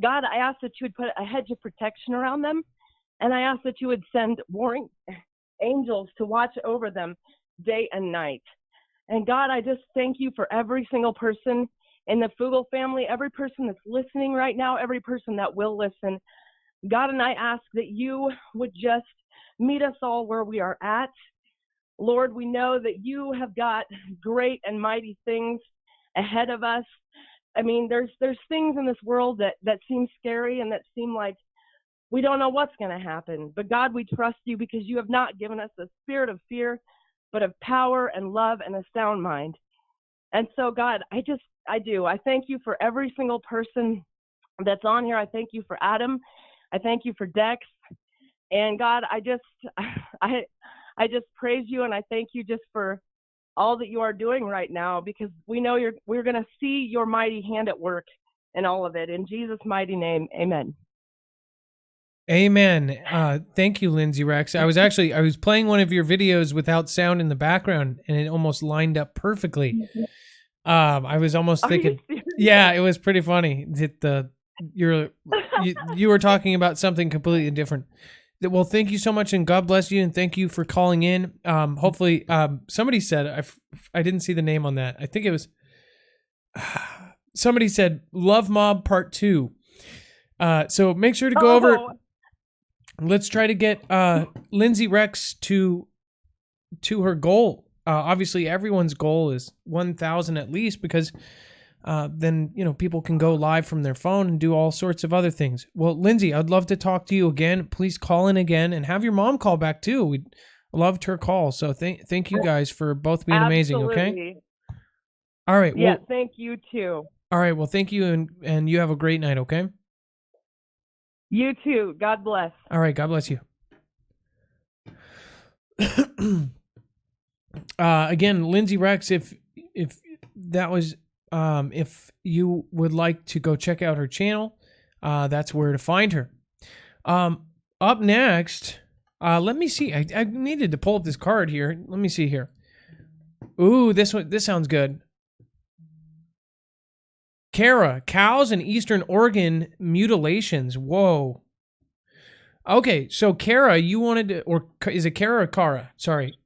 God, I ask that you would put a hedge of protection around them, and I ask that you would send warring angels to watch over them day and night. And God, I just thank you for every single person in the Foogle family, every person that's listening right now, every person that will listen. God, and I ask that you would just meet us all where we are at. Lord, we know that you have got great and mighty things ahead of us. I mean, there's things in this world that seem scary and that seem like we don't know what's going to happen. But God, we trust you because you have not given us a spirit of fear, but of power and love and a sound mind. And so, God, I thank you for every single person that's on here. I thank you for Adam. I thank you for Dex. And God, I just praise you and I thank you just for all that you are doing right now, because we know we're going to see your mighty hand at work in all of it. In Jesus' mighty name, amen. Amen. Thank you, Lindsay Rex. I was playing one of your videos without sound in the background, and it almost lined up perfectly. I was almost thinking, yeah, it was pretty funny. You were talking about something completely different. Well, thank you so much, and God bless you, and thank you for calling in. Hopefully, somebody said, I didn't see the name on that. I think it was, somebody said, Love Mob Part 2. So make sure to go over. Let's try to get Lindsay Rex to her goal. Obviously, everyone's goal is 1,000 at least, because then people can go live from their phone and do all sorts of other things. Well, Lindsay, I'd love to talk to you again. Please call in again and have your mom call back too. We loved her call. So thank you guys for both being amazing. Okay. All right. Yeah. Thank you too. All right. Well, thank you, and you have a great night. Okay. You too. God bless. All right. God bless you. Again, Lindsay Rex, if that was, if you would like to go check out her channel, that's where to find her. Up next, let me see. I needed to pull up this card here. Let me see here. Ooh, this sounds good. Kara, cows in Eastern Oregon mutilations. Whoa. Okay, so Kara, you wanted to, or is it Kara or Kara? Sorry.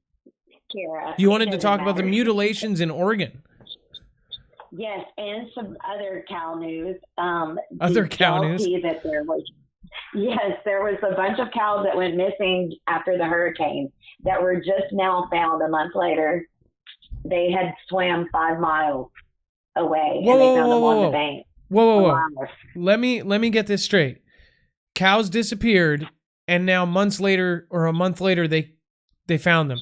Kara. You wanted to talk about the mutilations in Oregon. Yes, and some other cow news. Other cow news? That there was a bunch of cows that went missing after the hurricane that were just now found a month later. They had swam 5 miles away, and they found them on the bank. Whoa. Let me get this straight. Cows disappeared, and now months later, or a month later, they found them.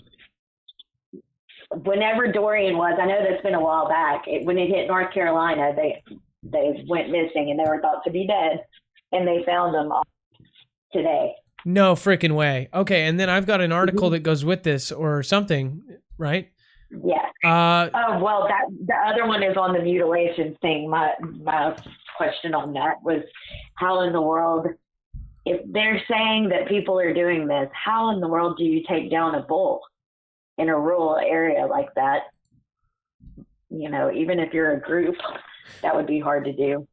Whenever Dorian was, I know that's been a while back. When it hit North Carolina, they went missing, and they were thought to be dead, and they found them today. No freaking way. Okay, and then I've got an article that goes with this or something, right? Yeah. Well, the other one is on the mutilation thing. My question on that was, how in the world, if they're saying that people are doing this, how in the world do you take down a bull in a rural area like that? Even if you're a group, that would be hard to do.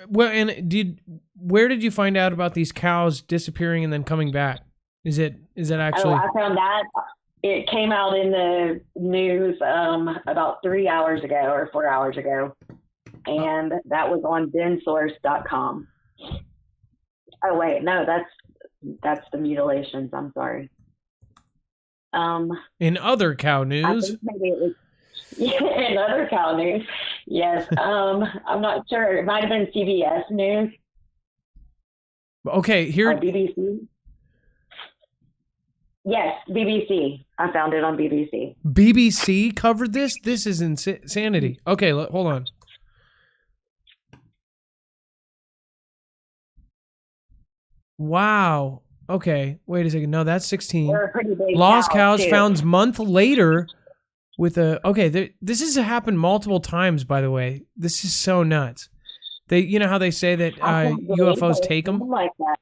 Well, and where did you find out about these cows disappearing and then coming back? Is it actually? I found that. It came out in the news about 3 hours ago or 4 hours ago, and that was on bensource.com. Oh, wait, no, that's That's the mutilations. I'm sorry. In other cow I news, think maybe it was in other cow news. Yes. I'm not sure. It might have been CBS News okay, or here, BBC. Yes, BBC. I found it on BBC. BBC covered this. This is insanity. Okay, hold on. Wow. Okay, wait a second. No, that's 16. They're a pretty big Lost cows, cows too. found month later with a. Okay, this has happened multiple times. By the way, this is so nuts. You know how they say that I can't believe UFOs it. take them. Something like that.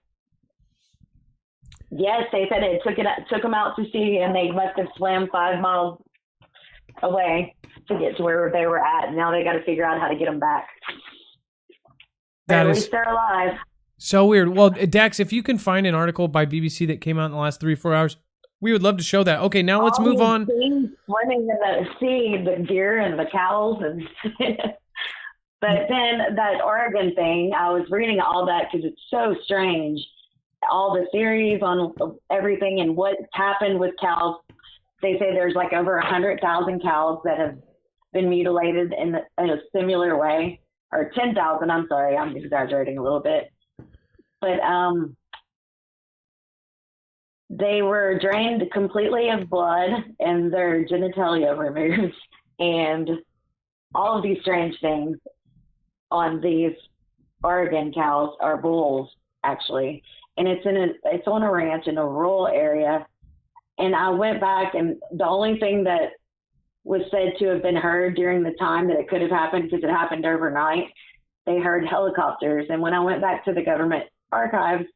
Yes, they said it took them out to sea, and they must have swam 5 miles away to get to where they were at. And now they got to figure out how to get them back. But That at is least they're alive. so weird. Well, Dex, if you can find an article by BBC that came out in the last 3-4 hours, we would love to show that. Okay, now let's All move these on. things swimming in the sea, the deer and the cows, and but then that Oregon thing, I was reading all that because it's so strange. All the theories on everything and what happened with cows. They say there's like over 100,000 cows that have been mutilated in a similar way, or 10,000. I'm sorry, I'm exaggerating a little bit, but they were drained completely of blood and their genitalia removed, and all of these strange things on these Oregon cows are bulls actually. And it's on a ranch in a rural area. And I went back, and the only thing that was said to have been heard during the time that it could have happened, because it happened overnight, they heard helicopters. And when I went back to the government archives,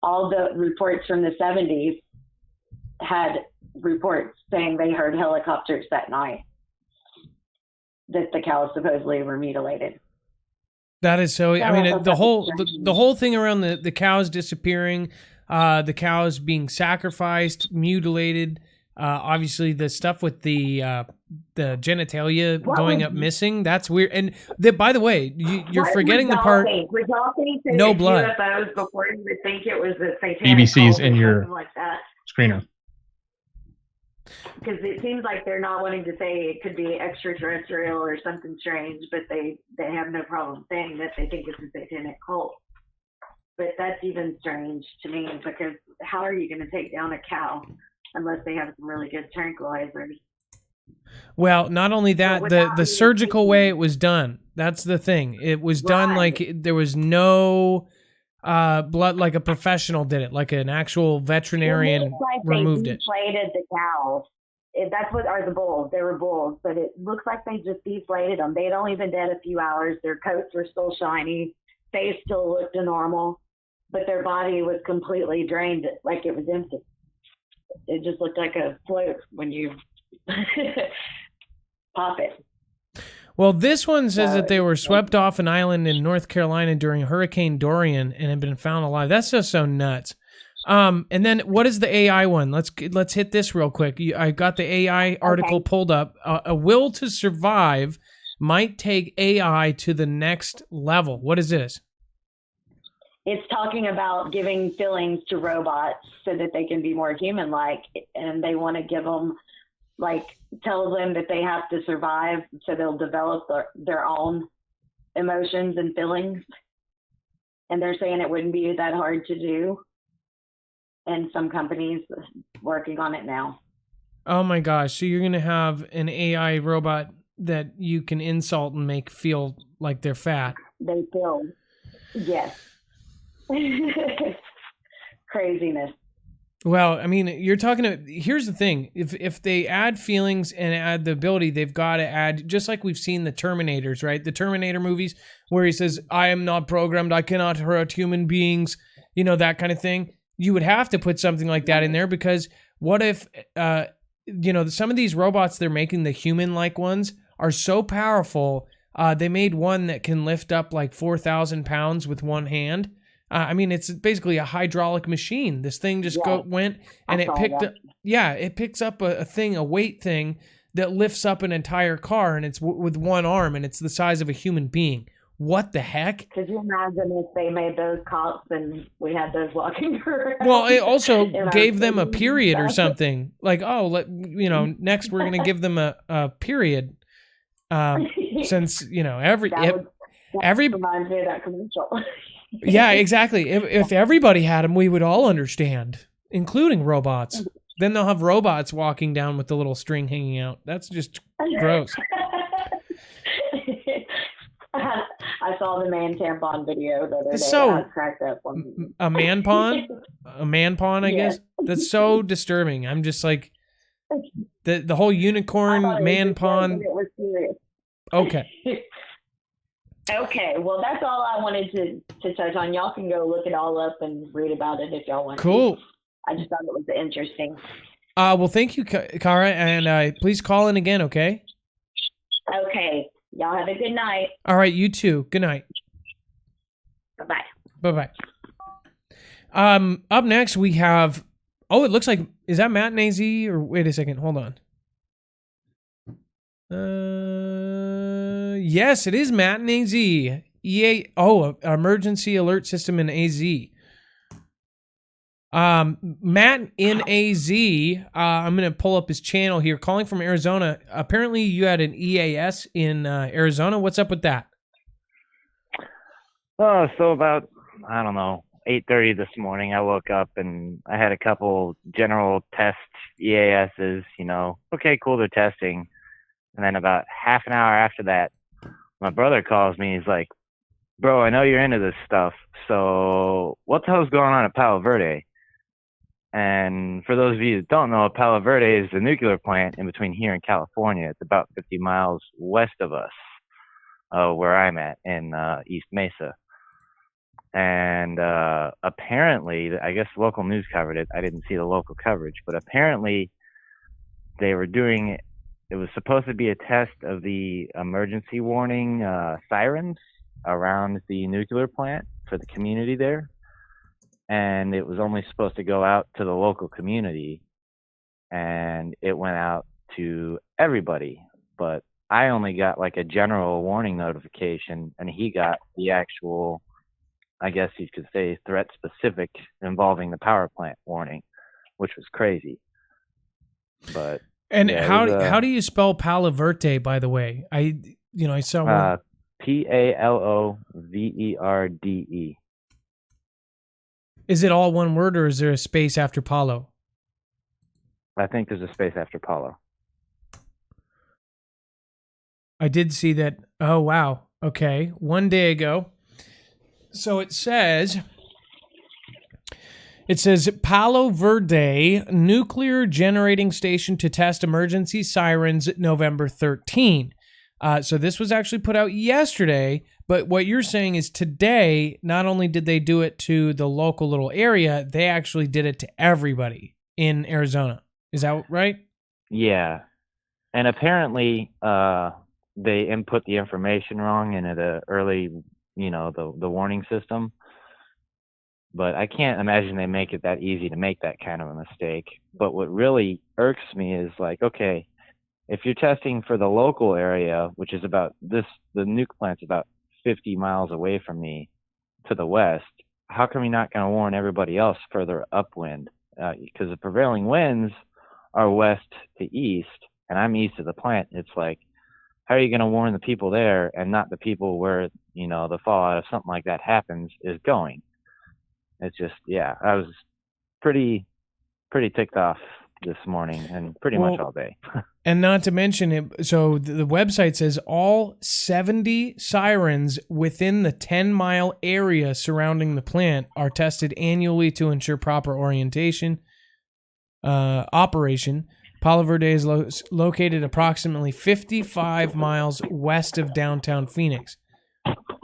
all the reports from the 70s had reports saying they heard helicopters that night, that the cows supposedly were mutilated. That is so. Yeah, I mean, that's the whole strange. the whole thing around the cows disappearing, the cows being sacrificed, mutilated. Obviously, the stuff with the genitalia going up missing. That's weird. And by the way, you're forgetting the part. Was y'all thinking No blood. UFOs before you would think it was a satanic BBC's cult or in your something like that? screener. Because it seems like they're not wanting to say it could be extraterrestrial or something strange, but they have no problem saying that they think it's a satanic cult. But that's even strange to me, because how are you going to take down a cow unless they have some really good tranquilizers? Well, not only that, the surgical way it was done. That's the thing. It was done like there was no blood, like a professional did it, like an actual veterinarian removed it. They deflated the cows. That's what are the bulls. They were bulls, but it looks like they just deflated them. They had only been dead a few hours. Their coats were still shiny. Face still looked normal, but their body was completely drained, like it was empty. It just looked like a float when you pop it. Well, this one says that they were swept off an island in North Carolina during Hurricane Dorian and had been found alive. That's just so nuts. And then what is the AI one? Let's hit this real quick. I got the AI article pulled up. A will to survive might take AI to the next level. What is this? It's talking about giving feelings to robots so that they can be more human-like, and they want to give them, like, tell them that they have to survive so they'll develop their own emotions and feelings. And they're saying it wouldn't be that hard to do. And some companies working on it now. Oh my gosh. So you're going to have an AI robot that you can insult and make feel like they're fat. They feel, yes. Craziness. Well, I mean, you're talking to, here's the thing. If they add feelings and add the ability, they've got to add, just like we've seen the Terminators, right? The Terminator movies where he says, I am not programmed, I cannot hurt human beings, you know, that kind of thing. You would have to put something like that in there, because what if, some of these robots they're making, the human-like ones, are so powerful. They made one that can lift up like 4,000 pounds with one hand. I mean, it's basically a hydraulic machine. This thing just went and it picked up. Yeah, it picks up a weight thing that lifts up an entire car, and it's with one arm, and it's the size of a human being. what the heck? Could you imagine if they made those cops and we had those walking around? Well, it also in our gave them a cities and period or stuff? something. Like, oh, next we're going to give them a period. Since, That every reminds me of that commercial. yeah, exactly. If everybody had them, we would all understand, including robots. Then they'll have robots walking down with the little string hanging out. That's just gross. I saw the man tampon video the other day. So- I cracked up one. A man pawn? A man pawn, I Yeah. guess? That's so disturbing. I'm just like, the whole I thought unicorn, it was man just pawn. like, it was serious. Okay. Okay, well, that's all I wanted to touch on. Y'all can go look it all up and read about it if y'all want Cool. to. I just thought it was interesting. Well, thank you, Kara, and please call in again, okay? Okay, y'all have a good night. All right, you too. Good night. Bye-bye. Bye-bye. Up next, we have... Oh, it looks like... Is that Matt and AZ? Or wait a second. Hold on. Yes, it is Matt and AZ. EA... Oh, emergency alert system in AZ. Matt in AZ, I'm going to pull up his channel here. Calling from Arizona. Apparently, you had an EAS in Arizona. What's up with that? Oh, so about, I don't know, 8:30 this morning, I woke up and I had a couple general test EASs, okay, cool, they're testing. And then about half an hour after that, my brother calls me. He's like, bro, I know you're into this stuff. So what the hell's going on at Palo Verde? And for those of you that don't know, Palo Verde is the nuclear plant in between here and California. It's about 50 miles west of us, where I'm at in East Mesa. And apparently, I guess local news covered it. I didn't see the local coverage, but apparently they were doing, it was supposed to be a test of the emergency warning sirens around the nuclear plant for the community there. And it was only supposed to go out to the local community, and it went out to everybody. But I only got like a general warning notification, and he got the actual, I guess you could say, threat specific involving the power plant warning, which was crazy. But And yeah, how do you spell Palo Verde, by the way? I saw one. PALOVERDE. Is it all one word, or is there a space after Palo? I think there's a space after Palo. I did see that. Oh, wow. Okay. One day ago. So it says Palo Verde nuclear generating station to test emergency sirens November 13. So this was actually put out yesterday, but what you're saying is today, not only did they do it to the local little area, they actually did it to everybody in Arizona. Is that right? Yeah. And apparently they input the information wrong into the early, the warning system. But I can't imagine they make it that easy to make that kind of a mistake. But what really irks me is like, okay, if you're testing for the local area, which is about the nuke plant's about 50 miles away from me to the west, how come you're not going to warn everybody else further upwind? Because the prevailing winds are west to east, and I'm east of the plant. It's like, how are you going to warn the people there and not the people where, the fallout of something like that happens is going? It's just, yeah, I was pretty ticked off this morning and pretty much all day. And not to mention it, so the website says all 70 sirens within the 10-mile area surrounding the plant are tested annually to ensure proper operation. Palo Verde is located approximately 55 miles west of downtown Phoenix.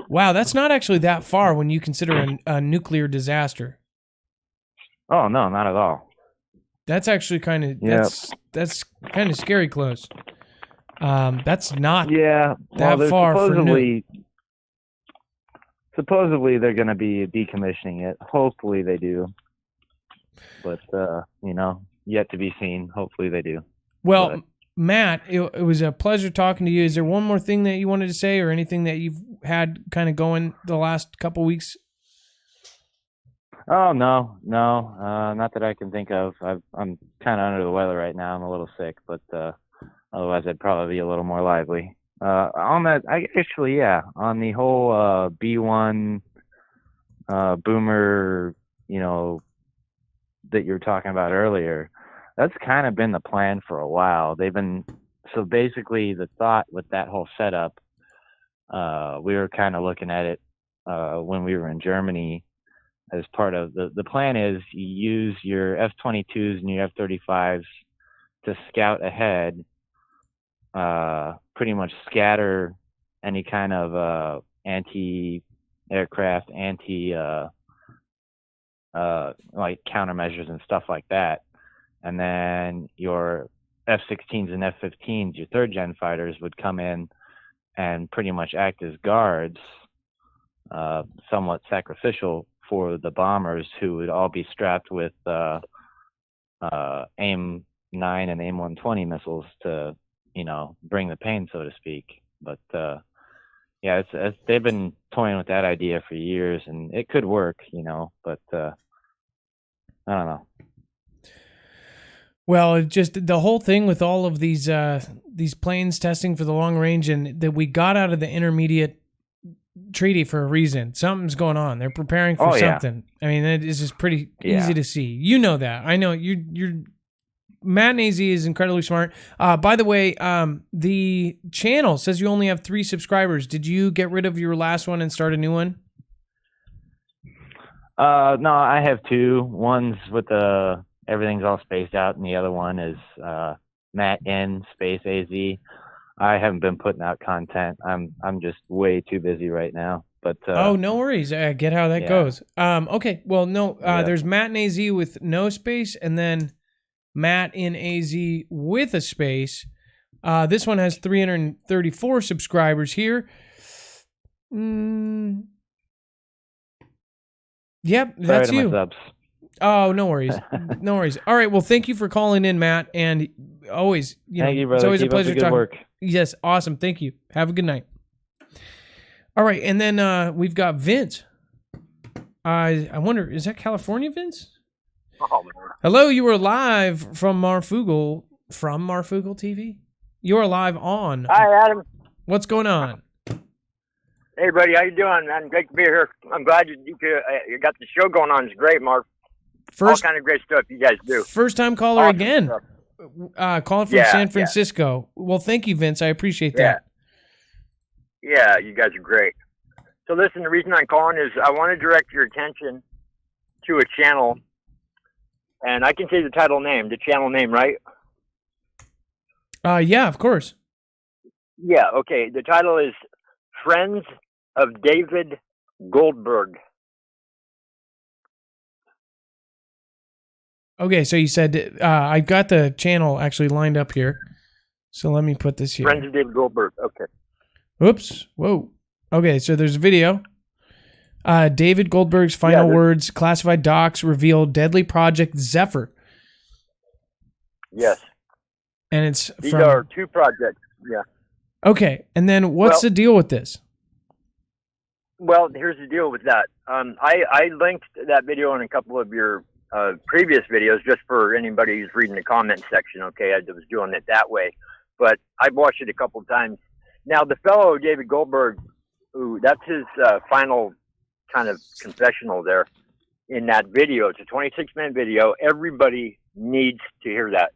Wow, that's not actually that far when you consider a nuclear disaster. Oh, no, not at all. That's actually kind of that's kind of scary close. That's not that far for nuke. Supposedly they're going to be decommissioning it. Hopefully they do. But yet to be seen. Hopefully they do. Well, Matt, it was a pleasure talking to you. Is there one more thing that you wanted to say, or anything that had kind of going the last couple weeks? Oh no, not that I can think of. I'm kind of under the weather right now. I'm a little sick, but otherwise I'd probably be a little more lively. On that, on the whole B1 boomer, that you were talking about earlier, that's kind of been the plan for a while. So basically the thought with that whole setup, we were kind of looking at it when we were in Germany. As part of the plan is you use your F-22s and your F-35s to scout ahead, pretty much scatter any kind of anti-aircraft, like countermeasures and stuff like that. And then your F-16s and F-15s, your third-gen fighters, would come in and pretty much act as guards, somewhat sacrificial for the bombers, who would all be strapped with AIM-9 and AIM-120 missiles to, bring the pain, so to speak. But they've been toying with that idea for years, and it could work, but I don't know. Well, just the whole thing with all of these planes testing for the long range, and that we got out of the intermediate treaty for a reason. Something's going on. They're preparing for something. I mean, it is just pretty easy to see. You know that. I know you're Matt and AZ is incredibly smart. By the way, the channel says you only have 3 subscribers. Did you get rid of your last one and start a new one? No, I have 2. One's with everything's all spaced out, and the other one is Matt N space AZ. I haven't been putting out content. I'm just way too busy right now. But no worries. I get how that goes. Okay. Well, no. There's Matt and AZ with no space, and then Matt in AZ with a space. This one has 334 subscribers here. Yep, that's you. Oh, no worries. No worries. All right. Well, thank you for calling in, Matt. And always, thank you, brother. It's always Keep a pleasure talking. Work. Yes. Awesome. Thank you. Have a good night. All right. And then we've got Vince. I wonder, is that California, Vince? Oh, man. Hello. You are live from Marfoogle TV. You are live on. Hi, Adam. What's going on? Hey, buddy. How you doing, man? Great to be here. I'm glad you got the show going on. It's great, Marv. All kind of great stuff you guys do. First time caller again. Calling from San Francisco. Well, thank you, Vince. I appreciate that. Yeah, you guys are great. So listen, the reason I'm calling is I want to direct your attention to a channel, and I can say the channel name, right? Yeah, of course. Yeah, okay. The title is Friends of David Goldberg. Okay, so you said I've got the channel actually lined up here. So let me put this here. Friends of David Goldberg. Okay. Oops. Whoa. Okay, so there's a video. David Goldberg's final words, classified docs reveal deadly Project Zephyr. Yes. And These are 2 projects. Yeah. Okay, and then what's the deal with this? Well, here's the deal with that. I linked that video in a couple of your previous videos just for anybody who's reading the comment section. Okay, I was doing it that way, but I've watched it a couple of times. Now, the fellow David Goldberg, that's his final kind of confessional there in that video. It's a 26-minute video. Everybody needs to hear that.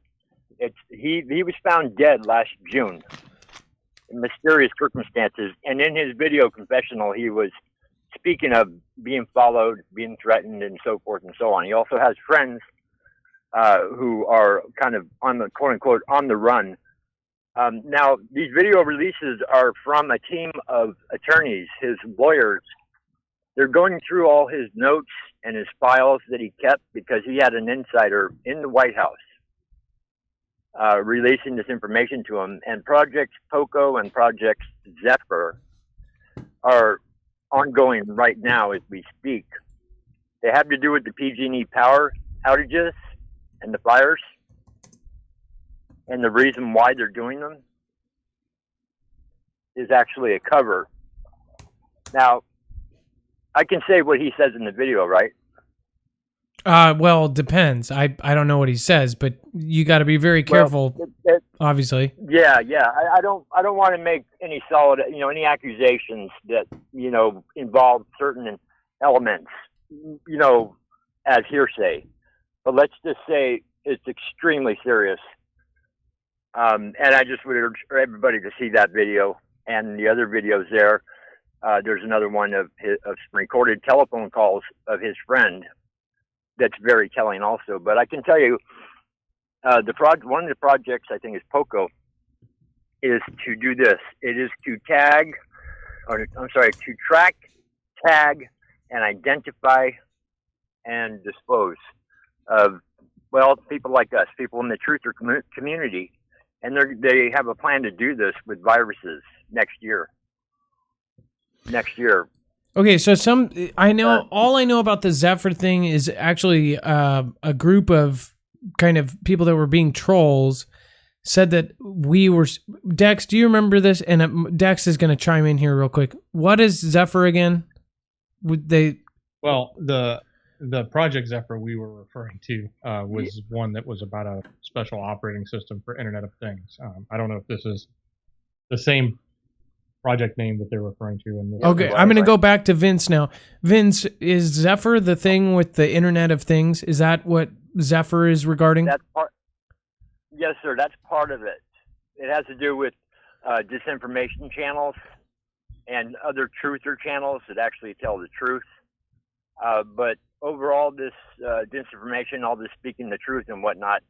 He was found dead last June in mysterious circumstances, and in his video confessional, he was speaking of being followed, being threatened, and so forth and so on. He also has friends who are kind of on the quote-unquote on the run. Now, these video releases are from a team of attorneys, his lawyers. They're going through all his notes and his files that he kept because he had an insider in the White House releasing this information to him. And Project Poco and Project Zephyr are ongoing right now as we speak. They have to do with the PG&E power outages and the fires. And the reason why they're doing them is actually a cover Now, I can say what he says in the video, right? Well, it depends. I don't know what he says, but you got to be very careful. Well, obviously. Yeah. I don't want to make any solid, any accusations that involve certain elements, as hearsay. But let's just say it's extremely serious. And I just would urge everybody to see that video and the other videos there. There's another one of some recorded telephone calls of his friend that's very telling also. But I can tell you, one of the projects, I think is POCO, is to do this. It is to track, tag, and identify and dispose of, people like us, people in the truther community. And they have a plan to do this with viruses next year. Okay, so all I know about the Zephyr thing is actually a group of kind of people that were being trolls said that we were. Dex, do you remember this? And Dex is going to chime in here real quick. What is Zephyr again? Well, the Project Zephyr we were referring to was one that was about a special operating system for Internet of Things. I don't know if this is the same project name that they're referring to. Okay, I'm going to go back to Vince now. Vince, is Zephyr the thing with the Internet of Things? Is that what Zephyr is regarding? Yes, sir. That's part of it. It has to do with disinformation channels and other truther channels that actually tell the truth. But overall, this disinformation, all this speaking the truth and whatnot,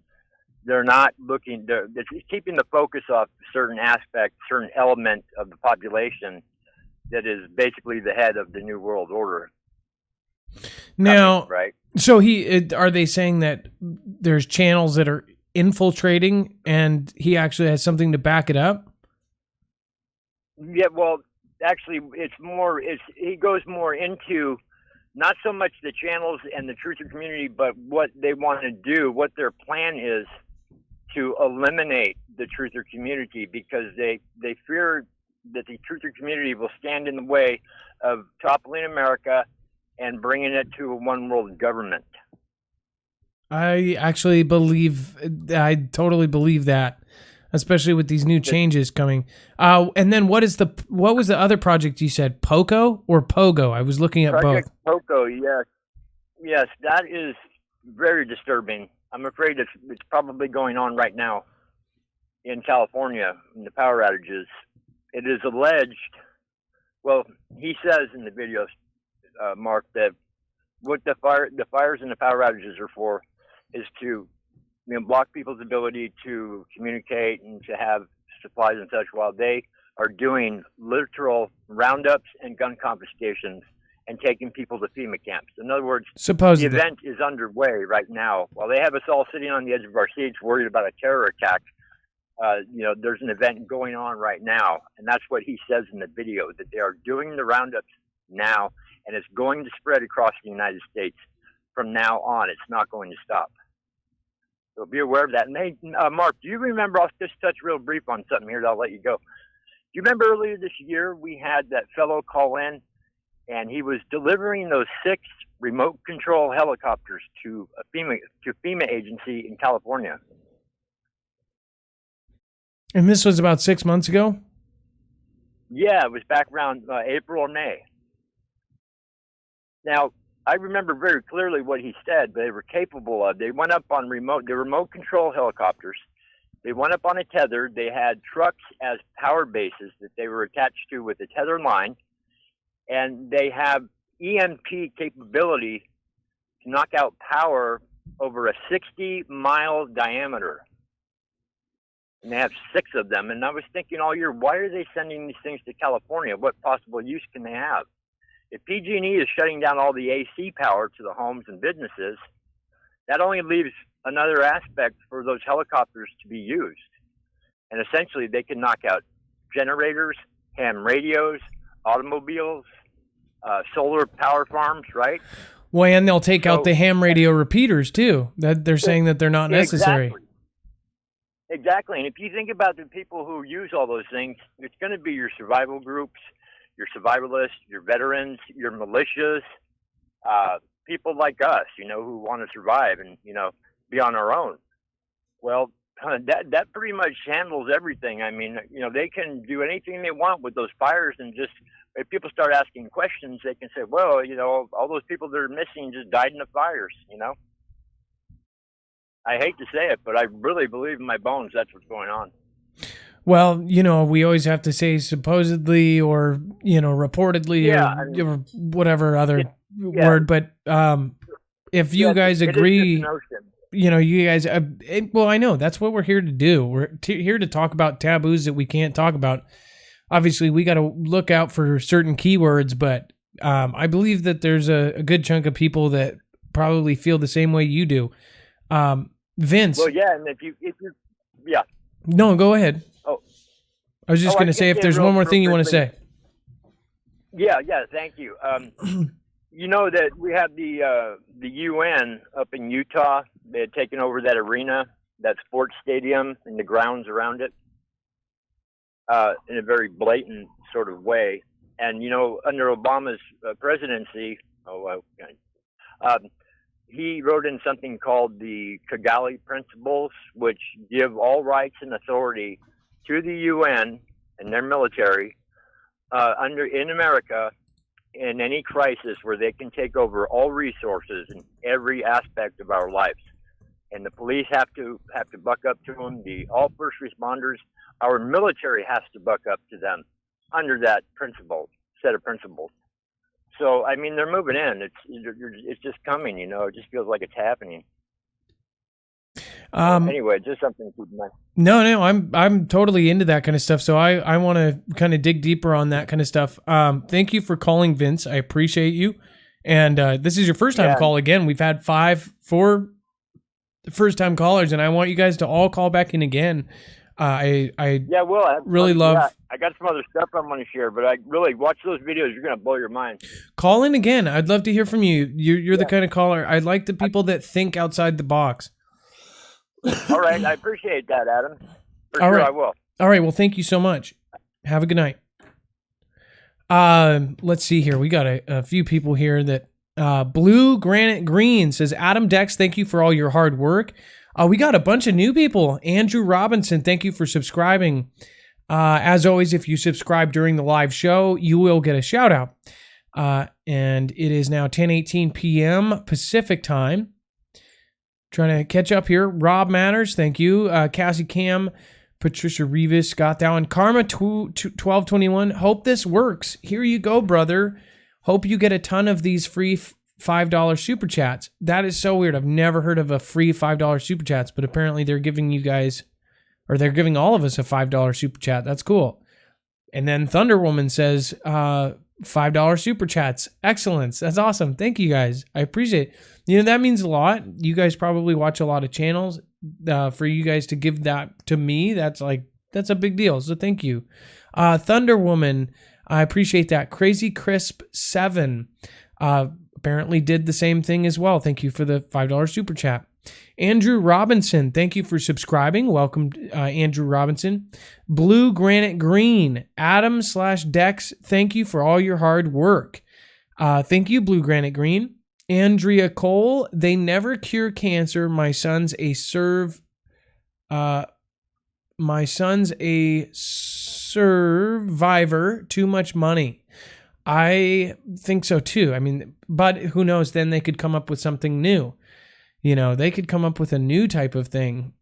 they're not looking. It's keeping the focus off certain aspects, certain element of the population that is basically the head of the New World Order. Now, right? So are they saying that there's channels that are infiltrating, and he actually has something to back it up? Yeah. Well, actually, he goes more into not so much the channels and the truther community, but what they want to do, what their plan is to eliminate the truther community, because they fear that the truther community will stand in the way of toppling America and bringing it to a one world government. I totally believe that, especially with these new changes coming. And then what was the other project you said? POCO or Pogo? I was looking at Project both. POCO, yes, that is very disturbing. I'm afraid it's probably going on right now in California in the power outages. It is alleged. Well, he says in the videos, Mark, that what the fires and the power outages are for is to block people's ability to communicate and to have supplies and such, while they are doing literal roundups and gun confiscations and taking people to FEMA camps. In other words, supposedly the event is underway right now. While they have us all sitting on the edge of our seats worried about a terror attack, there's an event going on right now. And that's what he says in the video, that they are doing the roundups now, and it's going to spread across the United States from now on. It's not going to stop. So be aware of that. And hey, Mark, do you remember, I'll just touch real brief on something here, I'll let you go. Do you remember earlier this year we had that fellow call in, and he was delivering those 6 remote control helicopters to a FEMA agency in California? And this was about 6 months ago? Yeah, it was back around April or May. Now, I remember very clearly what he said they were capable of. They went up on remote control helicopters. They went up on a tether. They had trucks as power bases that they were attached to with a tether line. And they have EMP capability to knock out power over a 60-mile diameter. And they have 6 of them. And I was thinking all year, why are they sending these things to California? What possible use can they have? If PG&E is shutting down all the AC power to the homes and businesses, that only leaves another aspect for those helicopters to be used. And essentially, they can knock out generators, ham radios, automobiles, solar power farms, right? Well, and they'll take out the ham radio repeaters, too. That they're saying that they're not necessary. Exactly. And if you think about the people who use all those things, it's going to be your survival groups, your survivalists, your veterans, your militias, people like us, who want to survive and, be on our own. Well, that pretty much handles everything. I mean, they can do anything they want with those fires, and just if people start asking questions, they can say, well, all those people that are missing just died in the fires, I hate to say it, but I really believe in my bones that's what's going on. Well, we always have to say supposedly or, reportedly or whatever other word. But if you guys agree, you guys, well, I know that's what we're here to do. We're here to talk about taboos that we can't talk about. Obviously, we got to look out for certain keywords, but I believe that there's a good chunk of people that probably feel the same way you do. Vince. Well, yeah, and if you, yeah. No, go ahead. Oh, I was just going to say if there's one more thing you want to say. Yeah, thank you. You know that we have the UN up in Utah. They had taken over that arena, that sports stadium, and the grounds around it in a very blatant sort of way. And, under Obama's presidency, he wrote in something called the Kigali Principles, which give all rights and authority to the UN and their military in America in any crisis where they can take over all resources in every aspect of our lives. And the police have to buck up to them. All first responders, our military has to buck up to them under that set of principles. So, I mean, they're moving in. It's just coming, It just feels like it's happening. Anyway, just something to keep in mind. No, I'm totally into that kind of stuff. So I want to kind of dig deeper on that kind of stuff. Thank you for calling, Vince. I appreciate you. And this is your first time call again. We've had 4 first time callers, and I want you guys to all call back in again. I really love. Yeah, I got some other stuff I'm going to share, but I really watch those videos. You're going to blow your mind. Call in again. I'd love to hear from you. You're the kind of caller I like. The people that think outside the box. All right, I appreciate that, Adam. Sure, I will. All right, well, thank you so much. Have a good night. Let's see here. We got a few people here that Blue Granite Green says, Adam Dex, thank you for all your hard work. We got a bunch of new people. Andrew Robinson, thank you for subscribing. As always, if you subscribe during the live show, you will get a shout out. And it is now 10:18 p.m. Pacific time. Trying to catch up here. Rob Manners, thank you. Cassie Cam, Patricia Rivas, Scott Dowan, Karma 1221. Hope this works. Here you go, brother. Hope you get a ton of these free $5 super chats. That is so weird. I've never heard of a free $5 super chats, but apparently they're giving you guys, or they're giving all of us a $5 super chat. That's cool. And then Thunder Woman says, $5 super chats. Excellence. That's awesome. Thank you guys. I appreciate it. That means a lot. You guys probably watch a lot of channels. For you guys to give that to me, that's a big deal. So thank you. Thunder Woman, I appreciate that. Crazy Crisp 7 apparently did the same thing as well. Thank you for the $5 super chat. Andrew Robinson, thank you for subscribing. Welcome, Andrew Robinson. Blue Granite Green, Adam/Dex, thank you for all your hard work. Thank you, Blue Granite Green. Andrea Cole, they never cure cancer. My son's a survivor. Too much money. I think so too. I mean, but who knows? Then they could come up with something new. They could come up with a new type of thing,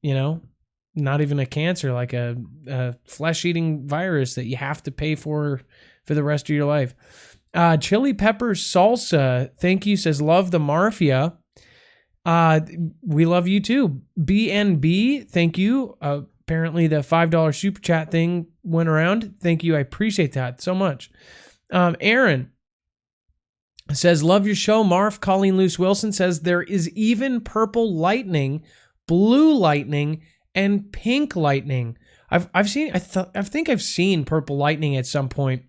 not even a cancer, like a flesh-eating virus that you have to pay for the rest of your life. Chili Pepper Salsa, thank you, says, love the Mafia. We love you too. BNB, thank you. Apparently the $5 super chat thing went around. Thank you. I appreciate that so much. Aaron says, love your show. Marf. Colleen Luce Wilson says, there is even purple lightning, blue lightning, and pink lightning. I think I've seen purple lightning at some point.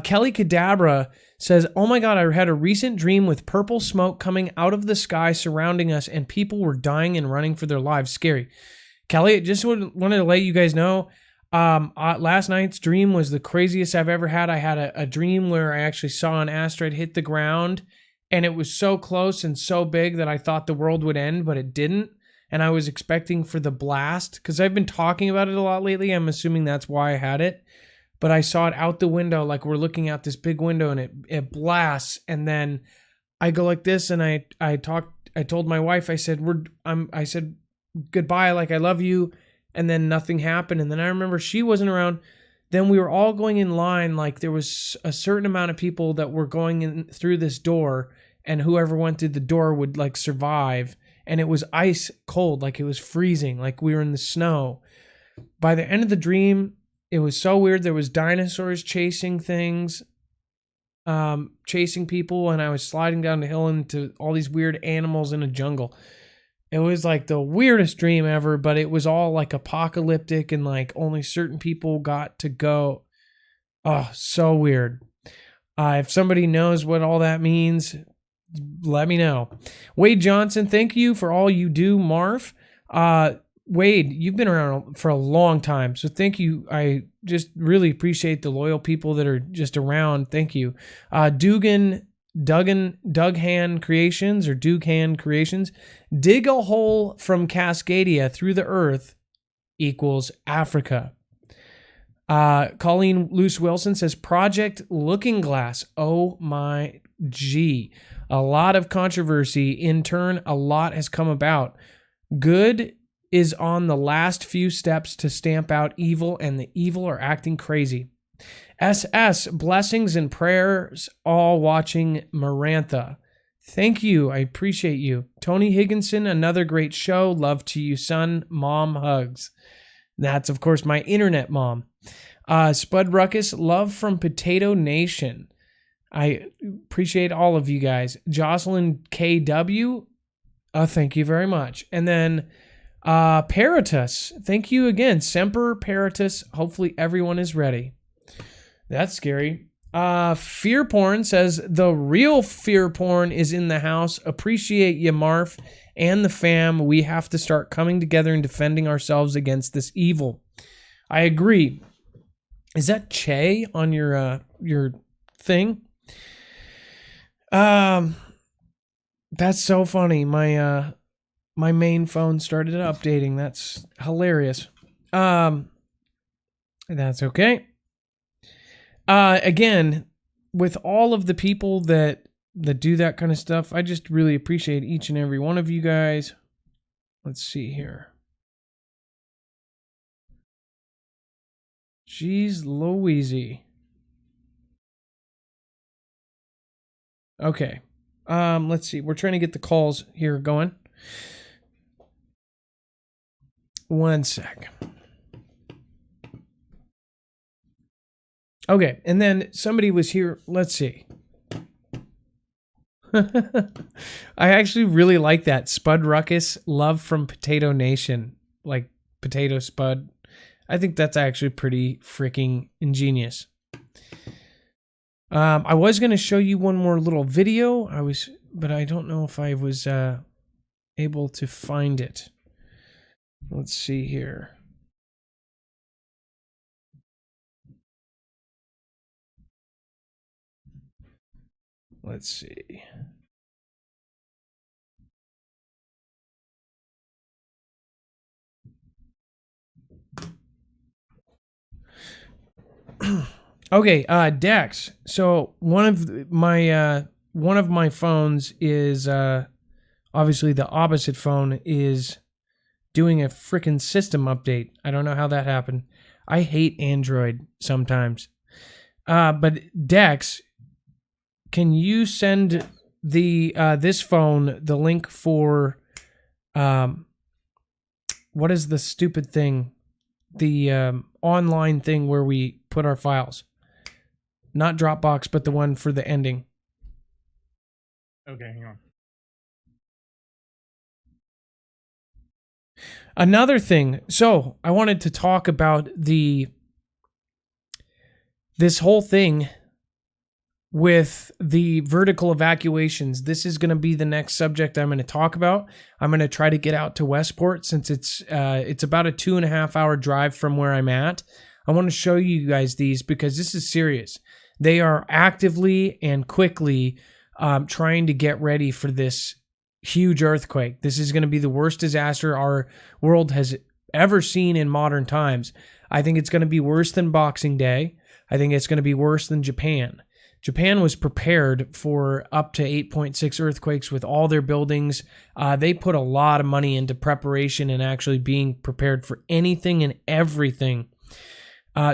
Kelly Cadabra says, oh my God, I had a recent dream with purple smoke coming out of the sky surrounding us and people were dying and running for their lives. Scary. Kelly, I just wanted to let you guys know, Last night's dream was the craziest I've ever had. I had a dream where I actually saw an asteroid hit the ground, and it was so close and so big that I thought the world would end, but it didn't. And I was expecting for the blast, because I've been talking about it a lot lately. I'm assuming that's why I had it. But I saw it out the window, like we're looking out this big window, and it blasts. And then I go like this, and I told my wife, I said, I said goodbye, like I love you. And then nothing happened. And then I remember she wasn't around. Then we were all going in line. Like there was a certain amount of people that were going in through this door, and whoever went through the door would like survive. And it was ice cold, like it was freezing, like we were in the snow. By the end of the dream, it was so weird. There was dinosaurs chasing things, chasing people. And I was sliding down the hill into all these weird animals in a jungle. It was like the weirdest dream ever, but it was all like apocalyptic and like only certain people got to go. Oh, so weird. If somebody knows what all that means, let me know. Wade Johnson, thank you for all you do, Marf. Wade, you've been around for a long time, so thank you. I just really appreciate the loyal people that are just around. Thank you. Dughan Creations or Dughan Creations. Dig a hole from Cascadia through the earth equals Africa. Colleen Luce Wilson says Project Looking Glass. Oh my G. A lot of controversy. In turn, a lot has come about. Good is on the last few steps to stamp out evil, and the evil are acting crazy. SS, blessings and prayers, all watching Marantha. Thank you. I appreciate you. Tony Higginson, another great show. Love to you, son. Mom hugs. That's, of course, my internet mom. Spud Ruckus, love from Potato Nation. I appreciate all of you guys. Jocelyn KW, thank you very much. And then Peritus, thank you again. Semper Peritus. Hopefully everyone is ready. That's scary. Fear Porn says, the real fear porn is in the house. Appreciate you, Marf, and the fam. We have to start coming together and defending ourselves against this evil. I agree. Is that Che on your thing? That's so funny. My main phone started updating. That's hilarious. That's okay. Again, with all of the people that do that kind of stuff, I just really appreciate each and every one of you guys. Let's see here. Jeez Louise. Okay. Let's see. We're trying to get the calls here going. One sec. Okay, and then somebody was here. Let's see. I actually really like that. Spud Ruckus, love from Potato Nation. Like Potato Spud. I think that's actually pretty freaking ingenious. I was going to show you one more little video. But I don't know if I was able to find it. Let's see here. Let's see. Okay, Dex. So one of my phones is obviously the opposite phone is doing a freaking system update. I don't know how that happened. I hate Android sometimes. But Dex, can you send the this phone the link for what is the stupid thing? The online thing where we put our files. Not Dropbox, but the one for the ending. Okay, hang on. Another thing. So I wanted to talk about this whole thing with the vertical evacuations, this is going to be the next subject I'm going to talk about. I'm going to try to get out to Westport since it's about a 2.5 hour drive from where I'm at. I want to show you guys these because this is serious. They are actively and quickly trying to get ready for this huge earthquake. This is going to be the worst disaster our world has ever seen in modern times. I think it's going to be worse than Boxing Day. I think it's going to be worse than Japan. Japan was prepared for up to 8.6 earthquakes with all their buildings. They put a lot of money into preparation and actually being prepared for anything and everything.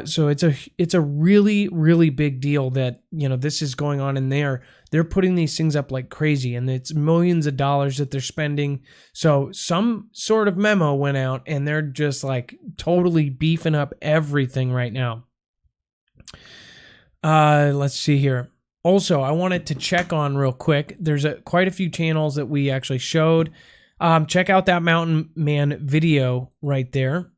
So it's a really, really big deal that, this is going on in there. They're putting these things up like crazy, and it's millions of dollars that they're spending. So some sort of memo went out, and they're just like totally beefing up everything right now. Let's see here. Also, I wanted to check on real quick. There's quite a few channels that we actually showed. Check out that Mountain Man video right there.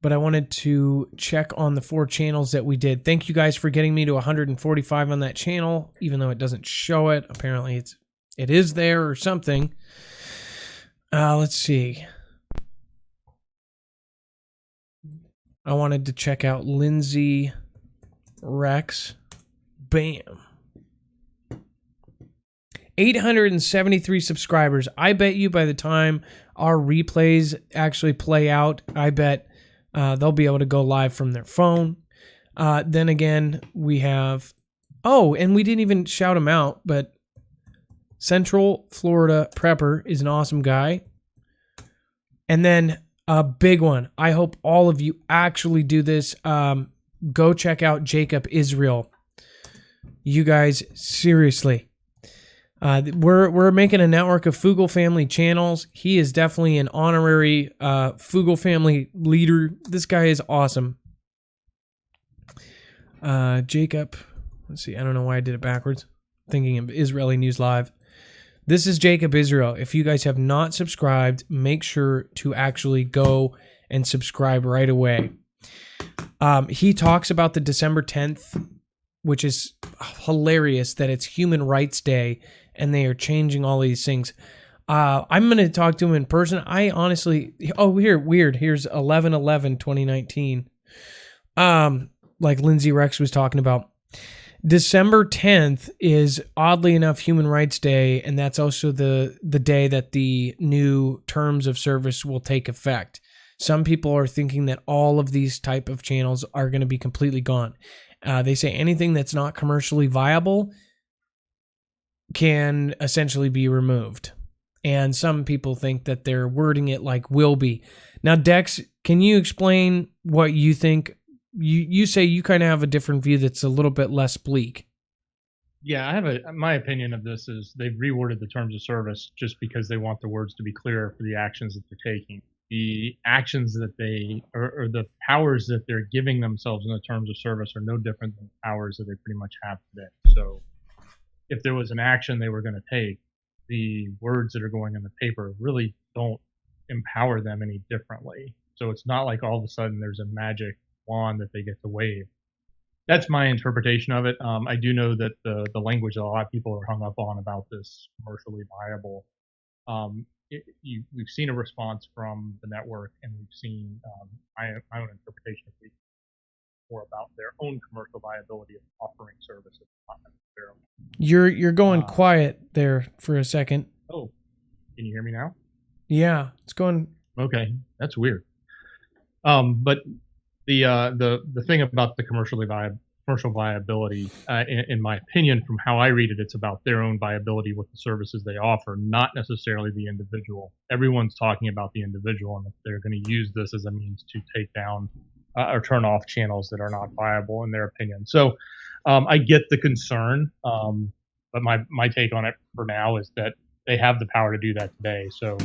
But I wanted to check on the 4 channels that we did. Thank you guys for getting me to 145 on that channel, even though it doesn't show it. Apparently it is there or something. Let's see. I wanted to check out Lindsay Rex. Bam. 873 subscribers. I bet you by the time our replays actually play out, I bet they'll be able to go live from their phone. Then again, we have... Oh, and we didn't even shout him out, but Central Florida Prepper is an awesome guy. And then a big one. I hope all of you actually do this. Go check out Jacob Israel. You guys, seriously. We're making a network of Foogle Family channels. He is definitely an honorary Foogle Family leader. This guy is awesome. Jacob, let's see. I don't know why I did it backwards. Thinking of Israeli News Live. This is Jacob Israel. If you guys have not subscribed, make sure to actually go and subscribe right away. He talks about the December 10th, which is hilarious that it's Human Rights Day and they are changing all these things. I'm going to talk to him in person. I honestly... Oh, weird. Here's 11/11/2019. Like Lindsay Rex was talking about. December 10th is, oddly enough, Human Rights Day, and that's also the day that the new terms of service will take effect. Some people are thinking that all of these type of channels are going to be completely gone. They say anything that's not commercially viable can essentially be removed. And some people think that they're wording it like will be. Now, Dex, can you explain what you think? You say you kind of have a different view that's a little bit less bleak. Yeah, my opinion of this is they've reworded the terms of service just because they want the words to be clearer for the actions that they're taking. The actions that they, or the powers that they're giving themselves in the terms of service are no different than the powers that they pretty much have today. So if there was an action they were going to take, the words that are going in the paper really don't empower them any differently. So it's not like all of a sudden there's a magic wand that they get to wave. That's my interpretation of it. I do know that the language that a lot of people are hung up on about this commercially viable, we've seen a response from the network, and we've seen my own interpretation of it more about their own commercial viability of offering services. You're going quiet there for a second. Oh, can you hear me now? Yeah, it's going. Okay, that's weird. But the thing about the commercial viability, in my opinion, from how I read it, it's about their own viability with the services they offer, not necessarily the individual. Everyone's talking about the individual, and if they're going to use this as a means to take down or turn off channels that are not viable in their opinion. So I get the concern, but my take on it for now is that they have the power to do that today. So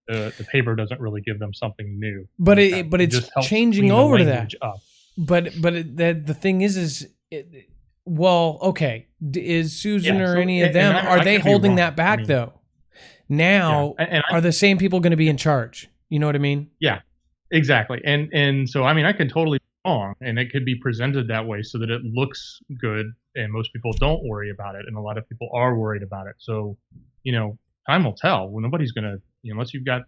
the paper doesn't really give them something new. But it's changing over to that. Up. But the thing is well, okay. Is Susan or any of them, are they holding that back though? Now, are the same people going to be in charge? You know what I mean? Yeah, exactly. And so, I mean, I can totally wrong, and it could be presented that way so that it looks good, and most people don't worry about it, and a lot of people are worried about it. So, time will tell. Well, nobody's gonna, unless you've got a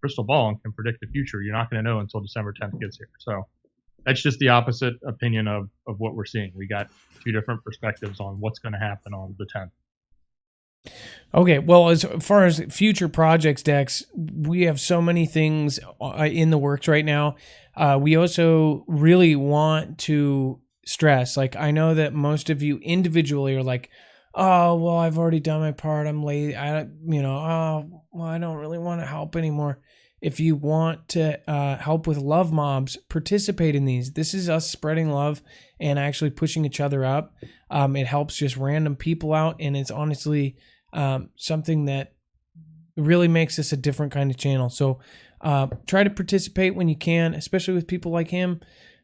crystal ball and can predict the future, you're not gonna know until December 10th gets here. So that's just the opposite opinion of what we're seeing. We got two different perspectives on what's going to happen on the 10th. Okay, well, as far as future projects, Dex, we have so many things in the works right now. We also really want to stress, like, I know that most of you individually are like, oh, well, I've already done my part. I'm late. I don't really want to help anymore. If you want to help with love mobs, participate in these. This is us spreading love and actually pushing each other up. It helps just random people out, and it's honestly something that really makes this a different kind of channel. So try to participate when you can, especially with people like him.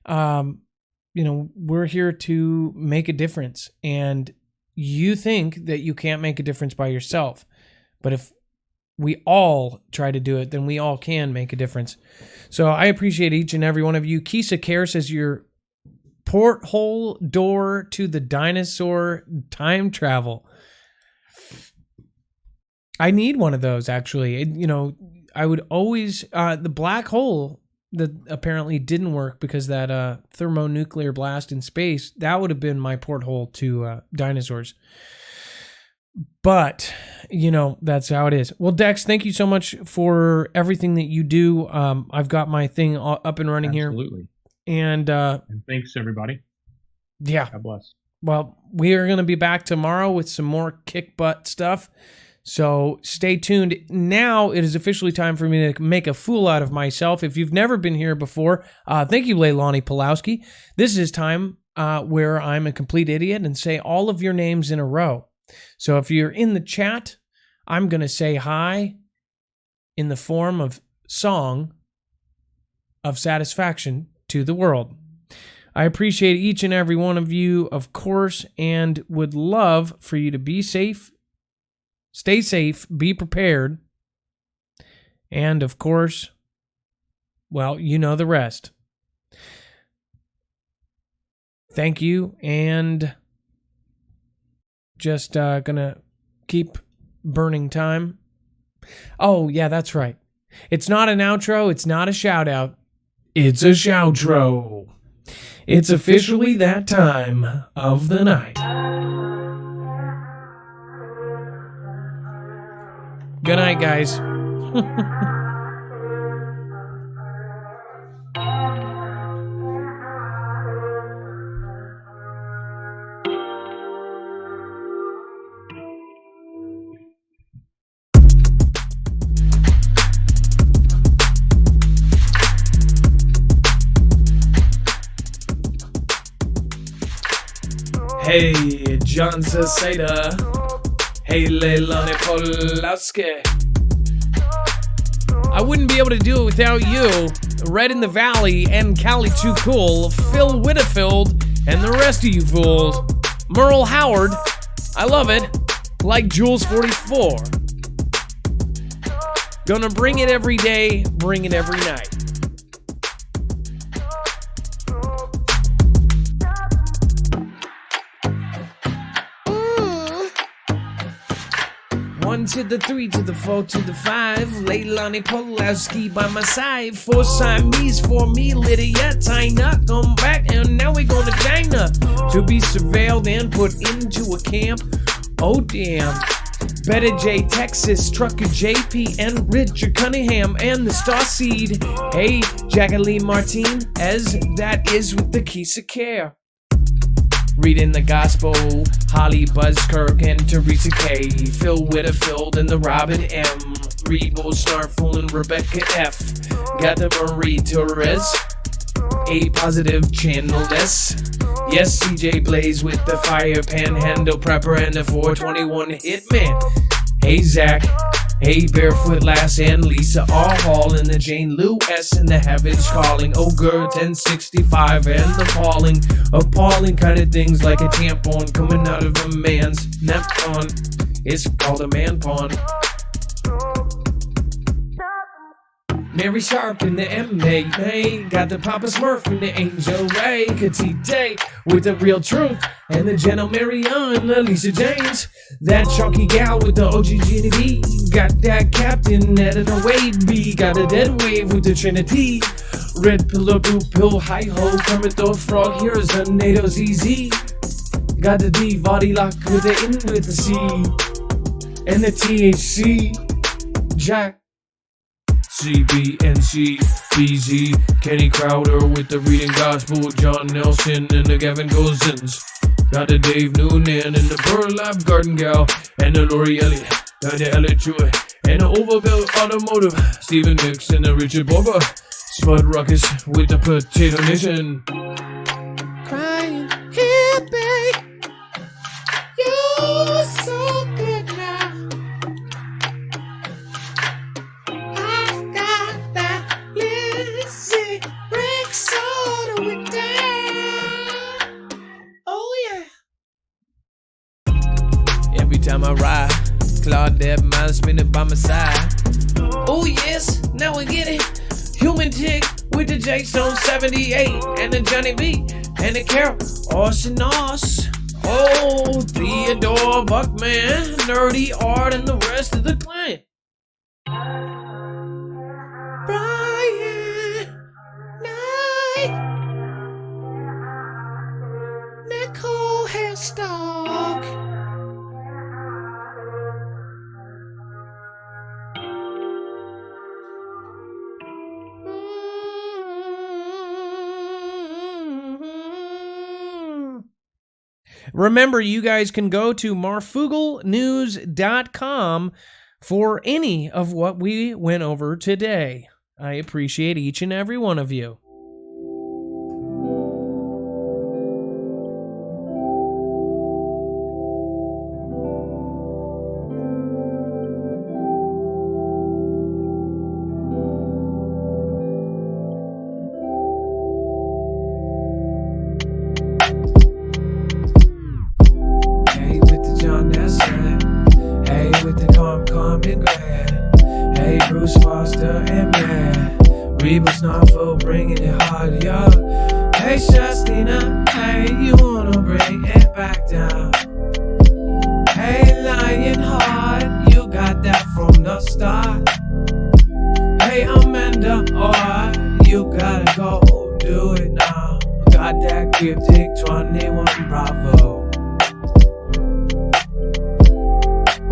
We're here to make a difference, and you think that you can't make a difference by yourself. But if we all try to do it, then we all can make a difference. So I appreciate each and every one of you. Kisa Care says your porthole door to the dinosaur time travel. I need one of those, actually. I would always... the black hole that apparently didn't work because that thermonuclear blast in space, that would have been my porthole to dinosaurs. But, that's how it is. Well, Dex, thank you so much for everything that you do. I've got my thing up and running here. Absolutely. And thanks, everybody. Yeah. God bless. Well, we are going to be back tomorrow with some more kick butt stuff. So stay tuned. Now it is officially time for me to make a fool out of myself. If you've never been here before, thank you, Leilani Pulowski. This is time where I'm a complete idiot and say all of your names in a row. So if you're in the chat, I'm going to say hi in the form of song of satisfaction to the world. I appreciate each and every one of you, of course, and would love for you to be safe, stay safe, be prepared, and of course, well, you know the rest. Thank you, and just gonna keep burning time. Oh, yeah, that's right. It's not an outro. It's not a shout out. It's a shoutro. It's officially that time of the night. Good night, guys. Hey, John Cesada. Hey, Leilani Pulowski. I wouldn't be able to do it without you. Red in the Valley and Cali Too Cool, Phil Whittefield, and the rest of you fools. Merle Howard, I love it. Like Jules 44. Gonna bring it every day, bring it every night. One to the 3 to the 4 to the 5. Leilani Pulowski by my side. 4 Siamese for me, Lydia, Tina. Come back and now we go to China to be surveilled and put into a camp. Oh damn. Betta J, Texas, Trucker JP, and Richard Cunningham, and the Star Seed. Hey, Jacqueline Martin, as that is with the Kisa Care. Reading the Gospel, Holly Buzzkirk and Teresa K, Phil Whittefield and the Robin M, Rebo Snarful and Rebecca F, got the Marie Torres, A Positive Channel S, yes, CJ Blaze with the Fire Panhandle Prepper and the 421 Hitman. Hey Zach, hey Barefoot Lass and Lisa R. Hall and the Jane Lou S and the Heavens Calling. Oh girl, 1065 and the appalling kind of things like a tampon coming out of a man's napon. It's called a man pawn. Mary Sharp in the M.A. Got the Papa Smurf in the Angel Ray. Petite Day with the real truth. And the Jenna Marianne, Alicia James. That chalky gal with the OGGD. Got that Captain Editor Wade B. Got a dead wave with the Trinity. Red pillar, blue pill, high ho. Kermit the Frog, here's a NATO ZZ. Got the D, body lock with the N with the C. And the THC. Jack. CBNC, BZ, Kenny Crowder with the Reading Gospel, John Nelson and the Gavin Gosens. Got the Dave Noonan and the Pearl Lab Garden Gal, and the Lori Elliott, got the Elliot Joy, and the Overbill Automotive, Stephen Nix and the Richard Borba, Spud Ruckus with the Potato Nation. Crying, here, babe, you're so good now. Time I ride, Claudette mind spinning by my side. Oh yes, now we get it. Human Tick with the J-Stone 78 and the Johnny B and the Carol Orsinos. Oh, Theodore Buckman, Nerdy Art and the rest of the clan. Brian Knight, Nicole Hairstock. Remember, you guys can go to marfooglenews.com for any of what we went over today. I appreciate each and every one of you. Rebus not for bringing it hard, yo. Hey, Shastina, hey, you wanna bring it back down? Hey, Lionheart, you got that from the start. Hey, Amanda, alright, you gotta go do it now. Got that cryptic 21 Bravo.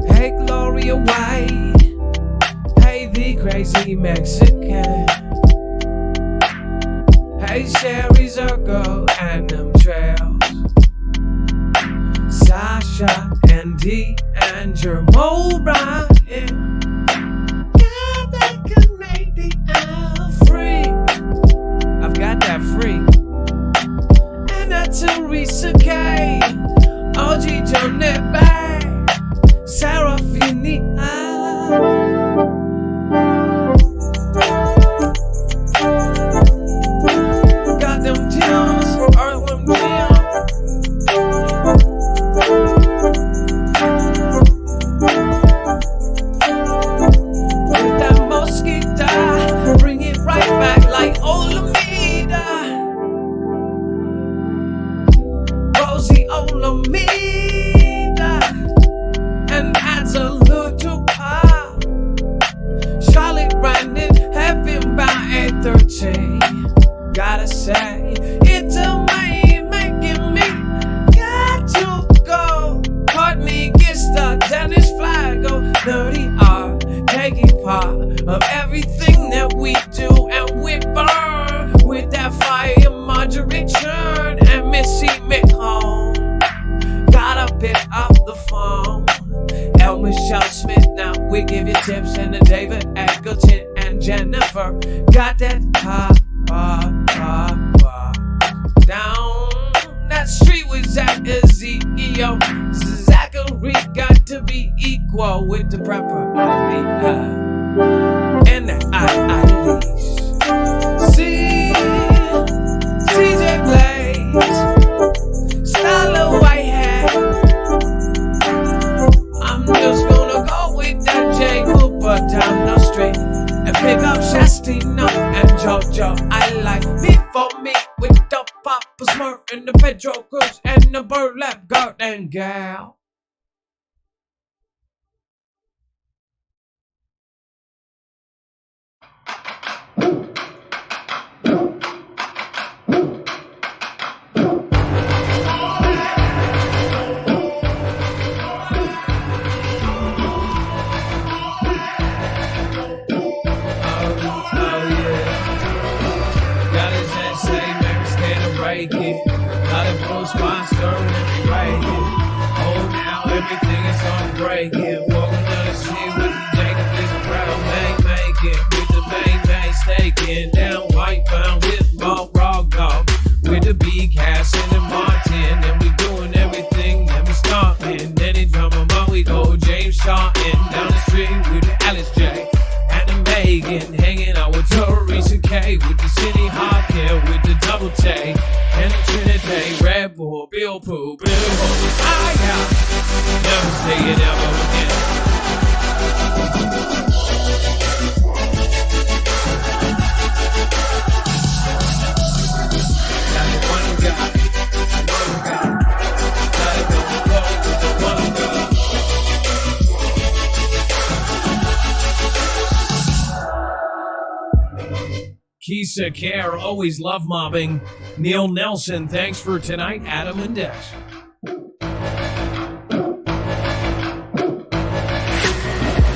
Hey, Gloria White, hey, the crazy Mexican. Hey, Sherry Zergo and them trails. Sasha and Dee and Jermo Ryan. Got that Canadian freak. I've got that freak. And that Teresa K. OG Jonette Bay. Sarah Finney. Gotta say, it's a man making me got to go. Courtney gets the Dennis Flago, Nerdy Art, taking part of everything that we do, and we burn with that fire. Marjorie Churn and Missy McHome gotta pick up the phone. El Michelle Smith, now we give you tips, and the David Eggleton and Jennifer got that down that street with Zach Ezekiel. Zachary got to be equal with the prepper and the I-Lease. CJ Blaze, Starla Whitehead. I'm just gonna go with that J. Cooper down the street and pick up Shastina. burlap garden gal. Got a full spot stirring and breaking. Oh, now everything is on breaking. Walking down the street with the Jacob is a proud bang, make it. With the bang, bang, staking. Down white bound with ball, raw dog. With the B-cast and the Martin. And we doing everything that we starting. Then he drum them on, we go James Shorten. Down the street with the Alice J. And the Megan. Hanging out with Teresa K. With the City Hawk here with the double take. And the Trinity, Red Bull, Bill Pooh, Bill Holy, I got. Never say it ever again. Got it one guy, one guy. Got it going forward with the one guy. Keisha Care, always love mobbing. Neil Nelson, thanks for tonight, Adam and Dex.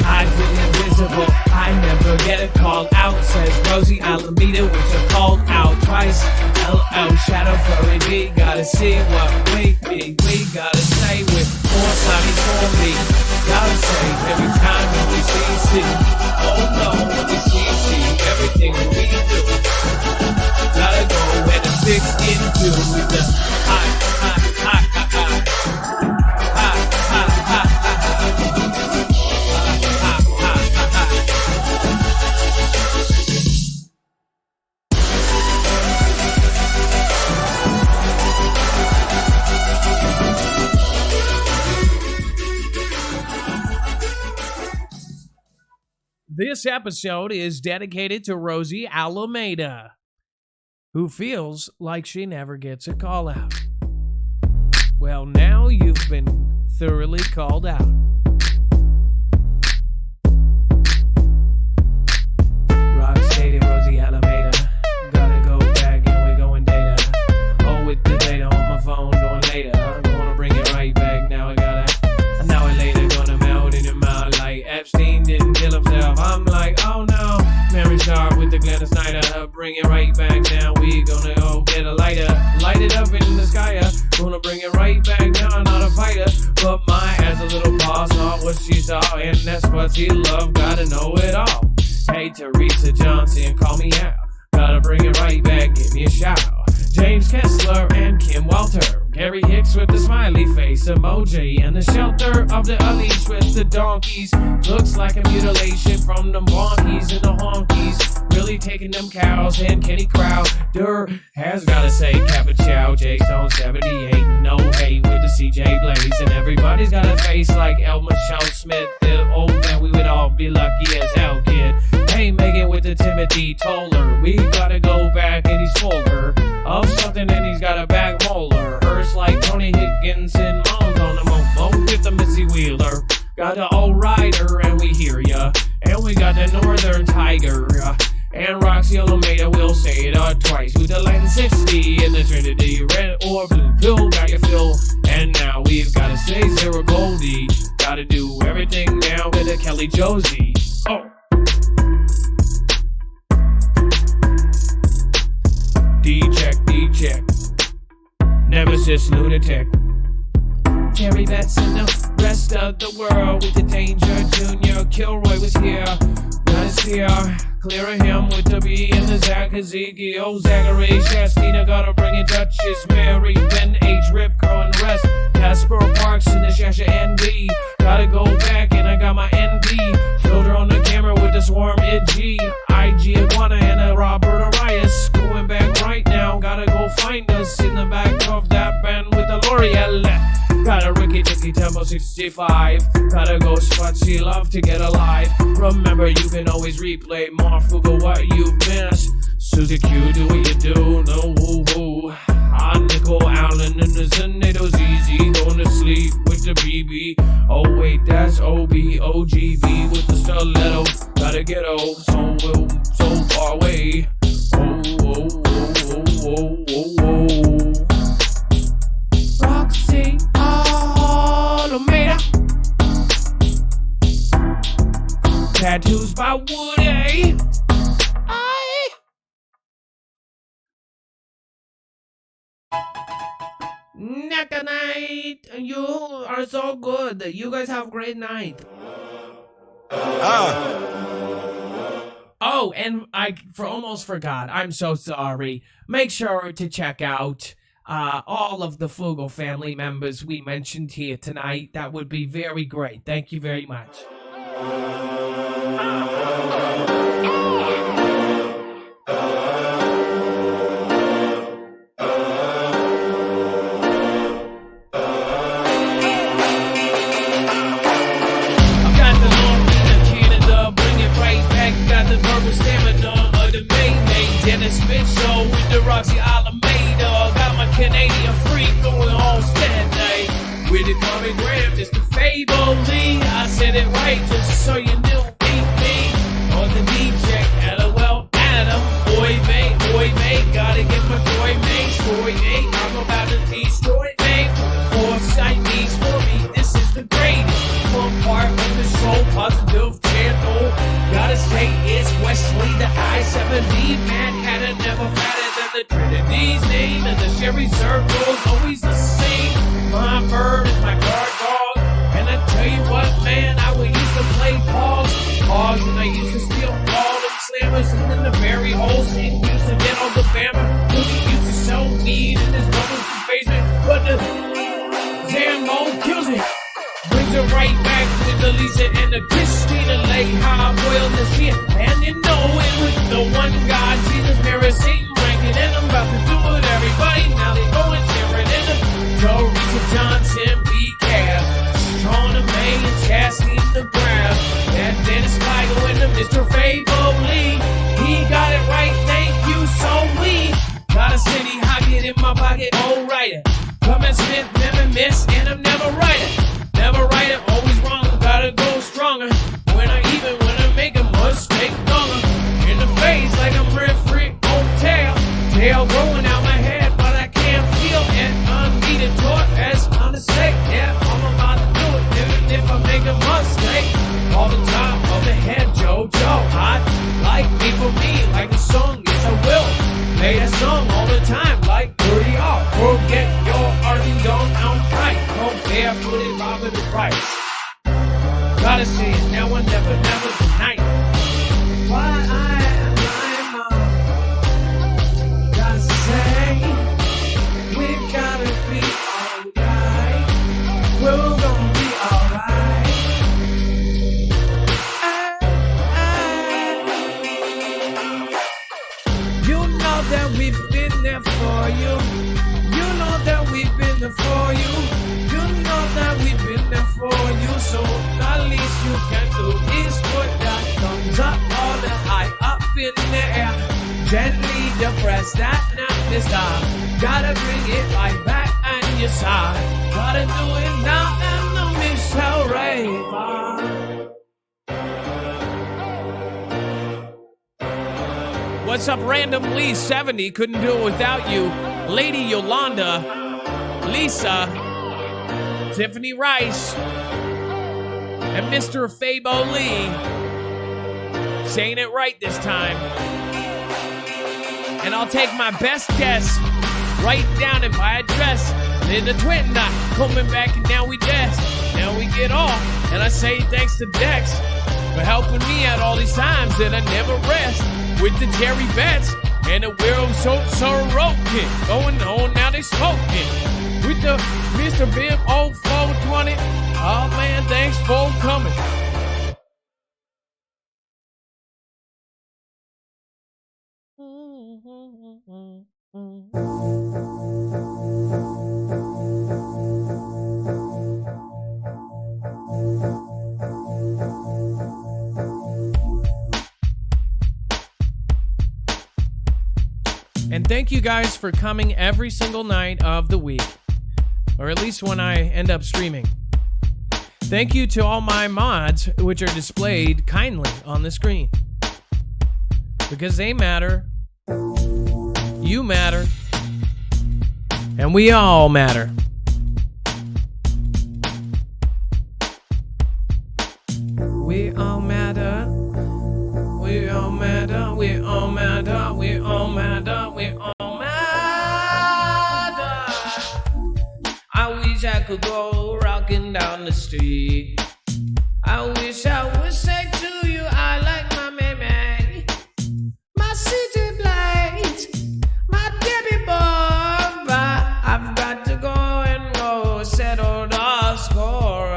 I feel invisible, I never get a call out, says Rosie Alameda, which I called out twice. LL Shadow Furry, we gotta see what we be. We gotta stay with foresight for me. Gotta say every time when we see. Oh no, when we see everything we do. Gotta go where the fix into the high. This episode is dedicated to Rosie Alameda, who feels like she never gets a call out. Well, now you've been thoroughly called out. Rock Stadium, Rosie Alameda. Gotta go back and we're going data. Oh, with the data on my phone, going later. I'm gonna bring it right back. Now I gotta. An hour later, gonna melt in your mouth like Epstein didn't kill himself. I'm like, oh no. Mary Sharp with the Glennis Snyder. Bring it right back now. We gonna go get a lighter. Light it up in the sky. Gonna bring it right back now. I'm not a fighter. But my ass a little boss saw what she saw. And that's what she loved. Gotta know it all. Hey, Teresa Johnson, call me out. Gotta bring it right back. Give me a shout. James Kessler and Kim Walter. Gary Hicks with the smiley face emoji. And the shelter of the Unleashed with the donkeys. Looks like a mutilation from them bonkies and the honkies. Really taking them cows. And Kenny Crowder has gotta say Kappa Chow. J Stone 78. No hate with the CJ Blaze. And everybody's got a face like Elmer Shaw Smith. The old man, we would all be lucky as hell, kid. Hey, Megan with the Timothy Toller. We gotta go back and he's fuller of something and he's got a back molar. Hurts like Tony Higgins and Moms on the Momo with the Missy Wheeler. Got the old rider and we hear ya. And we got the Northern Tiger. And Roxy Alameda will say it twice. With the Latin 60 in the Trinity. Red or blue pill, got your fill. And now we've gotta say Sarah Goldie. Gotta do everything now with a Kelly Josie. Oh. D-check. Nemesis Lunatic. Terry Betts and the rest of the world with the Danger Jr. Kilroy was here. Gotta steer clear of him with the B and the Zach Ezekiel. Zachary Shastina, gotta bring it. Duchess Mary, Ben H. Rip, Curl and the rest. Casper Parks and the Shasha ND. Gotta go back and I got my ND. Filter on the camera with the Swarm IG. IG Iguana and a Robert Arias. Going back right now, gotta go find us in the back of that band with the L'Oreal. Got a Ricky Ticky Tempo 65. Gotta go spot she love to get alive. Remember, you can always replay Marfoogle what you missed. Susie Q, do what you do. No woo woo. Nickel, Allen, and the tornadoes easy. Going to sleep with the BB. Oh wait, that's OBOGB with the stiletto. Gotta get so far away. Roxy Alameda. Tattoos by Woody. Naka night. You are so good. You guys have a great night. Oh, and I almost forgot. I'm so sorry. Make sure to check out all of the Foogle family members we mentioned here tonight. That would be very great. Thank you very much. Dennis Smith show with the Roxy Alameda. Got my Canadian freak going on stand-day. With the comic gram, just a Fable-ly. I said it right just so you knew me. On the deep check, LOL, Adam. Oy vey, gotta get my toy made. Story 8, I'm about to destroy me. Foresight needs for me, this is the greatest. Fun part of the show, positive channel. Gotta say it's Wesley, the I-70 Manhattan, never fatter than the Trinity's name. And the Sherry Circle's always the same. My bird is my guard dog. And I tell you what, man, I would used to play paws, and I used to steal all them slammers and then the berry holes in Houston and Alabama. He used to sell weed in his mother's basement, but the Zambo kills it. Brings it right back with the Lisa and the Christina Lake. How I boil the shit, and you know it with the one God, Jesus, Mary, Satan, ranking, and I'm about to do it. Everybody now they go and share it in the Teresa Johnson, B. Cass, Shauna May, and Chastity the Grass, and Dennis Michael and the Mr. Fable Lee. He got it right, thank you, so we got a city hocket in my pocket, oh writer. Coming Smith, never miss, and I'm never writer. Never right it, always wrong, gotta go stronger. When I make a mistake, longer. In the face like I'm referee on tail. Tail growing out my head, but I can't feel it. Unneeded taught as on the sake. Yeah, I'm about to do it, even if I make a mistake. Off the top of the head, JoJo. I like me for me, like a song, yes I will. Play that song all the time, like 30 off. Forget your arguing, don't right. Go barefooted, Robert the Price. Gotta say it now or never, never tonight. Why I am mom. Gotta say, we've gotta be alright. We're gonna be alright. You know that we've been there for you. You know that we've been there for you. You know that we've been there for you. So the least you can do is put that thumbs up or the high up in the air. Gently depress that now star. Gotta bring it right back on your side. Gotta do it now and the Michelle Ray. What's up, Random Lee 70? Couldn't do it without you. Lady Yolanda, Lisa, Tiffany Rice, and Mr. Fabo Lee. Saying it right this time. And I'll take my best guess. Write down in my address. In the twin knot, coming back and now we just. Now we get off. And I say thanks to Dex for helping me out all these times that I never rest. With the Jerry Betts. And the world so roken. Going on, now they smoking. With the Mr. Bim 0420. Oh man, thanks for coming. And thank thank you guys for coming every single night of the week, or at least when I end up streaming. Thank you to all my mods, which are displayed kindly on the screen. Because they matter, you matter, and we all matter. We all matter. We all matter. We all matter. We all matter. We all matter. I wish I could go rocking down the street. I wish I would say to you, I like my baby, my city blight, my Debbie Bob. I've got to go and go settle the score.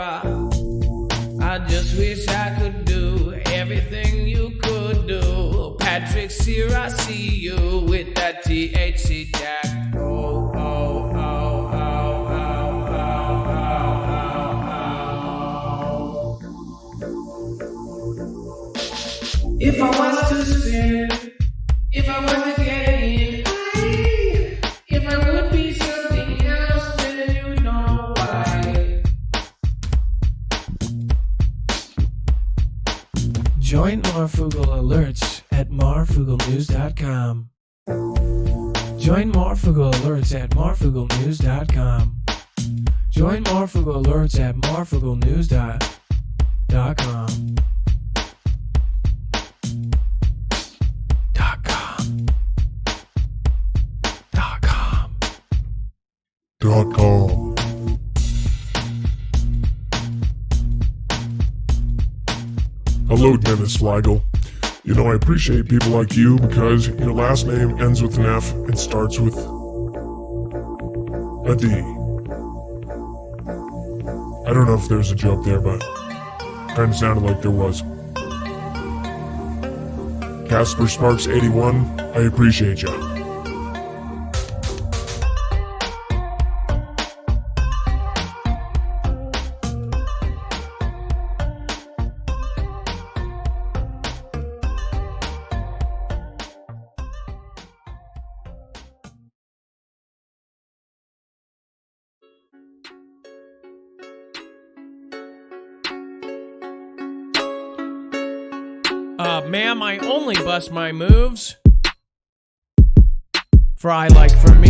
I just wish I could do everything you could do. Patrick Sear, I see you with that THC jack. Oh, oh, oh, oh, oh, oh, oh. If I was to spin, if I was to get in, if I would be something else, then you know why. Join Marfoogle Alerts at marfooglenews.com. Join Marfoogle Alerts at marfooglenews.com. Join Marfoogle Alerts at marfooglenews.com. .com. Hello, Dennis Weigel. You know, I appreciate people like you because your last name ends with an F and starts with a D. I don't know if there's a joke there, but kind of sounded like there was. Casper Sparks 81, I appreciate you. Ma'am, I only bust my moves, for I like for me.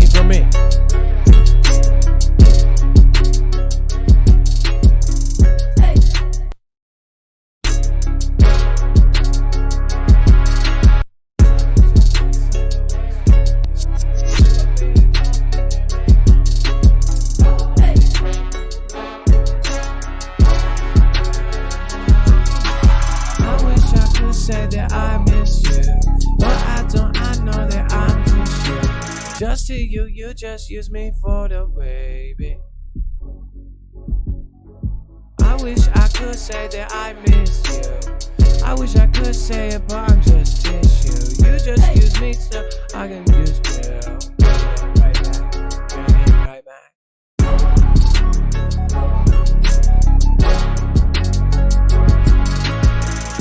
Just to you, you just use me for the baby. I wish I could say that I miss you. I wish I could say it, but I'm just tissue. You just use me so I can use you. Right back, right back.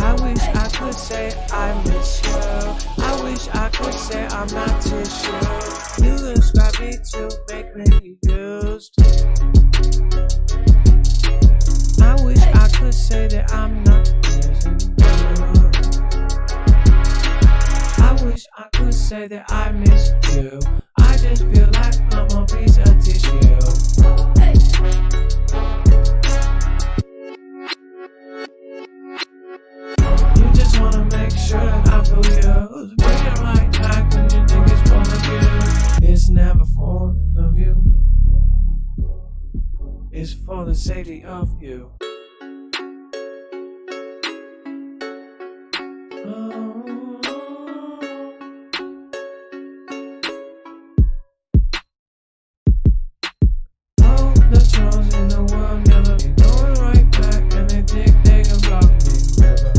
I wish I could say I miss you. I wish I could say I'm not tissue. You describe me to make me used. I wish I could say that I'm not using you. I wish I could say that I miss you. I just feel like I'm a piece of tissue. You just wanna make sure that I feel used. Bring it right back when you think it's for you. It's never for the view. It's for the safety of you. Oh, the trolls in the world never be going right back, and they think they can block me. Never.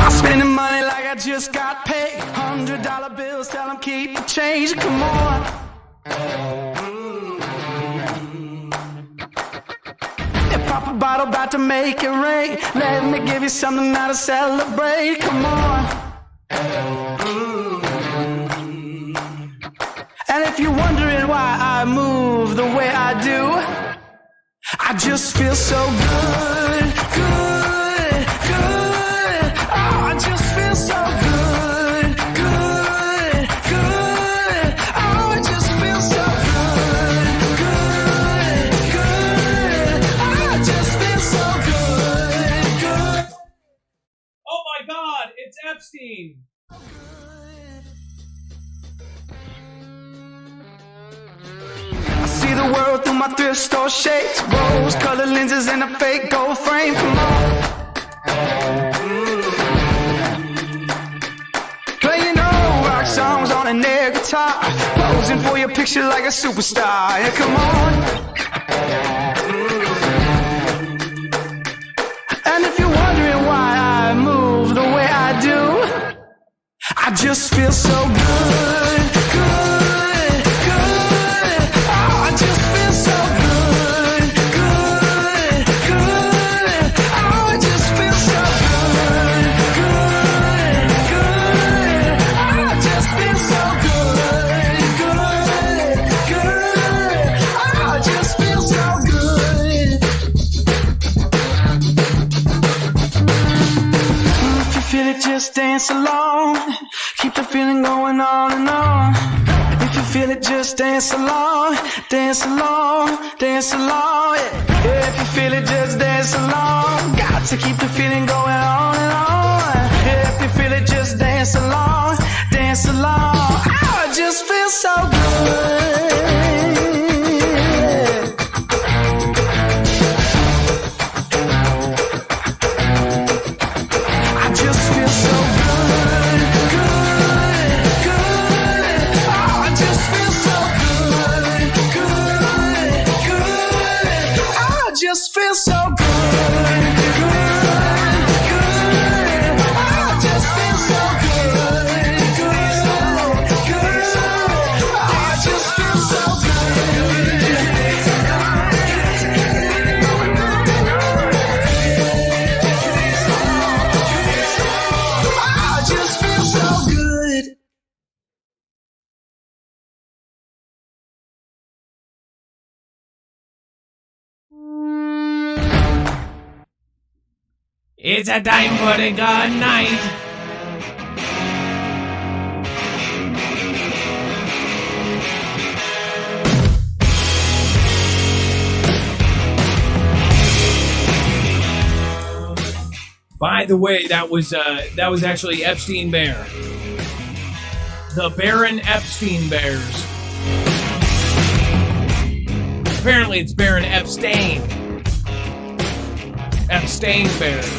I'm spending money like I just got paid. $100 bills, tell them keep the change. Come on. If Papa a bottle about to make it rain. Let me give you something now to celebrate. Come on. And if you're wondering why I move the way I do, I just feel so good, good, good. Oh, I just feel so good, good, good. Oh, I just feel so good, good, good. Oh, I just feel so good, good. Oh my God, it's Epstein. See the world through my thrift store shades, rose-colored lenses and a fake gold frame. Come on. Playing old rock songs on an air guitar, posing for your picture like a superstar. Yeah, come on. And if you're wondering why I move the way I do, I just feel so good, good, good. Oh, I just feel so good, good, good. Oh, I just feel so good, good, good. Oh, I just feel so good, good, good. Oh, I just feel so good. If you feel it, just dance along. Keep the feeling going on and on. If you feel it, just dance along, dance along, dance along. Yeah, if you feel it, just dance along. Got to keep the feeling going on and on. Yeah, if you feel it, just dance along, dance along. Oh, I just feel so good. I just feel so good, good, good. Oh, I just feel so good, good, good. Oh, I just feel so good, good, good. Oh, I just feel so good, good, good. Oh, I just feel so I just feel so good. It's a time for the good night. By the way, that was actually Epstein Bear. The Baron Epstein Bears. Apparently it's Baron Epstein. Epstein Bears.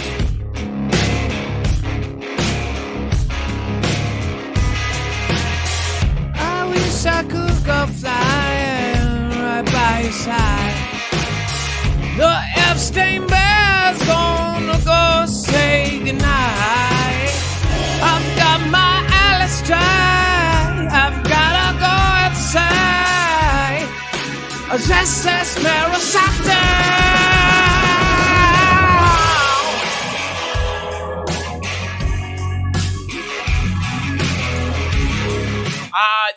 I wish I could go flying right by your side. The Epstein Bear's gonna go say goodnight. I've got my Alice dry. I've gotta go outside. Just as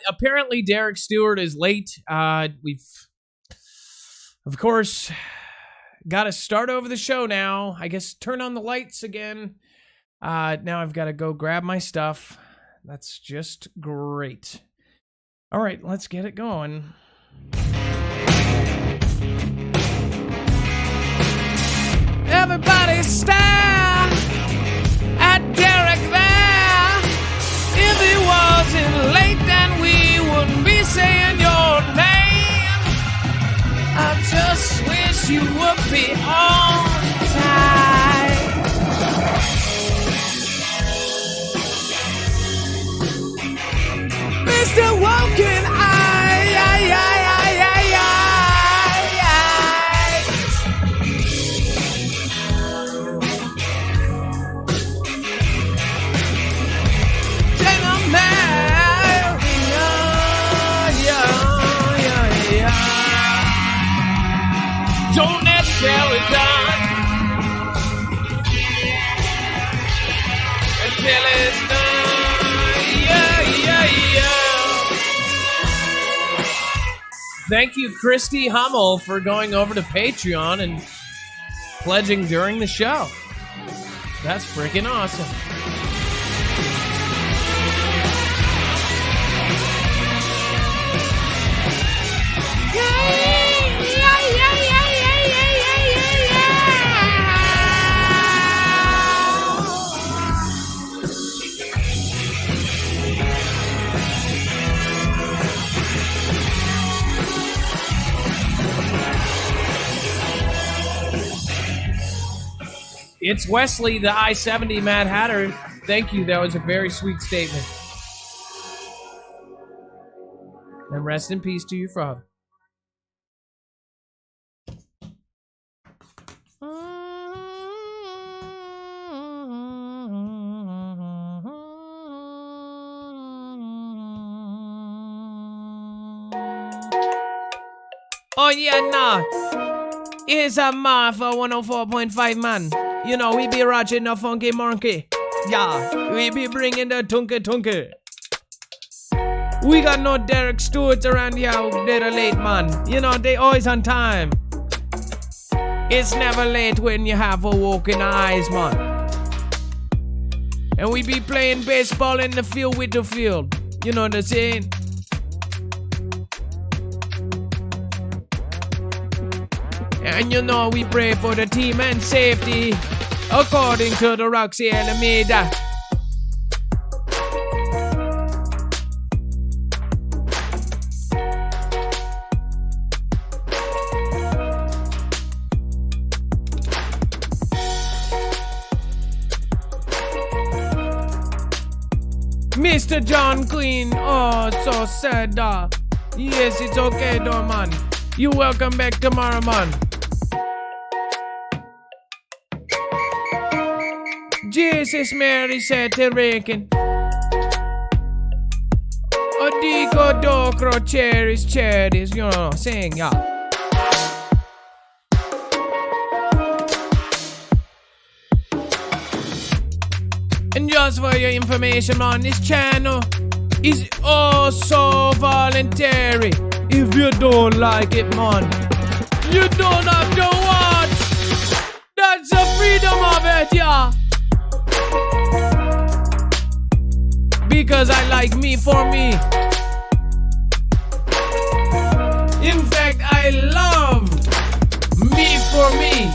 apparently Derek Stewart is late. We've, of course, got to start over the show now. I guess turn on the lights again. Now I've got to go grab my stuff. That's just great. All right, let's get it going. Everybody stare at Derek there. If he wasn't late, then we wouldn't be saying your name. I just wish you would be on time. Mr. Woken don't necessarily die. Thank you, Christy Hummel, for going over to Patreon and pledging during the show. That's freaking awesome. It's Wesley, the I-70 Mad Hatter. Thank you. That was a very sweet statement. And rest in peace to your father. Oh yeah, nah. Here's a Marfa 104.5 man. You know, we be rocking the funky monkey. Yeah, we be bringing the tunke tunke. We got no Derek Stewart around here who did a late man. You know, they always on time. It's never late when you have a walking eyes, man. And we be playing baseball in the field with the field. You know what I'm saying? And you know we pray for the team and safety, according to the Roxy Alameda. Mr. John Queen, oh, so sad, Yes, it's okay, though, man. You welcome back tomorrow, man. Jesus Mary said to Reckon. Odico docro cherries, cherries, you know, sing, yeah. And just for your information, man, this channel is also voluntary. If you don't like it, man, you don't have to watch. That's the freedom of it, yeah. Because I like me for me. In fact, I love me for me.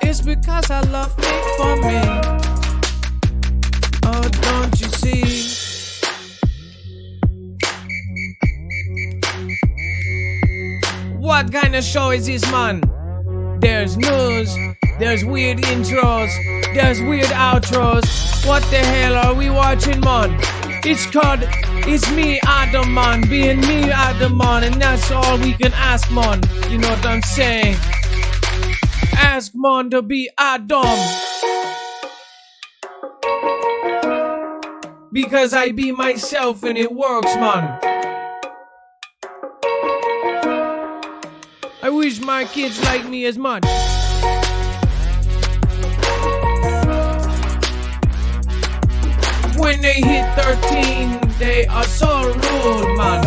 It's because I love me for me. Oh, don't you see? What kind of show is this, man? There's news, there's weird intros, there's weird outros. What the hell are we watching, man? It's called It's Me, Adam, man. Being me, Adam, man. And that's all we can ask, man. You know what I'm saying? Ask, man, to be Adam. Because I be myself and it works, man. I wish my kids like me as much. When they hit 13, they are so rude, man.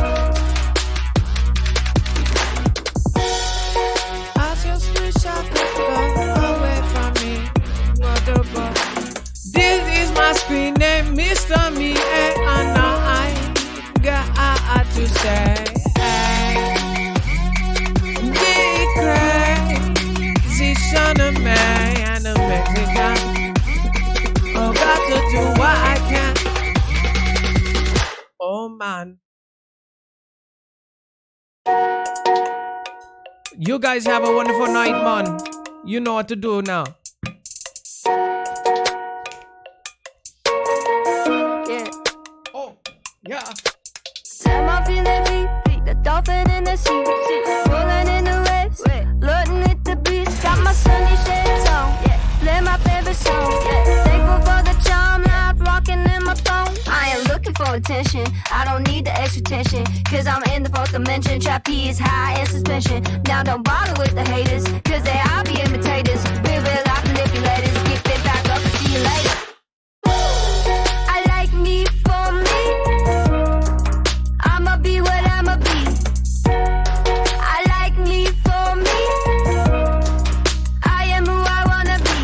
I just wish I could go away from me. What about? This is my screen name, Mr. Me, and I got to say. Of man and a Mexican. Oh, got to do what I can. Oh, man. You guys have a wonderful night, man. You know what to do now. Yeah. Oh, yeah. Time I feel it, the dolphin in the sea, rolling in the waves, floating with the breeze. Got my sunny shades on, play my favorite song. Thankful for the charm, life rocking in my phone. I am looking for a attention. I don't need the extra tension, cause I'm in the fourth dimension. Trapeze high in suspension. Now don't bother with the haters, cause they all be imitators. Real life manipulators. Get it back up, see you later. I like me for me. I'ma be what I'ma be. I like me for me. I am who I wanna be.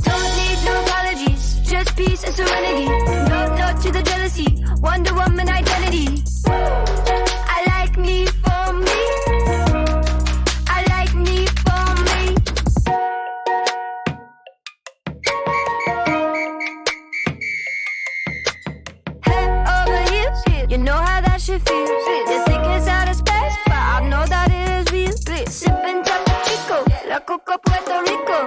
Don't need no apologies, just peace and serenity. No to the jealousy, Wonder Woman identity. I like me for me. I like me for me. Head over heels, you know how that shit feels. You think it's out of space, but I know that it is real. Sipping Topo Chico, La Coca Puerto Rico.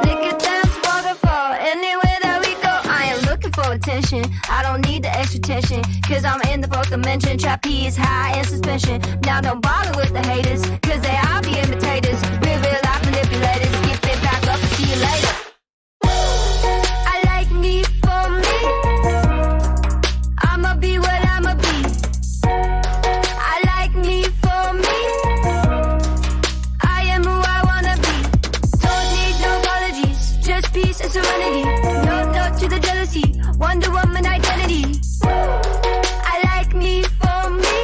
Lick it dance waterfall, anywhere that we go. I am looking for attention, I don't need the extra tension, cause I'm in the fourth dimension. Trapeze high in suspension. Now don't bother with the haters, cause they all be imitators. Real life manipulators. Get it back up, see you later. I like me for me. I'ma be what I'ma be. I like me for me. I am who I wanna be. Don't need no apologies, just peace and serenity. No to the jealousy, Wonder Woman identity. I like me for me.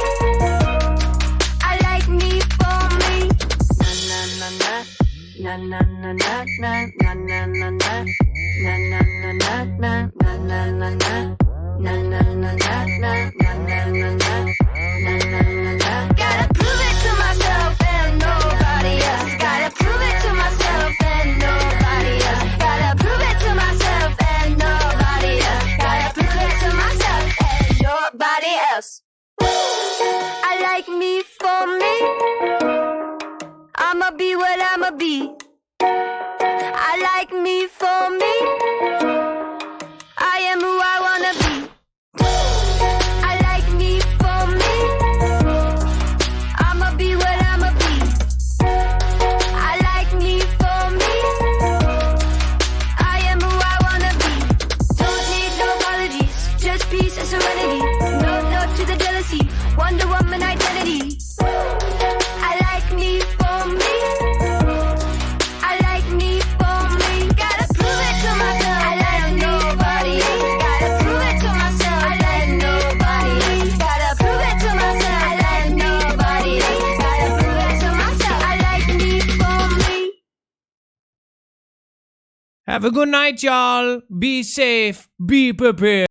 I like me for me. Na na na na na na na na na na na na na na na na na na. Na na na na na na na na na. Gotta prove it to myself and nobody else. Gotta prove it to myself and nobody else. Gotta prove it to myself and nobody else. Gotta prove it to myself and nobody else. I like me for me. I'ma be what I'ma be. I like me for me. I am who I wanna be. I like me for me. I'ma be what I'ma be. I like me for me. I am who I wanna be. Don't need no apologies, just peace and serenity. No to the jealousy, Wonder Woman identity. I like me for me. I like me for me. Gotta prove it to myself. I like nobody else. Gotta prove it to myself. I like nobody else. Gotta prove it to myself. I like nobody else. Gotta prove it to myself. I like me for me. Have a good night, y'all. Be safe. Be prepared.